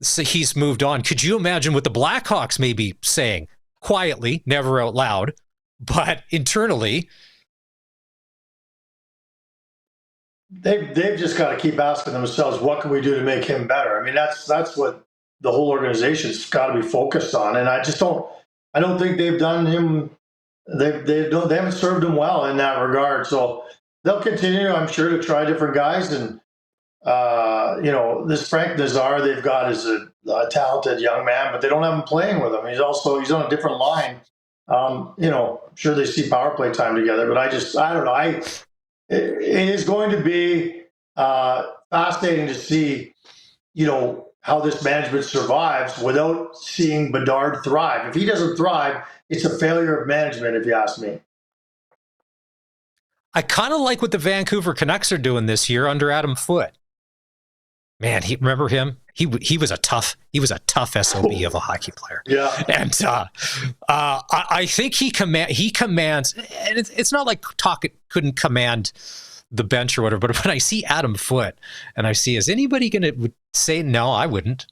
so he's moved on, could you imagine what the Blackhawks may be saying quietly, never out loud, but internally? They've just got to keep asking themselves, what can we do to make him better? I mean, that's what the whole organization's got to be focused on. And I don't think they've done him. They haven't served him well in that regard. So they'll continue, I'm sure, to try different guys. And this Frank Nazar they've got is a talented young man, but they don't have him playing with him. He's on a different line. I'm sure they see power play time together, but I don't know. It is going to be fascinating to see, how this management survives without seeing Bedard thrive. If he doesn't thrive, it's a failure of management, if you ask me. I kind of like what the Vancouver Canucks are doing this year under Adam Foote. Man, remember him? he was a tough SOB of a hockey player. Yeah. And I think he commands, and it's not like Tocchet couldn't command the bench or whatever, but when I see Adam Foote and I see, is anybody going to say, no, I wouldn't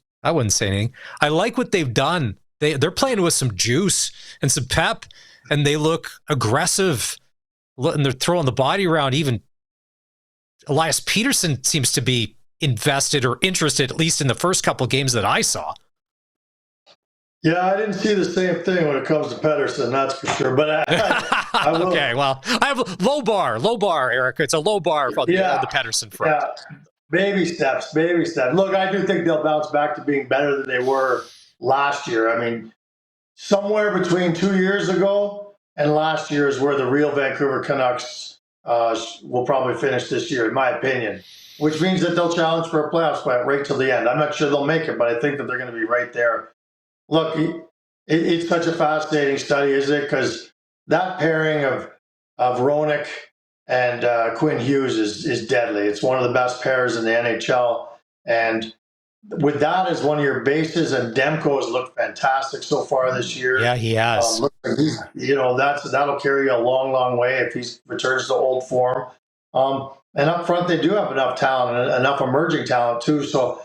say anything. I like what they've done. They're playing with some juice and some pep, and they look aggressive, and they're throwing the body around. Even Elias Peterson seems to be invested or interested, at least in the first couple of games that I saw. Yeah, I didn't see the same thing when it comes to Pedersen, that's for sure. But I will. Okay, well, I have low bar, Eric. It's a low bar for the Pedersen front. Yeah, baby steps. Look, I do think they'll bounce back to being better than they were last year. I mean, somewhere between 2 years ago and last year is where the real Vancouver Canucks will probably finish this year, in my opinion, which means that they'll challenge for a playoff spot right till the end. I'm not sure they'll make it, but I think that they're going to be right there. Look, it's such a fascinating study, isn't it? Because that pairing of Roenick and Quinn Hughes is deadly. It's one of the best pairs in the NHL. And with that as one of your bases, and Demko has looked fantastic so far this year. Yeah, he has. That'll carry you a long, long way if he returns to old form. And up front, they do have enough talent and enough emerging talent too. So,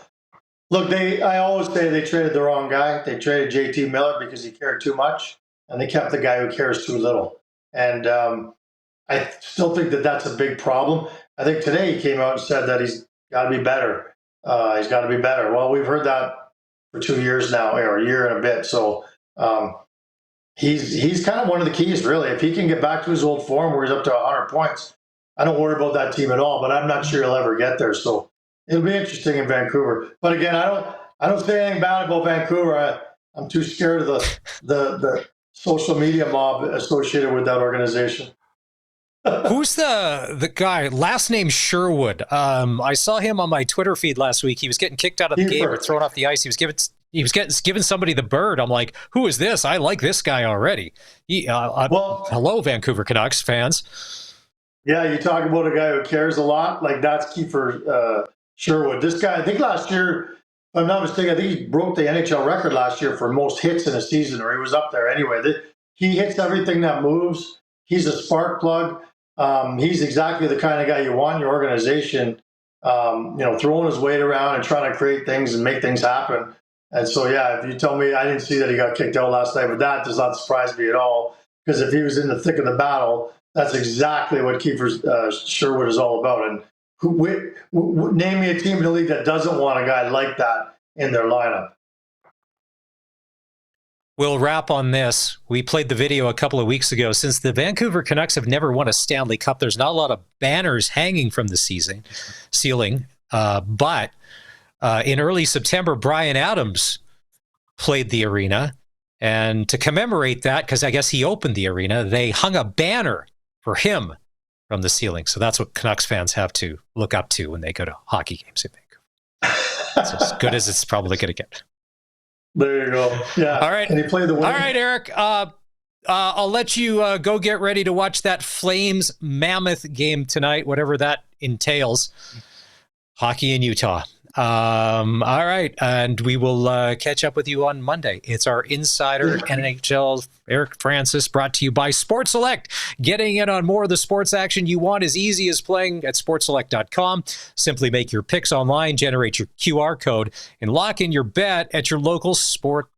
look, I always say they traded the wrong guy. They traded JT Miller because he cared too much, and they kept the guy who cares too little. And I still think that that's a big problem. I think today he came out and said that he's got to be better. He's got to be better. Well, we've heard that for 2 years now, or a year and a bit. So he's kind of one of the keys, really. If he can get back to his old form where he's up to 100 points, I don't worry about that team at all. But I'm not sure he'll ever get there. So it'll be interesting in Vancouver. But again, I don't say anything bad about Vancouver. I'm too scared of the social media mob associated with that organization. Who's the guy? Last name Sherwood. I saw him on my Twitter feed last week. He was getting kicked out of the game or thrown off the ice. He was giving somebody the bird. I'm like, who is this? I like this guy already. Hello, Vancouver Canucks fans. Yeah, you talk about a guy who cares a lot. Like, that's Kiefer Sherwood. This guy, I think last year, if I'm not mistaken, I think he broke the NHL record last year for most hits in a season, or he was up there anyway. He hits everything that moves. He's a spark plug. He's exactly the kind of guy you want in your organization, throwing his weight around and trying to create things and make things happen. And so, yeah, if you tell me, I didn't see that he got kicked out last night, but that does not surprise me at all, because if he was in the thick of the battle, that's exactly what Kiefer Sherwood is all about. And name me a team in the league that doesn't want a guy like that in their lineup. We'll wrap on this. We played the video a couple of weeks ago. Since the Vancouver Canucks have never won a Stanley Cup, there's not a lot of banners hanging from the ceiling. But in early September, Bryan Adams played the arena. And to commemorate that, because I guess he opened the arena, they hung a banner for him from the ceiling. So that's what Canucks fans have to look up to when they go to hockey games in Vancouver. It's as good as it's probably going to get. There you go. Yeah. All right. And he played the winning. All right, Eric. I'll let you go get ready to watch that Flames Mammoth game tonight, whatever that entails. Hockey in Utah. All right. And we will catch up with you on Monday. It's our Insider NHL Eric Francis, brought to you by Sports Select. Getting in on more of the sports action you want as easy as playing at sportselect.com. Simply make your picks online, generate your QR code, and lock in your bet at your local Sports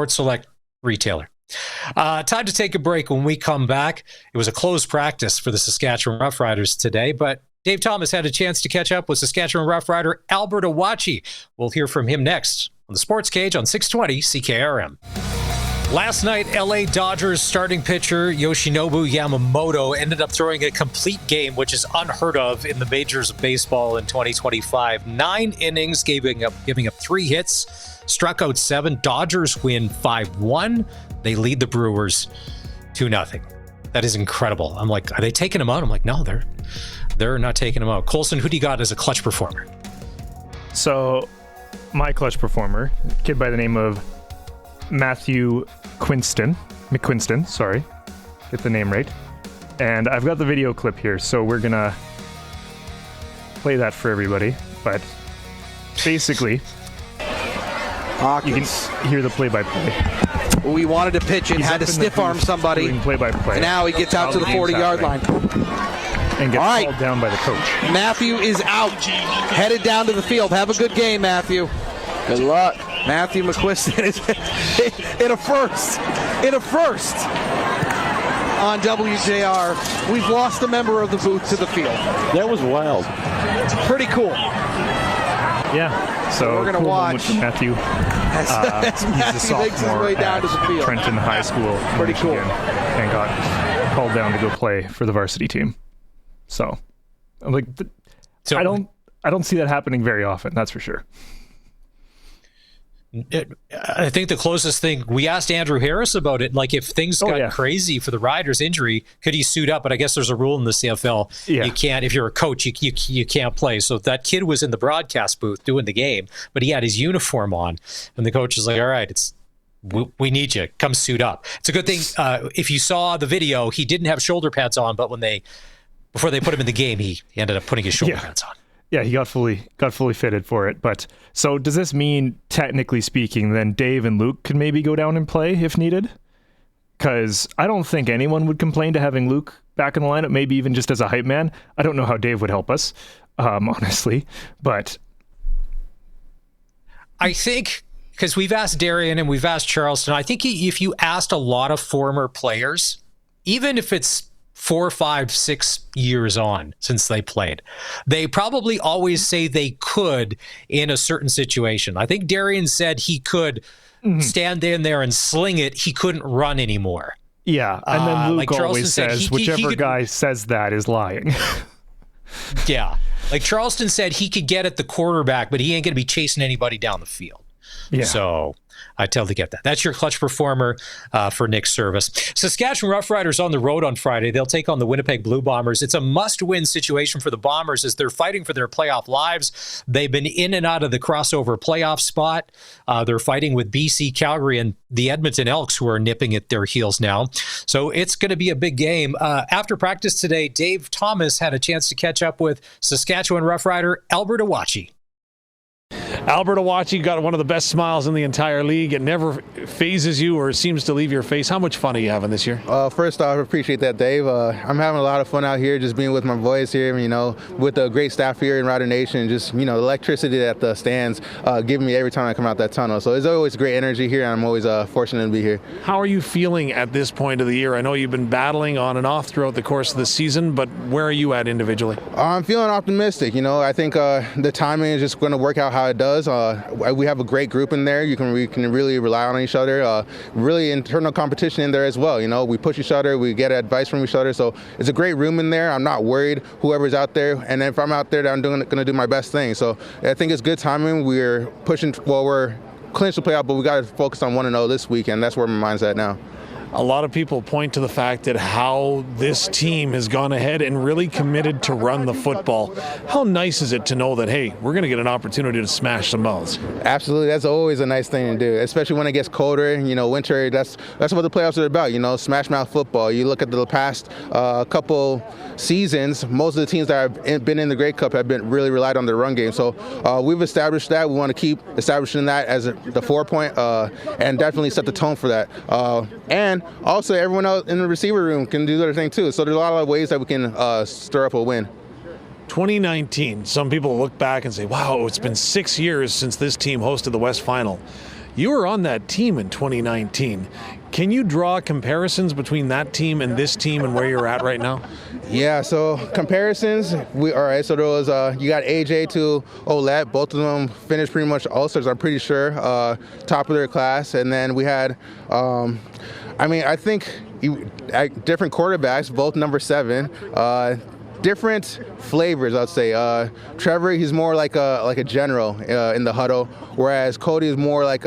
Select retailer. Time to take a break. When we come back, it was a closed practice for the Saskatchewan Roughriders today, but Dave Thomas had a chance to catch up with Saskatchewan Roughrider Albert Awachi. We'll hear from him next on the Sports Cage on 620 CKRM. Last night, LA Dodgers starting pitcher Yoshinobu Yamamoto ended up throwing a complete game, which is unheard of in the majors of baseball in 2025. 9 innings, giving up 3 hits, struck out 7. Dodgers win 5-1. They lead the Brewers 2-0. That is incredible. I'm like, are they taking him out? I'm like, no, they're not taking him out. Colson, who do you got as a clutch performer? So, my clutch performer, a kid by the name of Matthew McQuinston, sorry, get the name right. And I've got the video clip here, so we're gonna play that for everybody, but basically, Hawkins. you can hear the play-by-play. We wanted to pitch it, had to stiff arm somebody. Play-by-play. And now he gets out to the 40-yard line. And gets called down by the coach. Matthew is out, headed down to the field. Have a good game, Matthew. Good luck. Matthew McQuiston is in a first. On WJR. We've lost a member of the booth to the field. That was wild. Pretty cool. Yeah, so we're going to watch Matthew. As He's a Matthew makes his sophomore way down to the at field. Trenton High School. Pretty cool. And got called down to go play for the varsity team. So, I'm like, I don't see that happening very often. That's for sure. I think the closest thing, we asked Andrew Harris about it, like if things got crazy for the Riders injury, could he suit up? But I guess there's a rule in the CFL. You can't, if you're a coach, you can't play. So that kid was in the broadcast booth doing the game, but he had his uniform on, and the coach is like, all right, we need you, come suit up. It's a good thing. If you saw the video, he didn't have shoulder pads on, but before they put him in the game, he ended up putting his shoulder pads on. Yeah, he got fully fitted for it. But so does this mean, technically speaking, then Dave and Luke can maybe go down and play if needed? Because I don't think anyone would complain to having Luke back in the lineup, maybe even just as a hype man. I don't know how Dave would help us, honestly. But I think, because we've asked Darian and we've asked Charleston, I think if you asked a lot of former players, even if it's 4, 5, 6 years on since they played, they probably always say they could in a certain situation. I think Darian said he could stand in there and sling it. He couldn't run anymore. Yeah, and then Luke like always says, whichever guy says that is lying. Yeah, like Charleston said he could get at the quarterback, but he ain't going to be chasing anybody down the field. Yeah. So I totally get that. That's your clutch performer for Nick's service. Saskatchewan Roughriders on the road on Friday. They'll take on the Winnipeg Blue Bombers. It's a must-win situation for the Bombers as they're fighting for their playoff lives. They've been in and out of the crossover playoff spot. They're fighting with BC, Calgary, and the Edmonton Elks, who are nipping at their heels now. So it's going to be a big game. After practice today, Dave Thomas had a chance to catch up with Saskatchewan Roughrider Albert Awachi. Albert Awachi got one of the best smiles in the entire league. It never phases you or seems to leave your face. How much fun are you having this year? First off, I appreciate that, Dave. I'm having a lot of fun out here, just being with my boys here, with the great staff here in Rider Nation, just, the electricity at the stands giving me every time I come out that tunnel. So it's always great energy here, and I'm always fortunate to be here. How are you feeling at this point of the year? I know you've been battling on and off throughout the course of the season, but where are you at individually? I'm feeling optimistic. I think the timing is just going to work out how it does. We have a great group in there. We can really rely on each other. Really internal competition in there as well. We push each other. We get advice from each other. So it's a great room in there. I'm not worried whoever's out there. And if I'm out there, I'm going to do my best thing. So I think it's good timing. We're clinched the playoff, but we got to focus on 1-0 this week, and that's where my mind's at now. A lot of people point to the fact that how this team has gone ahead and really committed to run the football. How nice is it to know that, hey, we're going to get an opportunity to smash some mouths? Absolutely. That's always a nice thing to do, especially when it gets colder. Winter, that's what the playoffs are about, smash mouth football. You look at the past couple seasons, most of the teams that have been in the Grey Cup have been really relied on their run game. So we've established that. We want to keep establishing that as the 4 point and definitely set the tone for that. And also, everyone else in the receiver room can do their thing too. So there's a lot of ways that we can stir up a win. 2019, some people look back and say, wow, it's been 6 years since this team hosted the West Final. You were on that team in 2019. Can you draw comparisons between that team and this team and where you're at right now? Yeah, so comparisons, all right, so there was, you got AJ to Olette, both of them finished pretty much All-Stars, I'm pretty sure, top of their class, and then we had, I think different quarterbacks, both number 7, different flavors, I'd say. Trevor, he's more like a general in the huddle, whereas Cody is more like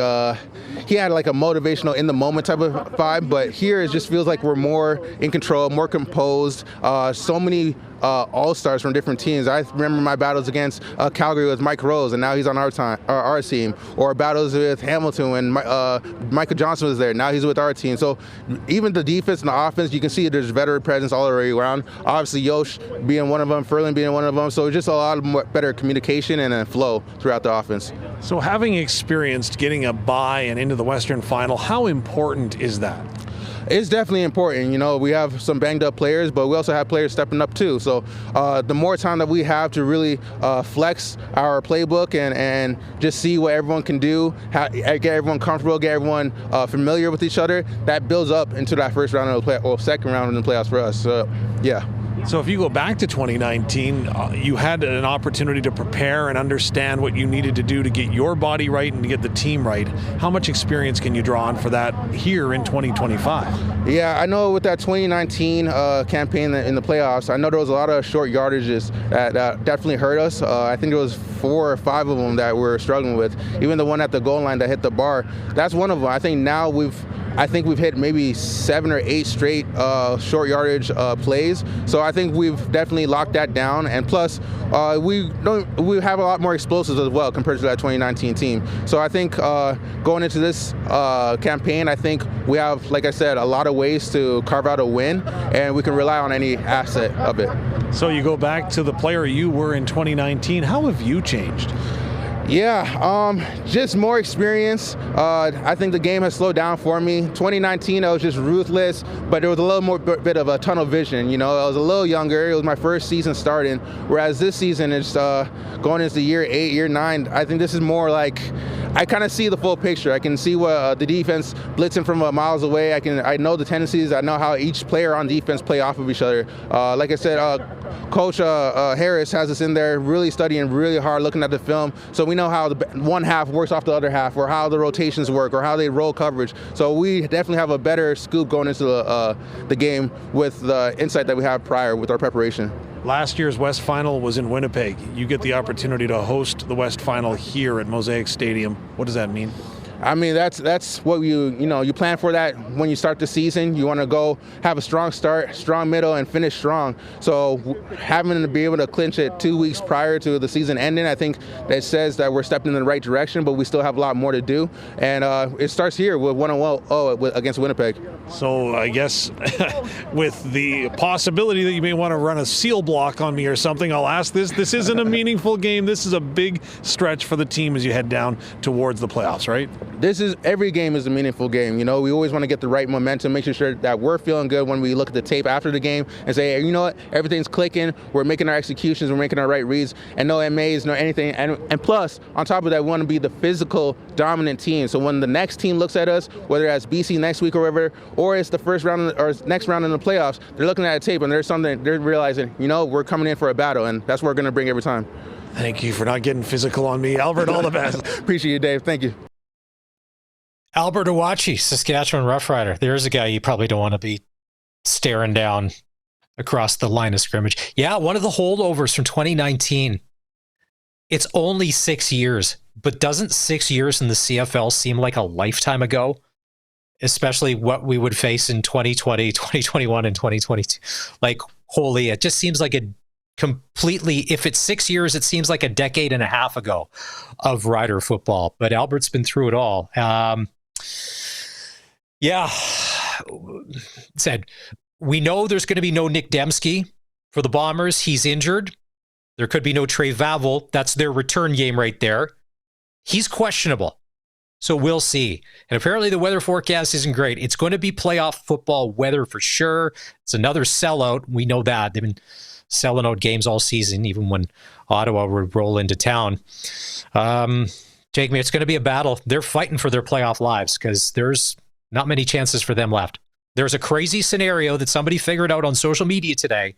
he had like a motivational in the moment type of vibe, but here it just feels like we're more in control, more composed. So many all-stars from different teams. I remember my battles against Calgary with Mike Rose, and now he's on our team. Or battles with Hamilton when Michael Johnson was there. Now he's with our team. So even the defense and the offense, you can see there's veteran presence all the way around. Obviously, Yosh being one of them, Ferlin being one of them. So just a lot of better communication and a flow throughout the offense. So having experienced getting a bye and into the Western Final, how important is that? It's definitely important. You know, we have some banged up players, but we also have players stepping up too. So the more time that we have to really flex our playbook and just see what everyone can do, get everyone comfortable, get everyone familiar with each other, that builds up into that first round of the play or second round in the playoffs for us. So, yeah. So if you go back to 2019, you had an opportunity to prepare and understand what you needed to do to get your body right and to get the team right. How much experience can you draw on for that here in 2025? Yeah, I know with that 2019 campaign in the playoffs, I know there was a lot of short yardages that definitely hurt us. I think there was 4 or 5 of them that we're struggling with. Even the one at the goal line that hit the bar, that's one of them. I think now we've hit maybe 7 or 8 straight short yardage plays. So I think we've definitely locked that down. And plus, we have a lot more explosives as well compared to that 2019 team. So I think going into this campaign, I think we have, like I said, a lot of ways to carve out a win, and we can rely on any asset of it. So you go back to the player you were in 2019. How have you changed? Yeah, just more experience. I think the game has slowed down for me. 2019, I was just ruthless, but there was a little more bit of a tunnel vision. You know, I was a little younger. It was my first season starting, whereas this season is going into year 8, year 9. I think this is more like I kind of see the full picture. I can see what the defense blitzing from miles away. I know the tendencies. I know how each player on defense play off of each other. Like I said, Coach Harris has us in there really studying really hard, looking at the film, so we know how the one half works off the other half, or how the rotations work, or how they roll coverage. So we definitely have a better scoop going into the game with the insight that we have prior with our preparation. Last year's West Final was in Winnipeg. You get the opportunity to host the West Final here at Mosaic Stadium. What does that mean? I mean, that's what you plan for that when you start the season. You want to go have a strong start, strong middle, and finish strong. So having to be able to clinch it 2 weeks prior to the season ending, I think that says that we're stepping in the right direction, but we still have a lot more to do. And it starts here with 1-0 against Winnipeg. So I guess with the possibility that you may want to run a seal block on me or something, I'll ask this. This isn't a meaningful game. This is a big stretch for the team as you head down towards the playoffs, right? Every game is a meaningful game. You know, we always want to get the right momentum, making sure that we're feeling good when we look at the tape after the game and say, hey, you know what, everything's clicking. We're making our executions, we're making our right reads, and no MAs, no anything. And plus, on top of that, we want to be the physical, dominant team. So when the next team looks at us, whether that's BC next week or whatever, or it's the first round or next round in the playoffs, they're looking at a tape and there's something they're realizing, you know, we're coming in for a battle, and that's what we're going to bring every time. Thank you for not getting physical on me, Albert. All the best. Appreciate you, Dave. Thank you. Albert Awachi, Saskatchewan Roughrider. There's a guy you probably don't want to be staring down across the line of scrimmage. Yeah, one of the holdovers from 2019. It's only 6 years, but doesn't 6 years in the CFL seem like a lifetime ago? Especially what we would face in 2020, 2021, and 2022. Like, holy, it just seems like a completely, if it's 6 years, it seems like a decade and a half ago of Rider football. But Albert's been through it all. Said, we know there's going to be no Nick Dembski for the Bombers. He's injured. There could be no Trey Vavel. That's their return game right there. He's questionable. So we'll see. And apparently the weather forecast isn't great. It's going to be playoff football weather for sure. It's another sellout. We know that. They've been selling out games all season, even when Ottawa would roll into town. Jake, it's going to be a battle. They're fighting for their playoff lives because there's not many chances for them left. There's a crazy scenario that somebody figured out on social media today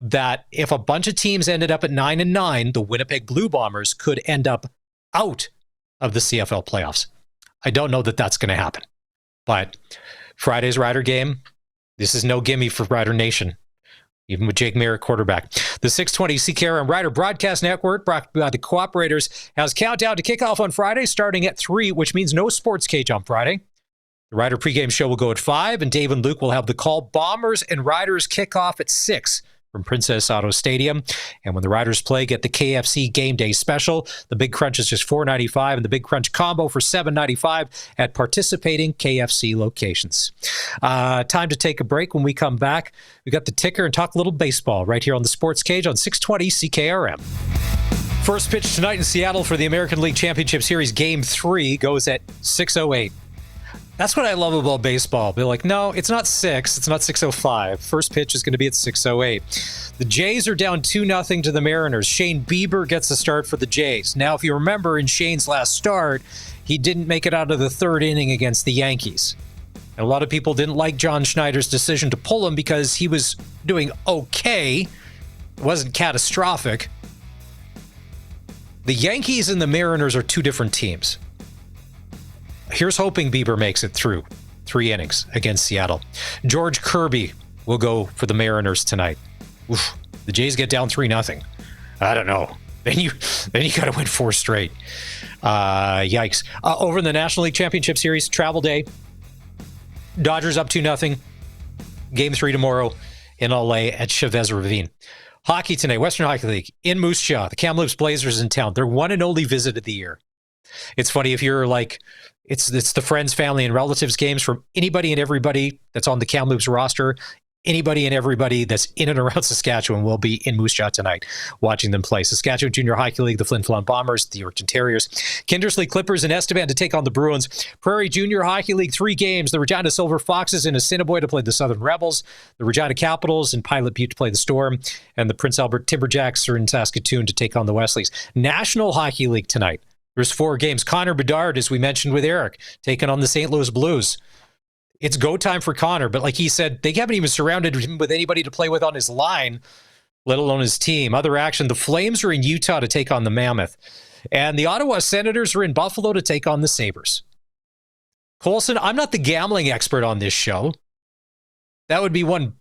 that if a bunch of teams ended up at 9-9, the Winnipeg Blue Bombers could end up out of the CFL playoffs. I don't know that that's going to happen. But Friday's Rider game, this is no gimme for Rider Nation, even with Jake Merritt quarterback. The 620 CKRM Rider Broadcast Network, brought by the Cooperators, has countdown to kickoff on Friday starting at 3, which means no SportsCage on Friday. The Rider pregame show will go at 5, and Dave and Luke will have the call. Bombers and Riders kickoff at 6. from Princess Auto Stadium. And when the Riders play, get the KFC Game Day Special. The Big Crunch is just $4.95 and the Big Crunch Combo for $7.95 at participating KFC locations. Time to take a break. When we come back, we got the ticker and talk a little baseball right here on the Sports Cage on 620 CKRM. First pitch tonight in Seattle for the American League Championship Series. Game 3 goes at 6:08. That's what I love about baseball. They're like, no, it's not 6. It's not 6:05. First pitch is going to be at 6:08. The Jays are down 2-0 to the Mariners. Shane Bieber gets the start for the Jays. Now, if you remember in Shane's last start, he didn't make it out of the third inning against the Yankees. And a lot of people didn't like John Schneider's decision to pull him because he was doing okay. It wasn't catastrophic. The Yankees and the Mariners are two different teams. Here's hoping Bieber makes it through 3 innings against Seattle. George Kirby will go for the Mariners tonight. Oof, the Jays get down 3-0. I don't know. Then you got to win 4 straight. Yikes. Over in the National League Championship Series, travel day. Dodgers up 2-0. Game 3 tomorrow in LA at Chavez Ravine. Hockey tonight, Western Hockey League in Moose Jaw. The Kamloops Blazers in town. Their one and only visit of the year. It's funny if you're like, it's the friends, family, and relatives games from anybody and everybody that's on the Kamloops roster. Anybody and everybody that's in and around Saskatchewan will be in Moose Jaw tonight watching them play. Saskatchewan Junior Hockey League, the Flin Flon Bombers, the Yorkton Terriers, Kindersley Clippers, and Estevan to take on the Bruins. Prairie Junior Hockey League, 3 games. The Regina Silver Foxes and Assiniboia to play the Southern Rebels. The Regina Capitals and Pilot Butte to play the Storm. And the Prince Albert Timberjacks are in Saskatoon to take on the Wesleys. National Hockey League tonight. There's 4 games. Connor Bedard, as we mentioned with Eric, taking on the St. Louis Blues. It's go time for Connor, but like he said, they haven't even surrounded him with anybody to play with on his line, let alone his team. Other action, the Flames are in Utah to take on the Mammoth. And the Ottawa Senators are in Buffalo to take on the Sabres. Colson, I'm not the gambling expert on this show. That would be one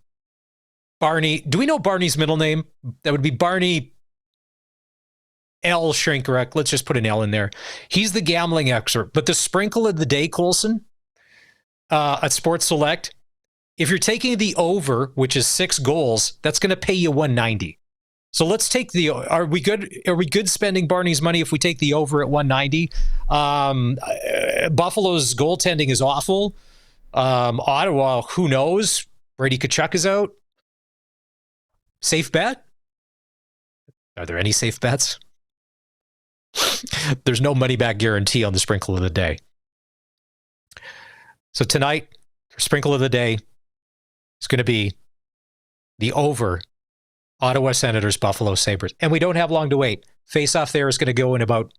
Barney. Do we know Barney's middle name? That would be Barney L. Shrinkrek. Let's just put an L in there. He's the gambling expert. But the sprinkle of the day, Colson, at Sports Select, if you're taking the over, which is 6 goals, that's going to pay you $190. So let's take the. Are we good? Are we good spending Barney's money if we take the over at $190? Buffalo's goaltending is awful. Ottawa, who knows? Brady Tkachuk is out. Safe bet? Are there any safe bets? There's no money back guarantee on the sprinkle of the day. So tonight, sprinkle of the day is going to be the over Ottawa Senators, Buffalo Sabres. And we don't have long to wait. Face-off there is going to go in about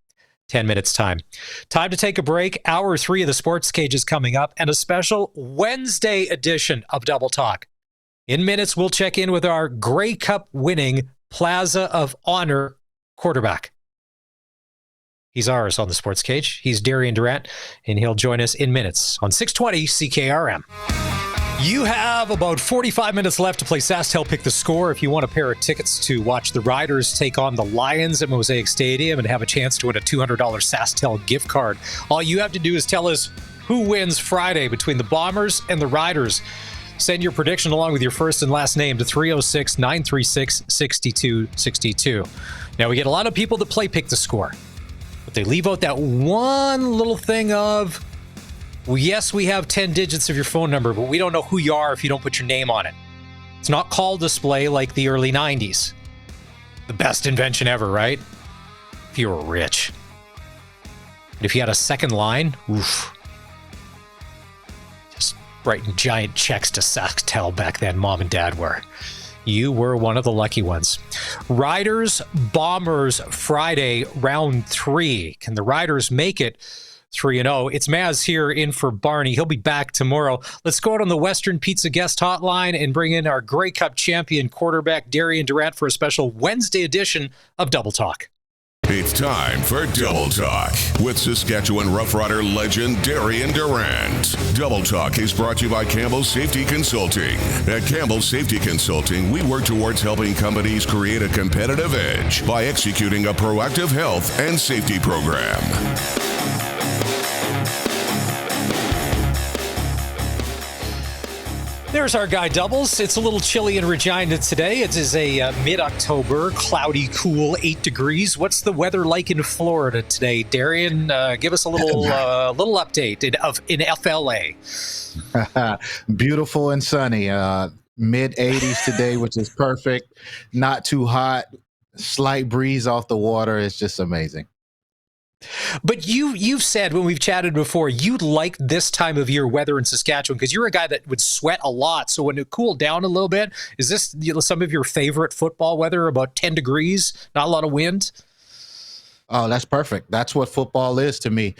10 minutes' time. Time to take a break. Hour 3 of the Sports Cage is coming up, and a special Wednesday edition of Double Talk. In minutes, we'll check in with our Grey Cup winning Plaza of Honor quarterback. He's ours on the Sports Cage. He's Darian Durant, and he'll join us in minutes on 620 CKRM. You have about 45 minutes left to play SaskTel Pick the Score. If you want a pair of tickets to watch the Riders take on the Lions at Mosaic Stadium and have a chance to win a $200 SaskTel gift card, all you have to do is tell us who wins Friday between the Bombers and the Riders. Send your prediction along with your first and last name to 306-936-6262. Now, we get a lot of people that play Pick the Score, but they leave out that one little thing of, well, yes, we have 10 digits of your phone number, but we don't know who you are if you don't put your name on it. It's not call display like the early 90s. The best invention ever, right? If you were rich. And if you had a second line, oof. Just writing giant checks to SaskTel back then, Mom and Dad were. You were one of the lucky ones. Riders, Bombers, Friday, round 3. Can the Riders make it 3-0? It's Maz here in for Barney. He'll be back tomorrow. Let's go out on the Western Pizza guest hotline and bring in our Grey Cup champion quarterback, Darian Durant, for a special Wednesday edition of Double Talk. It's time for Double Talk with Saskatchewan Roughrider legend Darian Durant. Double Talk is brought to you by Campbell Safety Consulting. At Campbell Safety Consulting, we work towards helping companies create a competitive edge by executing a proactive health and safety program. There's our guy Doubles. It's a little chilly in Regina today. It is a mid-October, cloudy, cool, 8 degrees. What's the weather like in Florida today? Darian, give us a little update in FLA. Beautiful and sunny. Mid-80s today, which is perfect. Not too hot. Slight breeze off the water. It's just amazing. But you've said when we've chatted before, you like this time of year weather in Saskatchewan because you're a guy that would sweat a lot. So when it cooled down a little bit, is this some of your favorite football weather, about 10 degrees, not a lot of wind? Oh, that's perfect. That's what football is to me.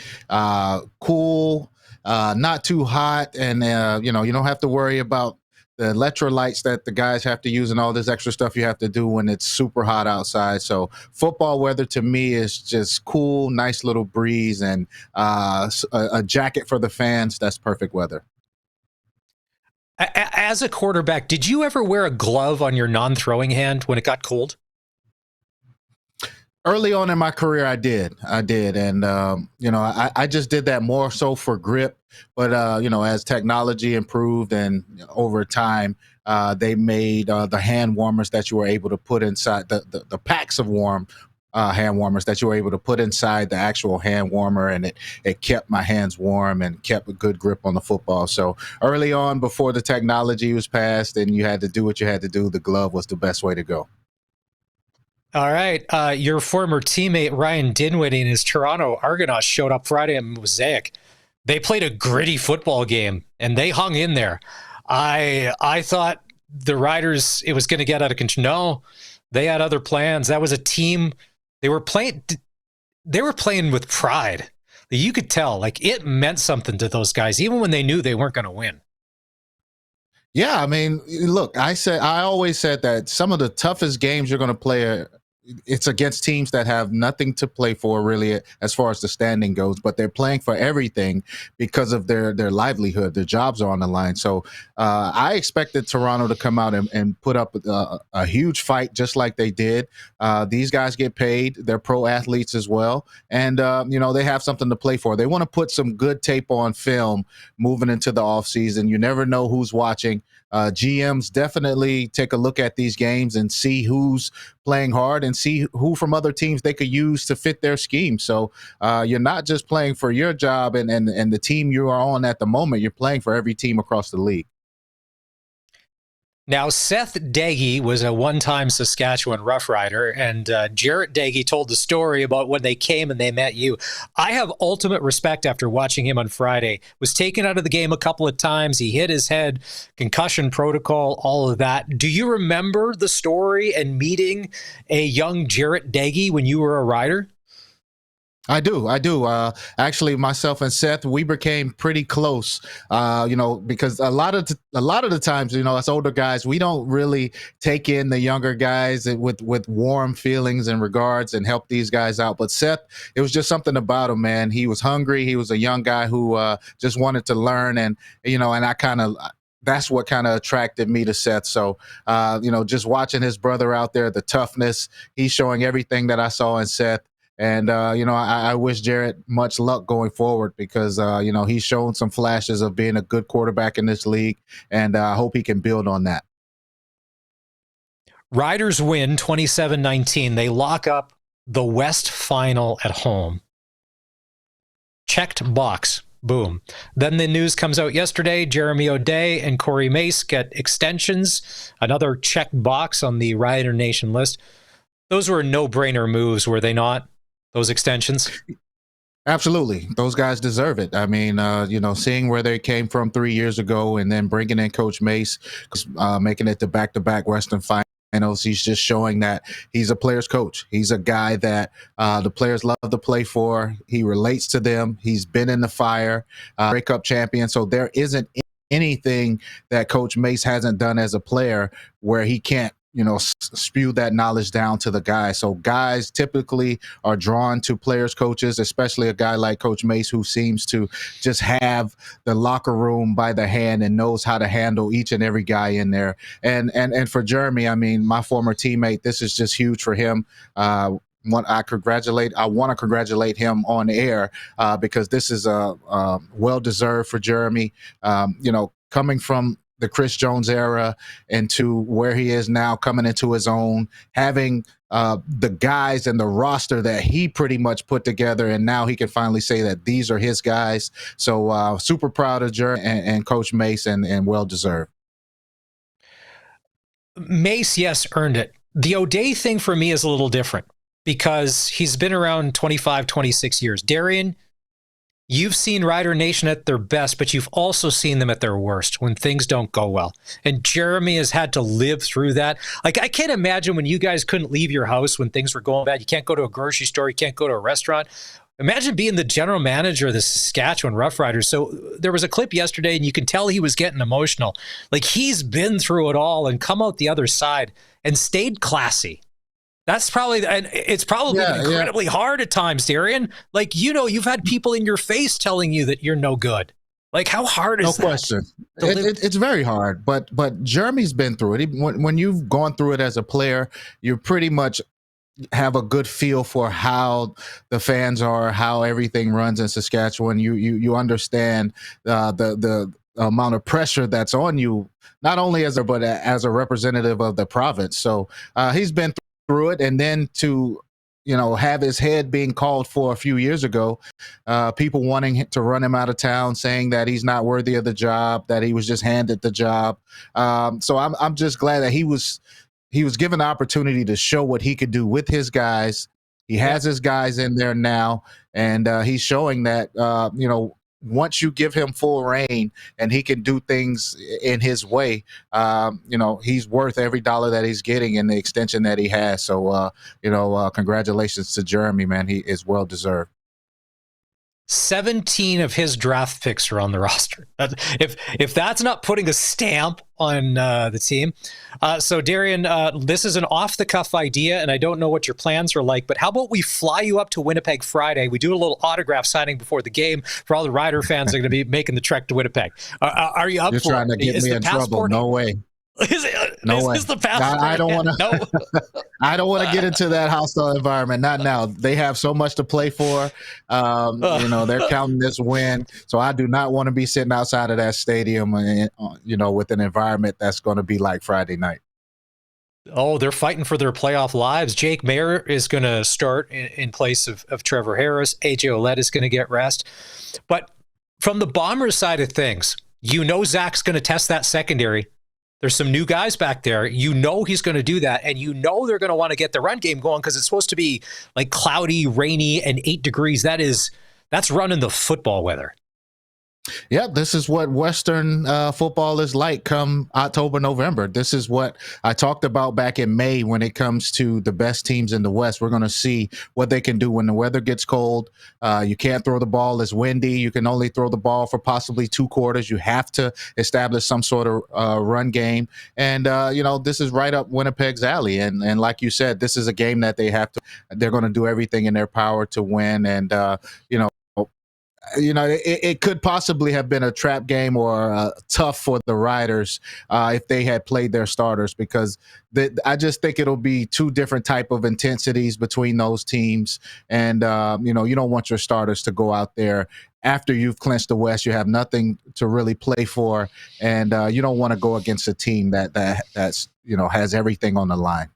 Cool, not too hot, and you don't have to worry about the electrolytes that the guys have to use and all this extra stuff you have to do when it's super hot outside. So football weather to me is just cool, nice little breeze, and a jacket for the fans. That's perfect weather. As a quarterback, did you ever wear a glove on your non-throwing hand when it got cold? Early on in my career, I did. And, I just did that more so for grip. But, as technology improved and over time, they made the hand warmers that you were able to put inside the packs of hand warmers that you were able to put inside the actual hand warmer. And it kept my hands warm and kept a good grip on the football. So early on, before the technology was passed and you had to do what you had to do, the glove was the best way to go. All right. Your former teammate, Ryan Dinwiddie, and his Toronto Argonauts showed up Friday at Mosaic. They played a gritty football game, and they hung in there. I thought the Riders, it was going to get out of control. No, they had other plans. That was a team. They were playing with pride. You could tell, it meant something to those guys, even when they knew they weren't going to win. Yeah, I mean, look, I always said that some of the toughest games you're going to play it's against teams that have nothing to play for really as far as the standing goes, but they're playing for everything because of their livelihood. Their jobs are on the line. So I expected Toronto to come out and put up a huge fight just like they did. These guys get paid. They're pro athletes as well. And, they have something to play for. They want to put some good tape on film moving into the offseason. You never know who's watching. GMs definitely take a look at these games and see who's playing hard and see who from other teams they could use to fit their scheme. So you're not just playing for your job and the team you are on at the moment. You're playing for every team across the league. Now, Seth Daggy was a one-time Saskatchewan Roughrider, and Jarrett Daggy told the story about when they came and they met you. I have ultimate respect after watching him on Friday. Was taken out of the game a couple of times. He hit his head, concussion protocol, all of that. Do you remember the story and meeting a young Jarrett Daggy when you were a rider? I do. Actually, myself and Seth, we became pretty close, because a lot of the times, us older guys, we don't really take in the younger guys with warm feelings and regards and help these guys out. But Seth, it was just something about him, man. He was hungry. He was a young guy who just wanted to learn. And, and that's what kind of attracted me to Seth. So, just watching his brother out there, the toughness, he's showing everything that I saw in Seth. And, I wish Jarrett much luck going forward because, he's shown some flashes of being a good quarterback in this league, and I hope he can build on that. Riders win 27-19. They lock up the West Final at home. Checked box. Boom. Then the news comes out yesterday. Jeremy O'Day and Corey Mace get extensions. Another checked box on the Rider Nation list. Those were no-brainer moves, were they not? Those extensions? Absolutely. Those guys deserve it. I mean, seeing where they came from 3 years ago and then bringing in Coach Mace, making it to back-to-back Western Finals, he's just showing that he's a player's coach. He's a guy that the players love to play for. He relates to them. He's been in the fire, breakup champion. So there isn't anything that Coach Mace hasn't done as a player where he can't spew that knowledge down to the guys. So guys typically are drawn to players, coaches, especially a guy like Coach Mace, who seems to just have the locker room by the hand and knows how to handle each and every guy in there. And for Jeremy, I mean, my former teammate, this is just huge for him. I want to congratulate him on air because this is well-deserved for Jeremy. Coming from the Chris Jones era into where he is now, coming into his own, having the guys and the roster that he pretty much put together, and now he can finally say that these are his guys. So super proud of Jer and Coach Mace, and well deserved. Mace, yes, earned it. The O'Day thing for me is a little different because he's been around 25, 26 years. Darian, you've seen Rider Nation at their best, but you've also seen them at their worst when things don't go well. And Jeremy has had to live through that. Like, I can't imagine when you guys couldn't leave your house when things were going bad. You can't go to a grocery store. You can't go to a restaurant. Imagine being the general manager of the Saskatchewan Roughriders. So there was a clip yesterday, and you can tell he was getting emotional. Like, he's been through it all and come out the other side and stayed classy. That's probably, and it's probably incredibly hard at times, Darian. Like, you've had people in your face telling you that you're no good. Like, how hard is that? No question. It's very hard, but Jeremy's been through it. When you've gone through it as a player, you pretty much have a good feel for how the fans are, how everything runs in Saskatchewan. You understand the amount of pressure that's on you, not only as a representative of the province. So he's been through it, and then to have his head being called for a few years ago, people wanting to run him out of town, saying that he's not worthy of the job, that he was just handed the job. So I'm just glad that he was given the opportunity to show what he could do with his guys. He has his guys in there now, and he's showing that, once you give him full reign and he can do things in his way, he's worth every dollar that he's getting and the extension that he has. So, congratulations to Jeremy, man. He is well deserved. 17 of his draft picks are on the roster. If that's not putting a stamp on the team. So, Darian, this is an off-the-cuff idea, and I don't know what your plans are like, but how about we fly you up to Winnipeg Friday? We do a little autograph signing before the game for all the Rider fans that are going to be making the trek to Winnipeg. Are you up You're for trying it? to get me in trouble. No way. Is the passport? I don't want to. No. I don't want to get into that hostile environment. Not now. They have so much to play for. They're counting this win, so I do not want to be sitting outside of that stadium, with an environment that's going to be like Friday night. Oh, they're fighting for their playoff lives. Jake Mayer is going to start in place of Trevor Harris. AJ Ouellette is going to get rest. But from the Bombers side of things, Zach's going to test that secondary. There's some new guys back there. He's going to do that, and they're going to want to get the run game going because it's supposed to be like cloudy, rainy, and 8 degrees. That's running the football weather. Yeah, this is what Western football is like come October, November. This is what I talked about back in May when it comes to the best teams in the West. We're going to see what they can do when the weather gets cold. You can't throw the ball. It's windy. You can only throw the ball for possibly 2 quarters. You have to establish some sort of run game. And, this is right up Winnipeg's alley. And like you said, this is a game that they're going to do everything in their power to win. And, it could possibly have been a trap game or tough for the Riders if they had played their starters, because I just think it'll be 2 different type of intensities between those teams. And, you don't want your starters to go out there after you've clinched the West. You have nothing to really play for. And you don't want to go against a team that's has everything on the line.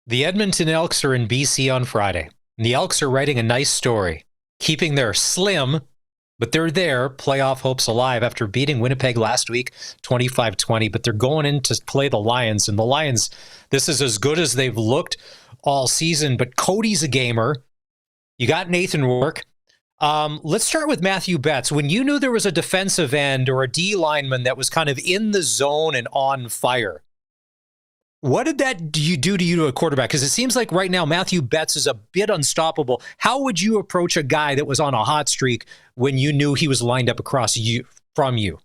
The Edmonton Elks are in BC on Friday. And the Elks are writing a nice story, keeping their slim, but they're there, playoff hopes alive after beating Winnipeg last week, 25-20. But they're going in to play the Lions. And the Lions, this is as good as they've looked all season. But Cody's a gamer. You got Nathan Rourke. Let's start with Matthew Betts. When you knew there was a defensive end or a D lineman that was kind of in the zone and on fire, what did that do to you to a quarterback? Because it seems like right now Matthew Betts is a bit unstoppable. How would you approach a guy that was on a hot streak when you knew he was lined up across from you?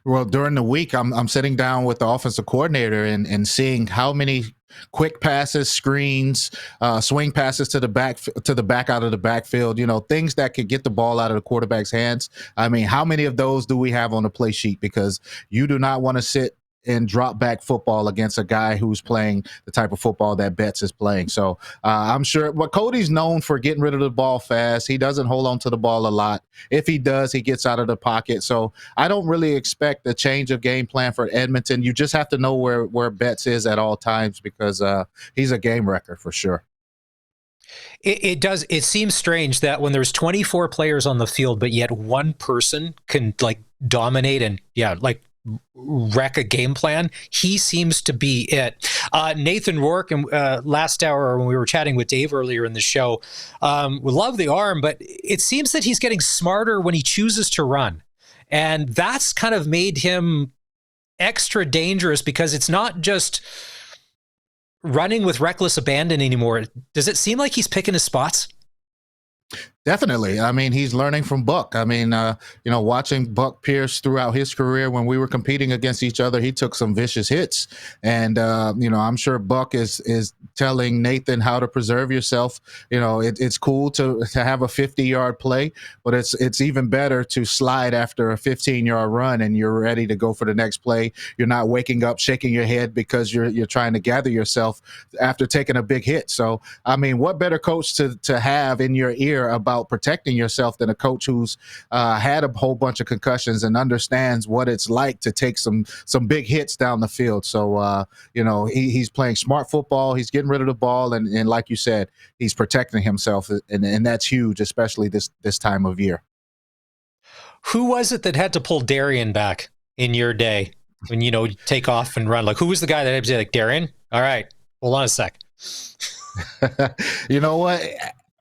Well, during the week, I'm sitting down with the offensive coordinator and seeing how many quick passes, screens, swing passes to the back out of the backfield, things that could get the ball out of the quarterback's hands. I mean, how many of those do we have on the play sheet? Because you do not want to sit in drop back football against a guy who's playing the type of football that Betts is playing. So I'm sure, but Cody's known for getting rid of the ball fast. He doesn't hold on to the ball a lot. If he does, he gets out of the pocket. So I don't really expect a change of game plan for Edmonton. You just have to know where Betts is at all times, because he's a game wrecker for sure. It does. It seems strange that when there's 24 players on the field, but yet one person can like dominate and wreck a game plan. He seems to be it. Nathan Rourke, and last hour when we were chatting with Dave earlier in the show, we love the arm, but it seems that he's getting smarter when he chooses to run. And that's kind of made him extra dangerous, because it's not just running with reckless abandon anymore. Does it seem like he's picking his spots? Definitely. I mean, he's learning from Buck. I mean, watching Buck Pierce throughout his career, when we were competing against each other, he took some vicious hits. And, I'm sure Buck is telling Nathan how to preserve yourself. It's cool to have a 50-yard play, but it's even better to slide after a 15-yard run and you're ready to go for the next play. You're not waking up, shaking your head because you're trying to gather yourself after taking a big hit. So, I mean, what better coach to have in your ear about protecting yourself than a coach who's had a whole bunch of concussions and understands what it's like to take some big hits down the field. So he's playing smart football. He's getting rid of the ball, and like you said, he's protecting himself, and that's huge, especially this time of year. Who was it that had to pull Darian back in your day when take off and run? Like, who was the guy that had to say, like, Darian? All right, hold on a sec. You know what?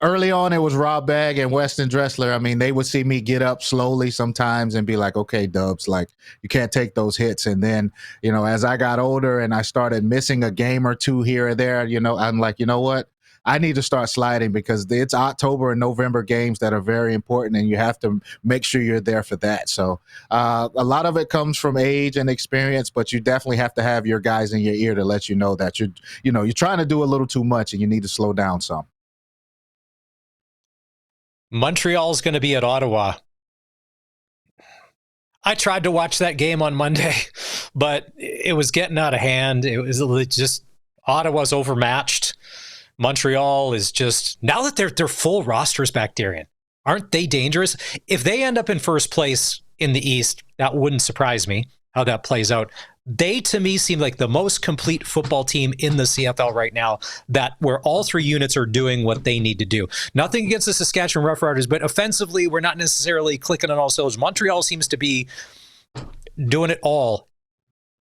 Early on, it was Rob Bagg and Weston Dressler. I mean, they would see me get up slowly sometimes and be like, okay, Dubs, like, you can't take those hits. And then, as I got older and I started missing a game or two here or there, I'm like, you know what? I need to start sliding, because it's October and November games that are very important, and you have to make sure you're there for that. So a lot of it comes from age and experience, but you definitely have to have your guys in your ear to let you know that you're trying to do a little too much and you need to slow down some. Montreal's going to be at Ottawa. I tried to watch that game on Monday, but it was getting out of hand. It was just Ottawa's overmatched. Montreal is just, now that they're full rosters back, Darian, aren't they dangerous? If they end up in first place in the East, that wouldn't surprise me how that plays out. They, to me, seem like the most complete football team in the CFL right now, where all three units are doing what they need to do. Nothing against the Saskatchewan Roughriders, but offensively, we're not necessarily clicking on all cylinders. Montreal seems to be doing it all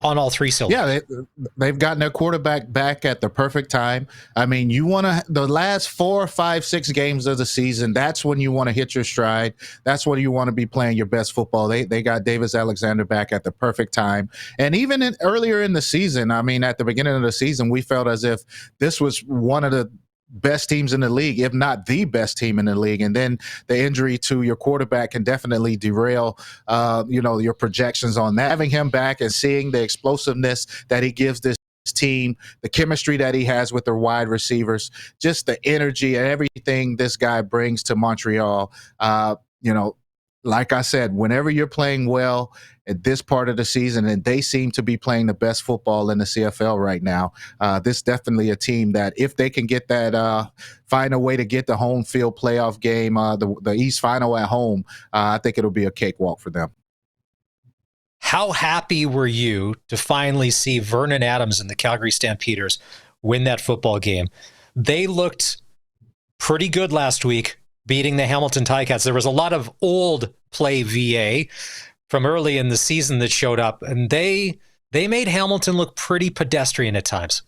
on all three cylinders. Yeah, they've gotten their quarterback back at the perfect time. I mean, the last 4, 5, 6 games of the season, that's when you want to hit your stride. That's when you want to be playing your best football. They got Davis Alexander back at the perfect time. And even earlier in the season, I mean, at the beginning of the season, we felt as if this was one of the best teams in the league, if not the best team in the league. And then the injury to your quarterback can definitely derail, your projections on that. Having him back and seeing the explosiveness that he gives this team, the chemistry that he has with their wide receivers, just the energy and everything this guy brings to Montreal, like I said, whenever you're playing well at this part of the season, and they seem to be playing the best football in the CFL right now, this definitely a team that if they can get that, find a way to get the home field playoff game, the East Final at home, I think it'll be a cakewalk for them. How happy were you to finally see Vernon Adams and the Calgary Stampeders win that football game? They looked pretty good last week, beating the Hamilton Ticats. There was a lot of old play VA from early in the season that showed up, and they made Hamilton look pretty pedestrian at times.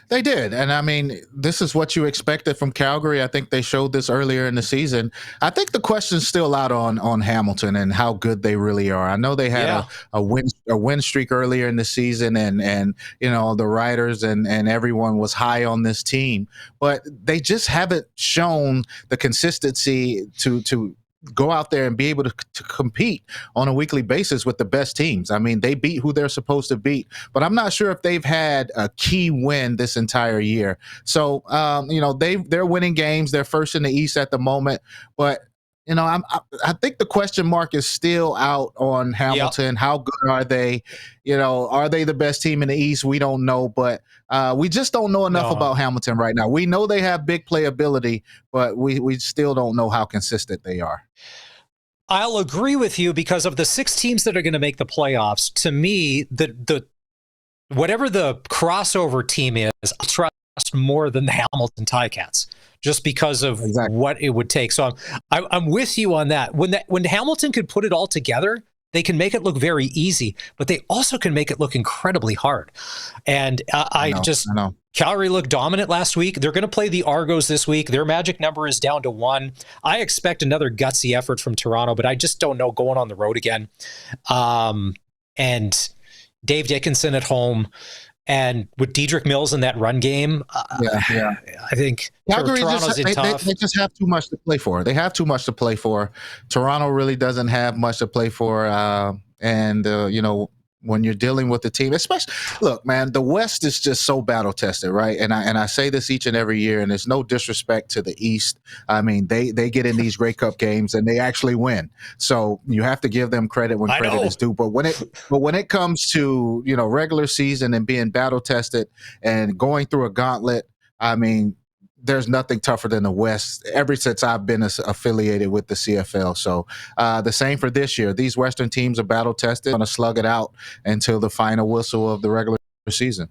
They did. And I mean, this is what you expected from Calgary. I think they showed this earlier in the season. I think the question's still out on Hamilton and how good they really are. I know they had a win streak earlier in the season, and the writers and everyone was high on this team, but they just haven't shown the consistency to go out there and be able to compete on a weekly basis with the best teams. I mean, they beat who they're supposed to beat, but I'm not sure if they've had a key win this entire year. So, they're winning games. They're first in the East at the moment, but I think the question mark is still out on Hamilton. Yep. How good are they? Are they the best team in the East? We don't know, but we just don't know enough about Hamilton right now. We know they have big playability, but we still don't know how consistent they are. I'll agree with you because of the 6 teams that are going to make the playoffs. To me, the whatever the crossover team is, I trust more than the Hamilton Ticats, just because of what it would take. So I'm with you on that. When Hamilton could put it all together, they can make it look very easy, but they also can make it look incredibly hard. And I know. Calgary looked dominant last week. They're going to play the Argos this week. Their magic number is down to 1. I expect another gutsy effort from Toronto, but I just don't know going on the road again. And Dave Dickinson at home, and with Dedrick Mills in that run game, I think Calgary Toronto's they just have too much to play for. They have too much to play for. Toronto really doesn't have much to play for. When you're dealing with the team, especially, look, man, the West is just so battle tested, right? And I say this each and every year, and there's no disrespect to the East. I mean, they get in these Grey Cup games and they actually win. So you have to give them credit when credit is due. But when it comes to regular season and being battle tested and going through a gauntlet, I mean, there's nothing tougher than the West ever since I've been affiliated with the CFL. So the same for this year. These Western teams are battle tested, going to slug it out until the final whistle of the regular season.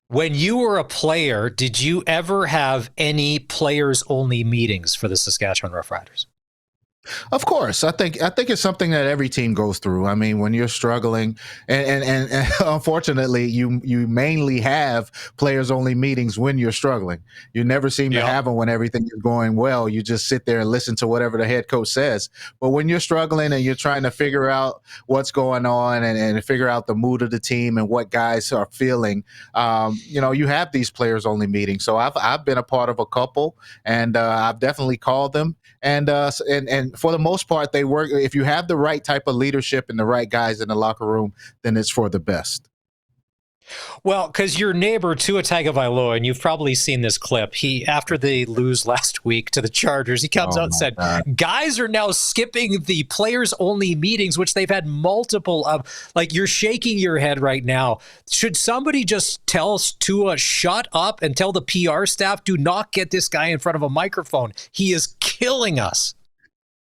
When you were a player, did you ever have any players-only meetings for the Saskatchewan Roughriders? Of course, I think it's something that every team goes through. I mean, when you're struggling, and unfortunately, you mainly have players only meetings when you're struggling. You never seem to have them when everything is going well. You just sit there and listen to whatever the head coach says. But when you're struggling and you're trying to figure out what's going on and figure out the mood of the team and what guys are feeling, you have these players only meetings. So I've been a part of a couple, and I've definitely called them. And for the most part, they work. If you have the right type of leadership and the right guys in the locker room, then it's for the best. Well, because your neighbor, Tua Tagovailoa, and you've probably seen this clip, after they lose last week to the Chargers, he comes out and said, guys are now skipping the players-only meetings, which they've had multiple of. Like, you're shaking your head right now. Should somebody just tell Tua, shut up, and tell the PR staff, do not get this guy in front of a microphone. He is killing us.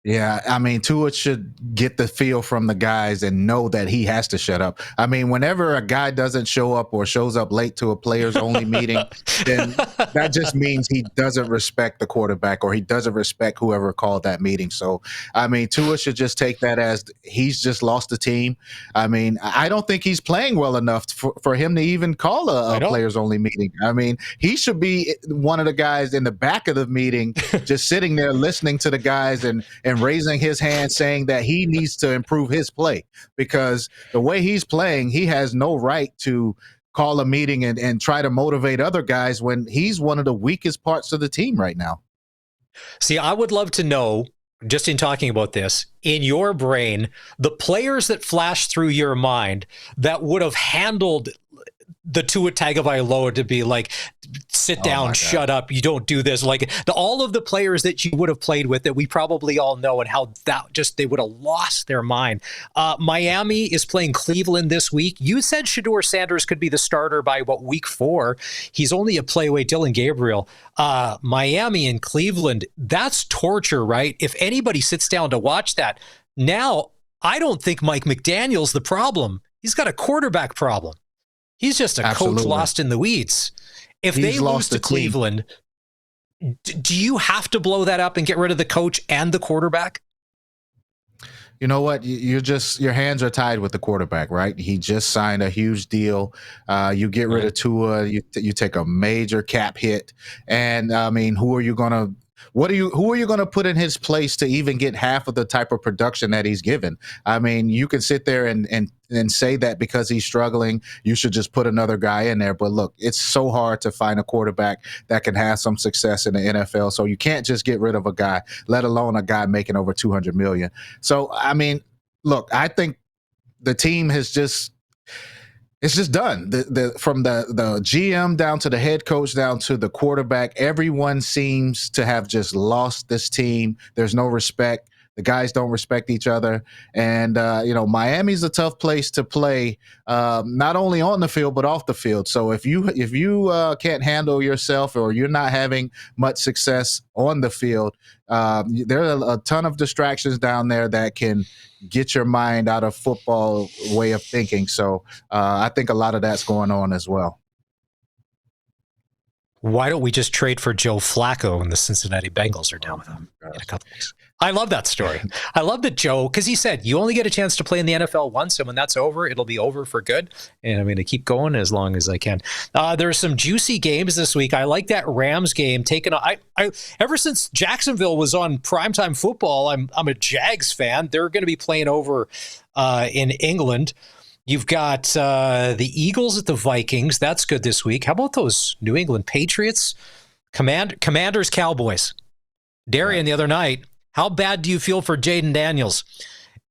Yeah, I mean, Tua should get the feel from the guys and know that he has to shut up. I mean, whenever a guy doesn't show up or shows up late to a players-only meeting, then that just means he doesn't respect the quarterback or he doesn't respect whoever called that meeting. So, I mean, Tua should just take that as he's just lost the team. I mean, I don't think he's playing well enough for him to even call a players-only meeting. I mean, he should be one of the guys in the back of the meeting just sitting there listening to the guys and raising his hand saying that he needs to improve his play, because the way he's playing, he has no right to call a meeting and try to motivate other guys when he's one of the weakest parts of the team right now. See, I would love to know, just in talking about this, in your brain, the players that flash through your mind that would have handled the Tua Tagovailoa to be like, sit down, shut up, you don't do this. Like all of the players that you would have played with that we probably all know, and how that just, they would have lost their mind. Miami is playing Cleveland this week. You said Shedeur Sanders could be the starter by week 4. He's only a play away. Dylan Gabriel. Miami and Cleveland, that's torture, right? If anybody sits down to watch that. Now, I don't think Mike McDaniel's the problem. He's got a quarterback problem. He's just a coach lost in the weeds. If they lose to Cleveland, do you have to blow that up and get rid of the coach and the quarterback? You know what? Your hands are tied with the quarterback, right? He just signed a huge deal. You get rid of Tua, you take a major cap hit, and I mean, who are you going to put in his place to even get half of the type of production that he's given? I mean, you can sit there and say that because he's struggling, you should just put another guy in there. But look, it's so hard to find a quarterback that can have some success in the NFL. So you can't just get rid of a guy, let alone a guy making over $200 million. So, I mean, look, I think the team has just, It's just done. From the GM down to the head coach down to the quarterback, everyone seems to have just lost this team. There's no respect. The guys don't respect each other. And, Miami's a tough place to play, not only on the field, but off the field. So if you can't handle yourself or you're not having much success on the field, there are a ton of distractions down there that can get your mind out of football way of thinking. So I think a lot of that's going on as well. Why don't we just trade for Joe Flacco and the Cincinnati Bengals are down with him in a couple weeks? I love that story. I love that Joe, because he said you only get a chance to play in the NFL once, and when that's over, it'll be over for good. And I'm going to keep going as long as I can. There's some juicy games this week. I like that Rams game taken. I ever since Jacksonville was on primetime football, I'm a Jags fan. They're going to be playing over in England. You've got the Eagles at the Vikings. That's good this week. How about those New England Patriots? Commanders, Cowboys. Darian, the other night, how bad do you feel for Jaden Daniels?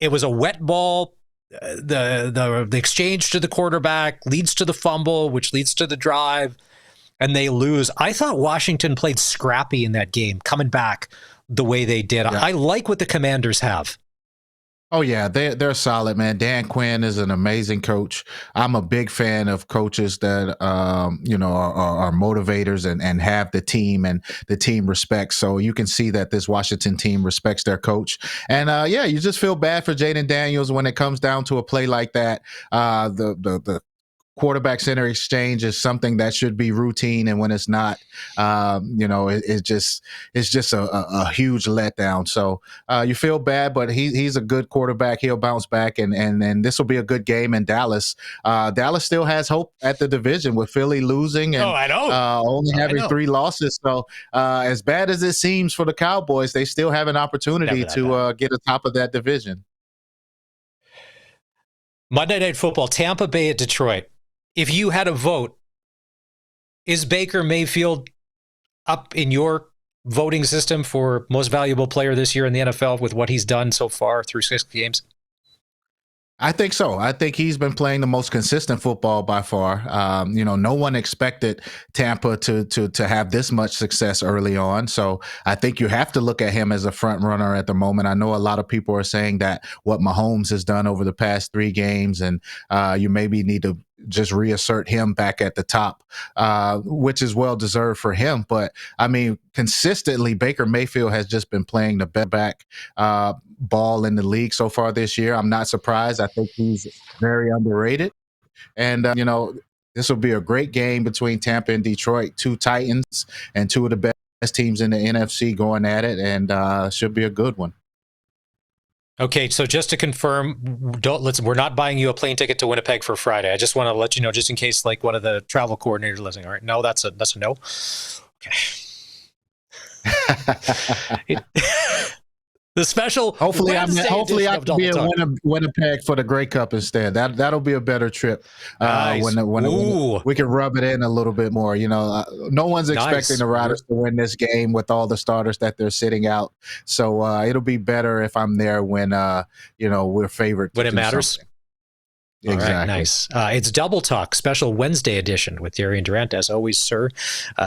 It was a wet ball. The exchange to the quarterback leads to the fumble, which leads to the drive, and they lose. I thought Washington played scrappy in that game, coming back the way they did. Yeah. I like what the Commanders have. Oh, yeah, they're solid, man. Dan Quinn is an amazing coach. I'm a big fan of coaches that, are motivators and have the team and the team respect. So you can see that this Washington team respects their coach. And, you just feel bad for Jaden Daniels when it comes down to a play like that. The quarterback center exchange is something that should be routine, and when it's not, it's just a huge letdown. So you feel bad, but he's a good quarterback. He'll bounce back, and this will be a good game in Dallas. Dallas still has hope at the division with Philly losing and only having 3 losses. So as bad as it seems for the Cowboys, they still have an opportunity to get atop of that division. Monday Night Football, Tampa Bay at Detroit. If you had a vote, is Baker Mayfield up in your voting system for most valuable player this year in the NFL with what he's done so far through 6 games? I think so. I think he's been playing the most consistent football by far. No one expected Tampa to have this much success early on. So I think you have to look at him as a front runner at the moment. I know a lot of people are saying that what Mahomes has done over the past 3 games, and you maybe need to just reassert him back at the top, which is well deserved for him. But I mean, consistently, Baker Mayfield has just been playing the back ball in the league so far this year. I'm not surprised. I think he's very underrated. And, this will be a great game between Tampa and Detroit, 2 Titans and 2 of the best teams in the NFC going at it, and should be a good one. Okay, so just to confirm, we're not buying you a plane ticket to Winnipeg for Friday. I just want to let you know, just in case like one of the travel coordinators listening. All right, no, that's a no. Okay. The special. Hopefully I can be in Winnipeg for the Grey Cup instead. That'll be a better trip. Nice. When we can rub it in a little bit more. No one's expecting the Riders to win this game with all the starters that they're sitting out. So it'll be better if I'm there when we're favored. When it matters. Something. Exactly. All right, nice. It's Double Talk, special Wednesday edition with Darian Durant. As always, sir,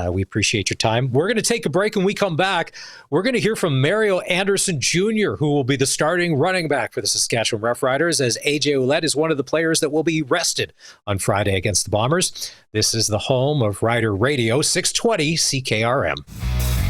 we appreciate your time. We're going to take a break. When we come back, we're going to hear from Mario Anderson Jr., who will be the starting running back for the Saskatchewan Roughriders, as AJ Ouellette is one of the players that will be rested on Friday against the Bombers. This is the home of Rider Radio, 620 CKRM.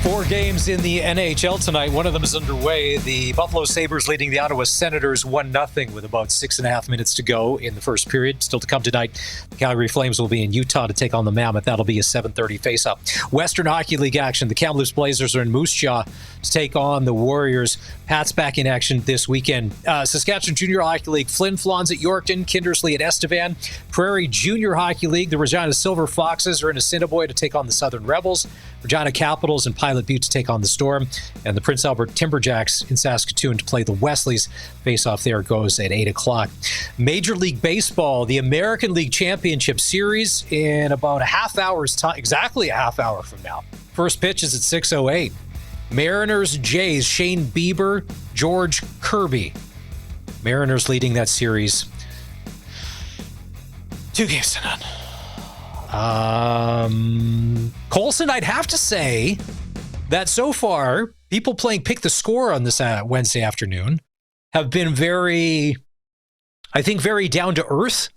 4 games in the NHL tonight. One of them is underway. The Buffalo Sabres leading the Ottawa Senators 1-0 with about 6.5 minutes to go in the first period. Still to come tonight, the Calgary Flames will be in Utah to take on the Mammoth. That'll be a 7:30 face-up. Western Hockey League action. The Kamloops Blazers are in Moose Jaw to take on the Warriors. Pat's back in action this weekend. Saskatchewan Junior Hockey League, Flin Flons at Yorkton, Kindersley at Estevan. Prairie Junior Hockey League, the Regina Silver Foxes are in Assiniboia to take on the Southern Rebels. Regina Capitals and Pilot Butte to take on the Storm. And the Prince Albert Timberjacks in Saskatoon to play the Wesleys. Face-off there goes at 8 o'clock. Major League Baseball, the American League Championship Series in about a half hour's time, exactly a half hour from now. First pitch is at 6:08. Mariners, Jays, Shane Bieber, George Kirby. Mariners leading that series 2 games to none. Colson, I'd have to say that so far, people playing Pick the Score on this Wednesday afternoon have been very down to earth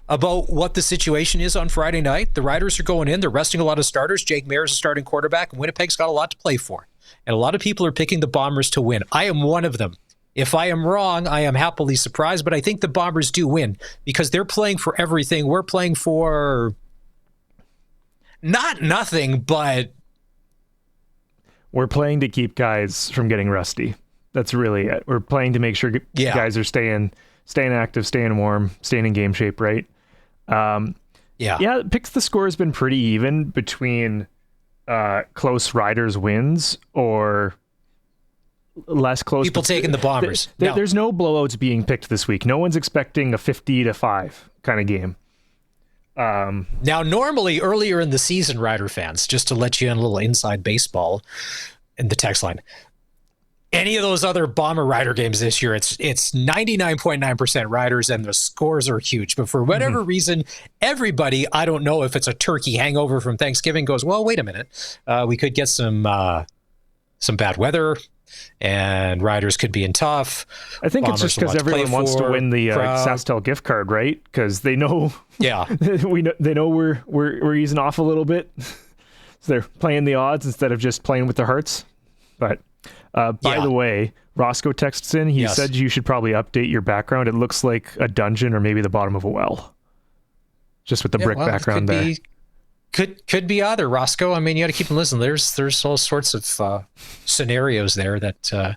about what the situation is on Friday night. The Riders are going in. They're resting a lot of starters. Jake Mayer is a starting quarterback. Winnipeg's got a lot to play for. And a lot of people are picking the Bombers to win. I am one of them. If I am wrong, I am happily surprised, but I think the Bombers do win because they're playing for everything. We're playing for not nothing, but we're playing to keep guys from getting rusty. That's really it. We're playing to make sure guys are staying active, staying warm, staying in game shape, right? Picks the score has been pretty even between close Riders wins or less close. People taking the Bombers. There's no blowouts being picked this week. No one's expecting a 50-5 kind of game. Now, normally earlier in the season, Rider fans, just to let you in a little inside baseball in the text line, any of those other Bomber Rider games this year, it's 99.9% Riders and the scores are huge. But for whatever reason, everybody, I don't know if it's a turkey hangover from Thanksgiving, goes, well, wait a minute. We could get some bad weather and Riders could be in tough. I think Bombers it's just because everyone wants to win the Sastel gift card, right? Because they know, they know we're easing off a little bit. So they're playing the odds instead of just playing with their hearts. But by the way, Roscoe texts in. He said you should probably update your background. It looks like a dungeon or maybe the bottom of a well, just with the brick background there. Could be either, Roscoe. I mean, you got to keep them listening. There's all sorts of scenarios there that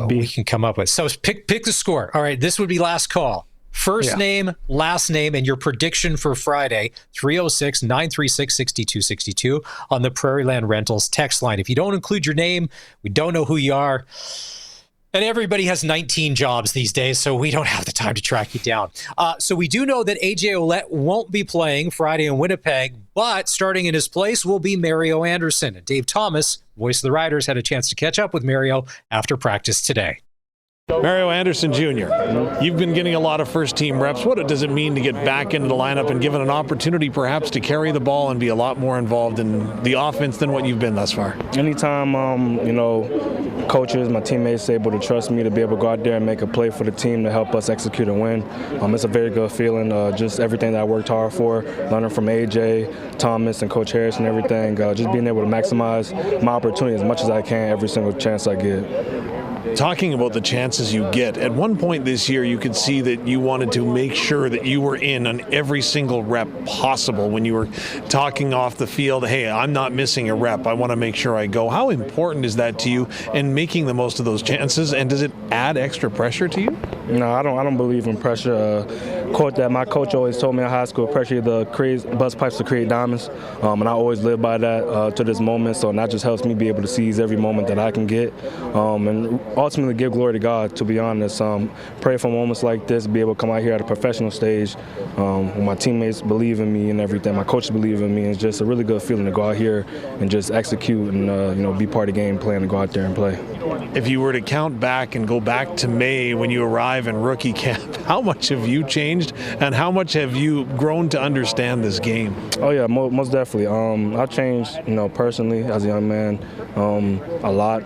we can come up with. So pick the score. All right, this would be last call. First name, last name, and your prediction for Friday, 306-936-6262 on the Prairie Land Rentals text line. If you don't include your name, we don't know who you are. And everybody has 19 jobs these days, so we don't have the time to track you down. So we do know that A.J. Ouellette won't be playing Friday in Winnipeg, but starting in his place will be Mario Anderson. And Dave Thomas, voice of the Riders, had a chance to catch up with Mario after practice today. Mario Anderson Jr., you've been getting a lot of first-team reps. What does it mean to get back into the lineup and given an opportunity perhaps to carry the ball and be a lot more involved in the offense than what you've been thus far? Anytime, coaches, my teammates able to trust me to be able to go out there and make a play for the team to help us execute and win, it's a very good feeling. Just everything that I worked hard for, learning from AJ, Thomas, and Coach Harris and everything, just being able to maximize my opportunity as much as I can every single chance I get. Talking about the chances you get, at one point this year you could see that you wanted to make sure that you were in on every single rep possible when you were talking off the field. Hey, I'm not missing a rep. I want to make sure I go. How important is that to you in making the most of those chances, and does it add extra pressure to you? No, I don't believe in pressure. My coach always told me in high school, pressure bust pipes to create diamonds, and I always live by that to this moment. So that just helps me be able to seize every moment that I can get, and ultimately give glory to God. To be honest, pray for moments like this, be able to come out here at a professional stage, when my teammates believe in me and everything, my coaches believe in me. It's just a really good feeling to go out here and just execute and be part of the game plan and go out there and play. If you were to count back and go back to May when you arrive in rookie camp, how much have you changed and how much have you grown to understand this game? Oh yeah, most definitely. I've changed, personally as a young man, a lot.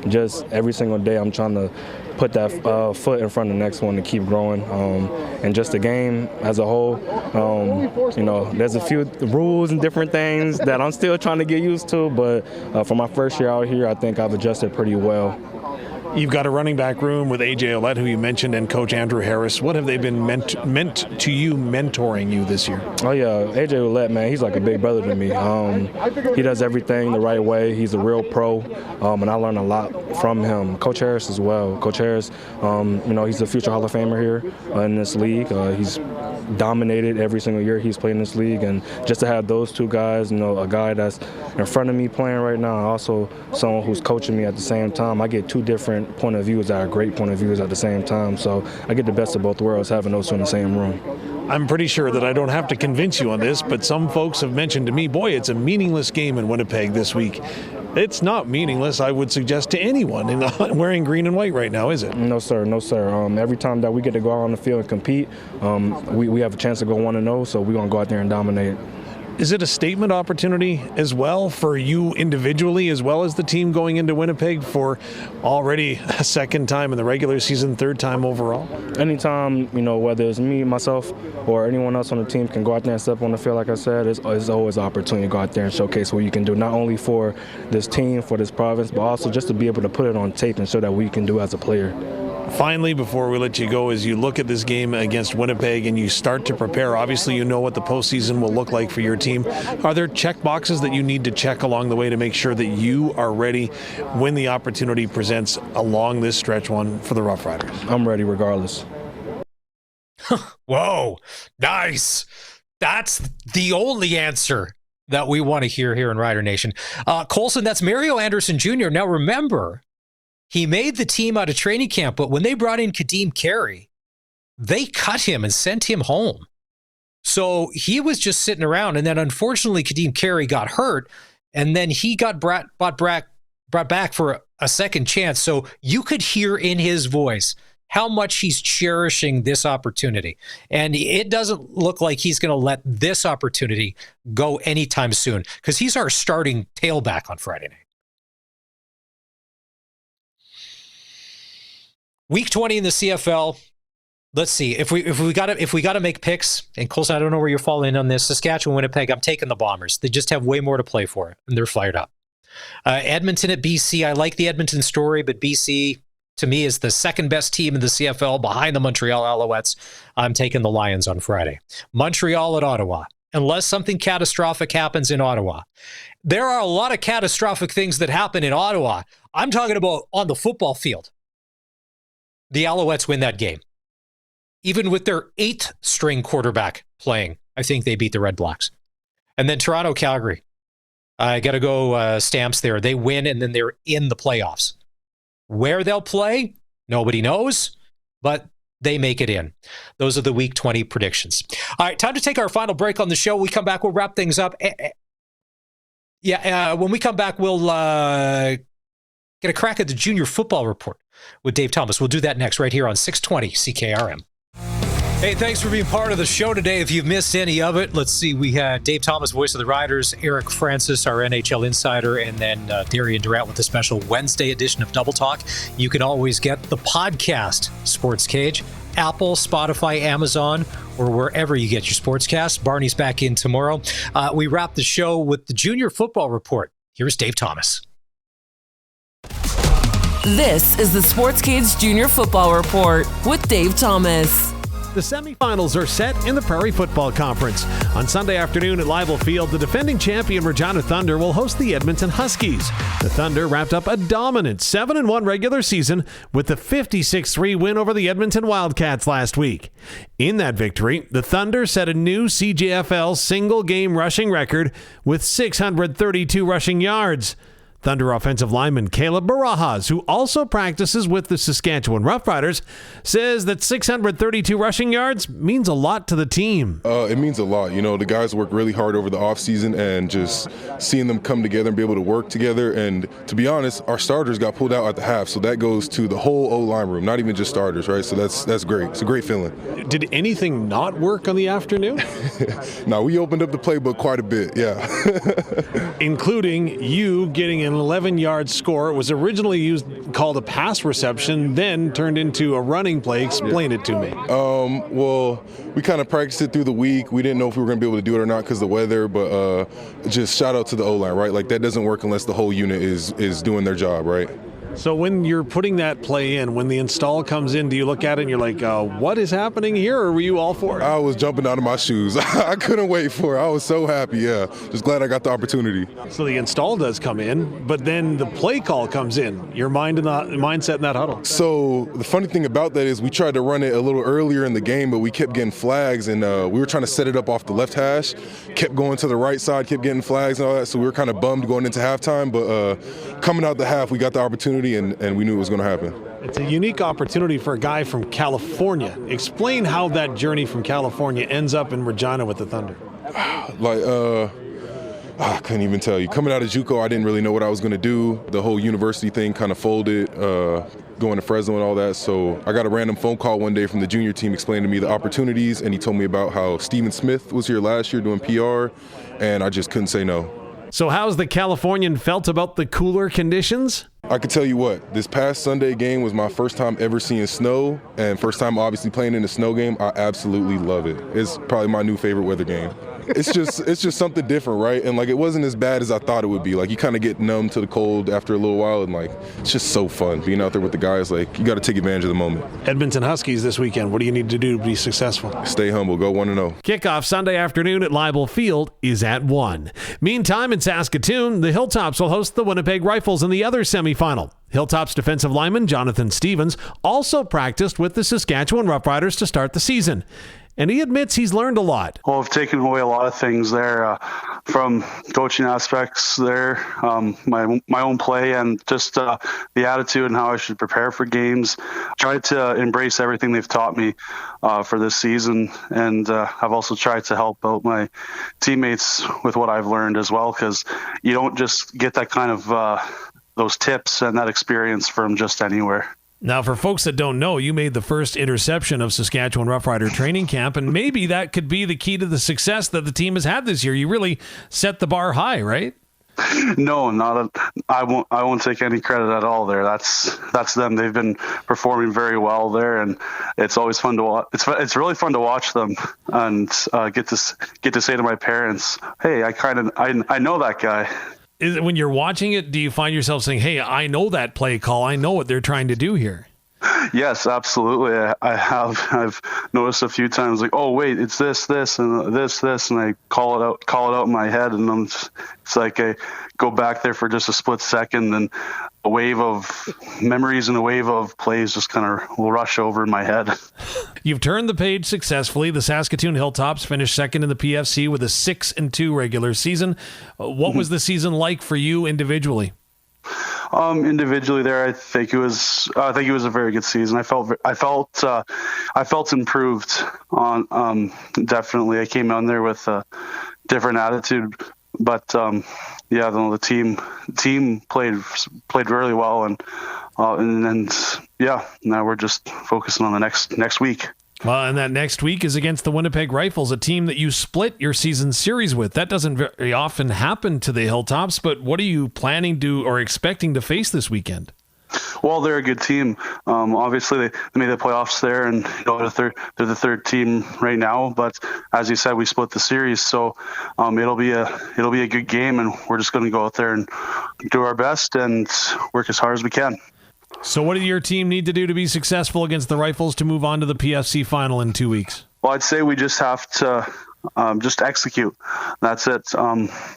Just every single day I'm trying to put that foot in front of the next one to keep growing. And just the game as a whole, there's a few rules and different things that I'm still trying to get used to, but for my first year out here, I think I've adjusted pretty well. You've got a running back room with A.J. Ouellette, who you mentioned, and Coach Andrew Harris. What have they been meant to you, mentoring you this year? Oh, yeah. A.J. Ouellette, man, he's like a big brother to me. He does everything the right way. He's a real pro, and I learned a lot from him. Coach Harris as well. Coach Harris, he's a future Hall of Famer here in this league. He's dominated every single year he's played in this league, and just to have those two guys, a guy that's in front of me playing right now, and also someone who's coaching me at the same time, I get two different point of views that are great point of views at the same time. So I get the best of both worlds having those two in the same room. I'm pretty sure that I don't have to convince you on this, but some folks have mentioned to me, boy, it's a meaningless game in Winnipeg this week. it's not meaningless, I would suggest, to anyone in wearing green and white right now, is it? No, sir. No, sir. Every time that we get to go out on the field and compete, we have a chance to go 1-0, so we're going to go out there and dominate. Is it a statement opportunity as well for you individually as well as the team going into Winnipeg for already a second time in the regular season, third time overall? Anytime, whether it's me, myself, or anyone else on the team can go out there and step on the field, like I said, it's always an opportunity to go out there and showcase what you can do, not only for this team, for this province, but also just to be able to put it on tape and show that we can do as a player. Finally, before we let you go, as you look at this game against Winnipeg and you start to prepare, obviously you know what the postseason will look like for your team. Are there check boxes that you need to check along the way to make sure that you are ready when the opportunity presents along this stretch one for the Roughriders? I'm ready regardless. Whoa, nice. That's the only answer that we want to hear here in Rider Nation. Colson, that's Mario Anderson Jr. Now remember, he made the team out of training camp, but when they brought in Kadeem Carey, they cut him and sent him home. So he was just sitting around, and then unfortunately Kadeem Carey got hurt, and then he got brought back for a second chance. So you could hear in his voice how much he's cherishing this opportunity. And it doesn't look like he's going to let this opportunity go anytime soon, because he's our starting tailback on Friday night. Week 20 in the CFL. Let's see if we got to make picks. And Colson, I don't know where you're falling on this. Saskatchewan, Winnipeg. I'm taking the Bombers. They just have way more to play for, and they're fired up. Edmonton at BC. I like the Edmonton story, but BC to me is the second best team in the CFL behind the Montreal Alouettes. I'm taking the Lions on Friday. Montreal at Ottawa. Unless something catastrophic happens in Ottawa. There are a lot of catastrophic things that happen in Ottawa. I'm talking about on the football field. The Alouettes win that game. Even with their 8th string quarterback playing, I think they beat the Red Blacks. And then Toronto, Calgary. I got to go Stamps there. They win, and then they're in the playoffs. Where they'll play, nobody knows, but they make it in. Those are the Week 20 predictions. All right, time to take our final break on the show. We come back, we'll wrap things up. When we come back, we'll get a crack at the junior football report with Dave Thomas. We'll do that next right here on 620 CKRM. Hey, thanks for being part of the show today. If you've missed any of it, let's see. We had Dave Thomas, voice of the Riders, Eric Francis, our NHL insider, and then Darian Durant with the special Wednesday edition of Double Talk. You can always get the podcast, SportsCage, Apple, Spotify, Amazon, or wherever you get your sportscast. Barney's back in tomorrow. We wrap the show with the junior football report. Here's Dave Thomas. This is the SportsCage Junior Football Report with Dave Thomas. The semifinals are set in the Prairie Football Conference. On Sunday afternoon at Leibel Field, the defending champion Regina Thunder will host the Edmonton Huskies. The Thunder wrapped up a dominant 7-1 regular season with the 56-3 win over the Edmonton Wildcats last week. In that victory, the Thunder set a new CJFL single-game rushing record with 632 rushing yards. Thunder offensive lineman Caleb Barajas, who also practices with the Saskatchewan Roughriders, says that 632 rushing yards means a lot to the team. It means a lot. You know, the guys work really hard over the offseason, and just seeing them come together and be able to work together. And to be honest, our starters got pulled out at the half, so that goes to the whole O-line room, not even just starters, right? So that's great. It's a great feeling. Did anything not work on the afternoon? No, we opened up the playbook quite a bit, yeah. Including you getting an 11-yard score. It was originally called a pass reception, then turned into a running play. Explain it to me. Well, we kind of practiced it through the week. We didn't know if we were going to be able to do it or not because of the weather, but just shout out to the O-line, right? Like, that doesn't work unless the whole unit is doing their job, right? So when you're putting that play in, when the install comes in, do you look at it and you're like, what is happening here, or were you all for it? I was jumping out of my shoes. I couldn't wait for it. I was so happy, yeah. Just glad I got the opportunity. So the install does come in, but then the play call comes in. Your mindset in that huddle. So the funny thing about that is we tried to run it a little earlier in the game, but we kept getting flags, and we were trying to set it up off the left hash, kept going to the right side, kept getting flags and all that, so we were kind of bummed going into halftime, but coming out the half, we got the opportunity, and we knew it was going to happen. It's a unique opportunity for a guy from California. Explain how that journey from California ends up in Regina with the Thunder. I couldn't even tell you. Coming out of JUCO, I didn't really know what I was going to do. The whole university thing kind of folded, going to Fresno and all that. So I got a random phone call one day from the junior team explaining to me the opportunities, and he told me about how Steven Smith was here last year doing PR, and I just couldn't say no. So how's the Californian felt about the cooler conditions? I can tell you what, this past Sunday game was my first time ever seeing snow, and first time obviously playing in a snow game. I absolutely love it. It's probably my new favorite weather game. It's just something different, right? And like, it wasn't as bad as I thought it would be. Like, you kind of get numb to the cold after a little while, and like, it's just so fun being out there with the guys. Like, you got to take advantage of the moment. Edmonton Huskies this weekend. What do you need to do to be successful? Stay humble. Go 1-0. Kickoff Sunday afternoon at Leibel Field is at 1. Meantime, in Saskatoon, the Hilltops will host the Winnipeg Rifles in the other semifinal. Hilltops defensive lineman Jonathan Stevens also practiced with the Saskatchewan Roughriders to start the season. And he admits he's learned a lot. Well, I've taken away a lot of things there from coaching aspects there, my own play, and just the attitude and how I should prepare for games. Tried to embrace everything they've taught me for this season, and I've also tried to help out my teammates with what I've learned as well, because you don't just get that kind of those tips and that experience from just anywhere. Now, for folks that don't know, you made the first interception of Saskatchewan Roughrider training camp, and maybe that could be the key to the success that the team has had this year. You really set the bar high, right? No, I won't take any credit at all there. That's them. They've been performing very well there, and it's always fun to watch. It's really fun to watch them and get to say to my parents, "Hey, I know that guy." Is it, when you're watching it, do you find yourself saying, "Hey, I know that play call. I know what they're trying to do here"? Yes, absolutely. I've noticed a few times, like, oh wait, it's this, and this, and I call it out in my head, and it's like I go back there for just a split second, and a wave of memories and a wave of plays just kind of will rush over in my head. You've turned the page successfully. The Saskatoon Hilltops finished second in the PFC with a 6-2 regular season. What was the season like for you individually? Individually there, I think it was a very good season. I felt improved on, definitely. I came on there with a different attitude, but the team played really well, and now we're just focusing on the next week. Well, and that next week is against the Winnipeg Rifles, a team that you split your season series with. That doesn't very often happen to the Hilltops, but what are you planning to or expecting to face this weekend? Well, they're a good team. Obviously, they made the playoffs there, and they're the third team right now. But as you said, we split the series, so it'll be a good game, and we're just going to go out there and do our best and work as hard as we can. So what do your team need to do to be successful against the Rifles to move on to the PFC final in 2 weeks? Well, I'd say we just have to just execute. That's it.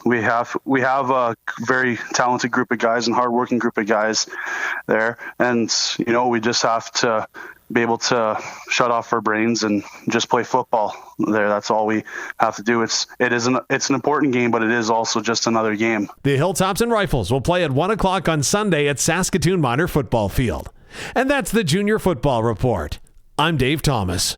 We have a very talented group of guys and hardworking group of guys there, and we just have to be able to shut off our brains and just play football there. That's all we have to do. It's an important game, but it is also just another game. The Hilltops and Rifles will play at 1:00 on Sunday at Saskatoon Minor Football Field. And that's the Junior Football Report. I'm Dave Thomas.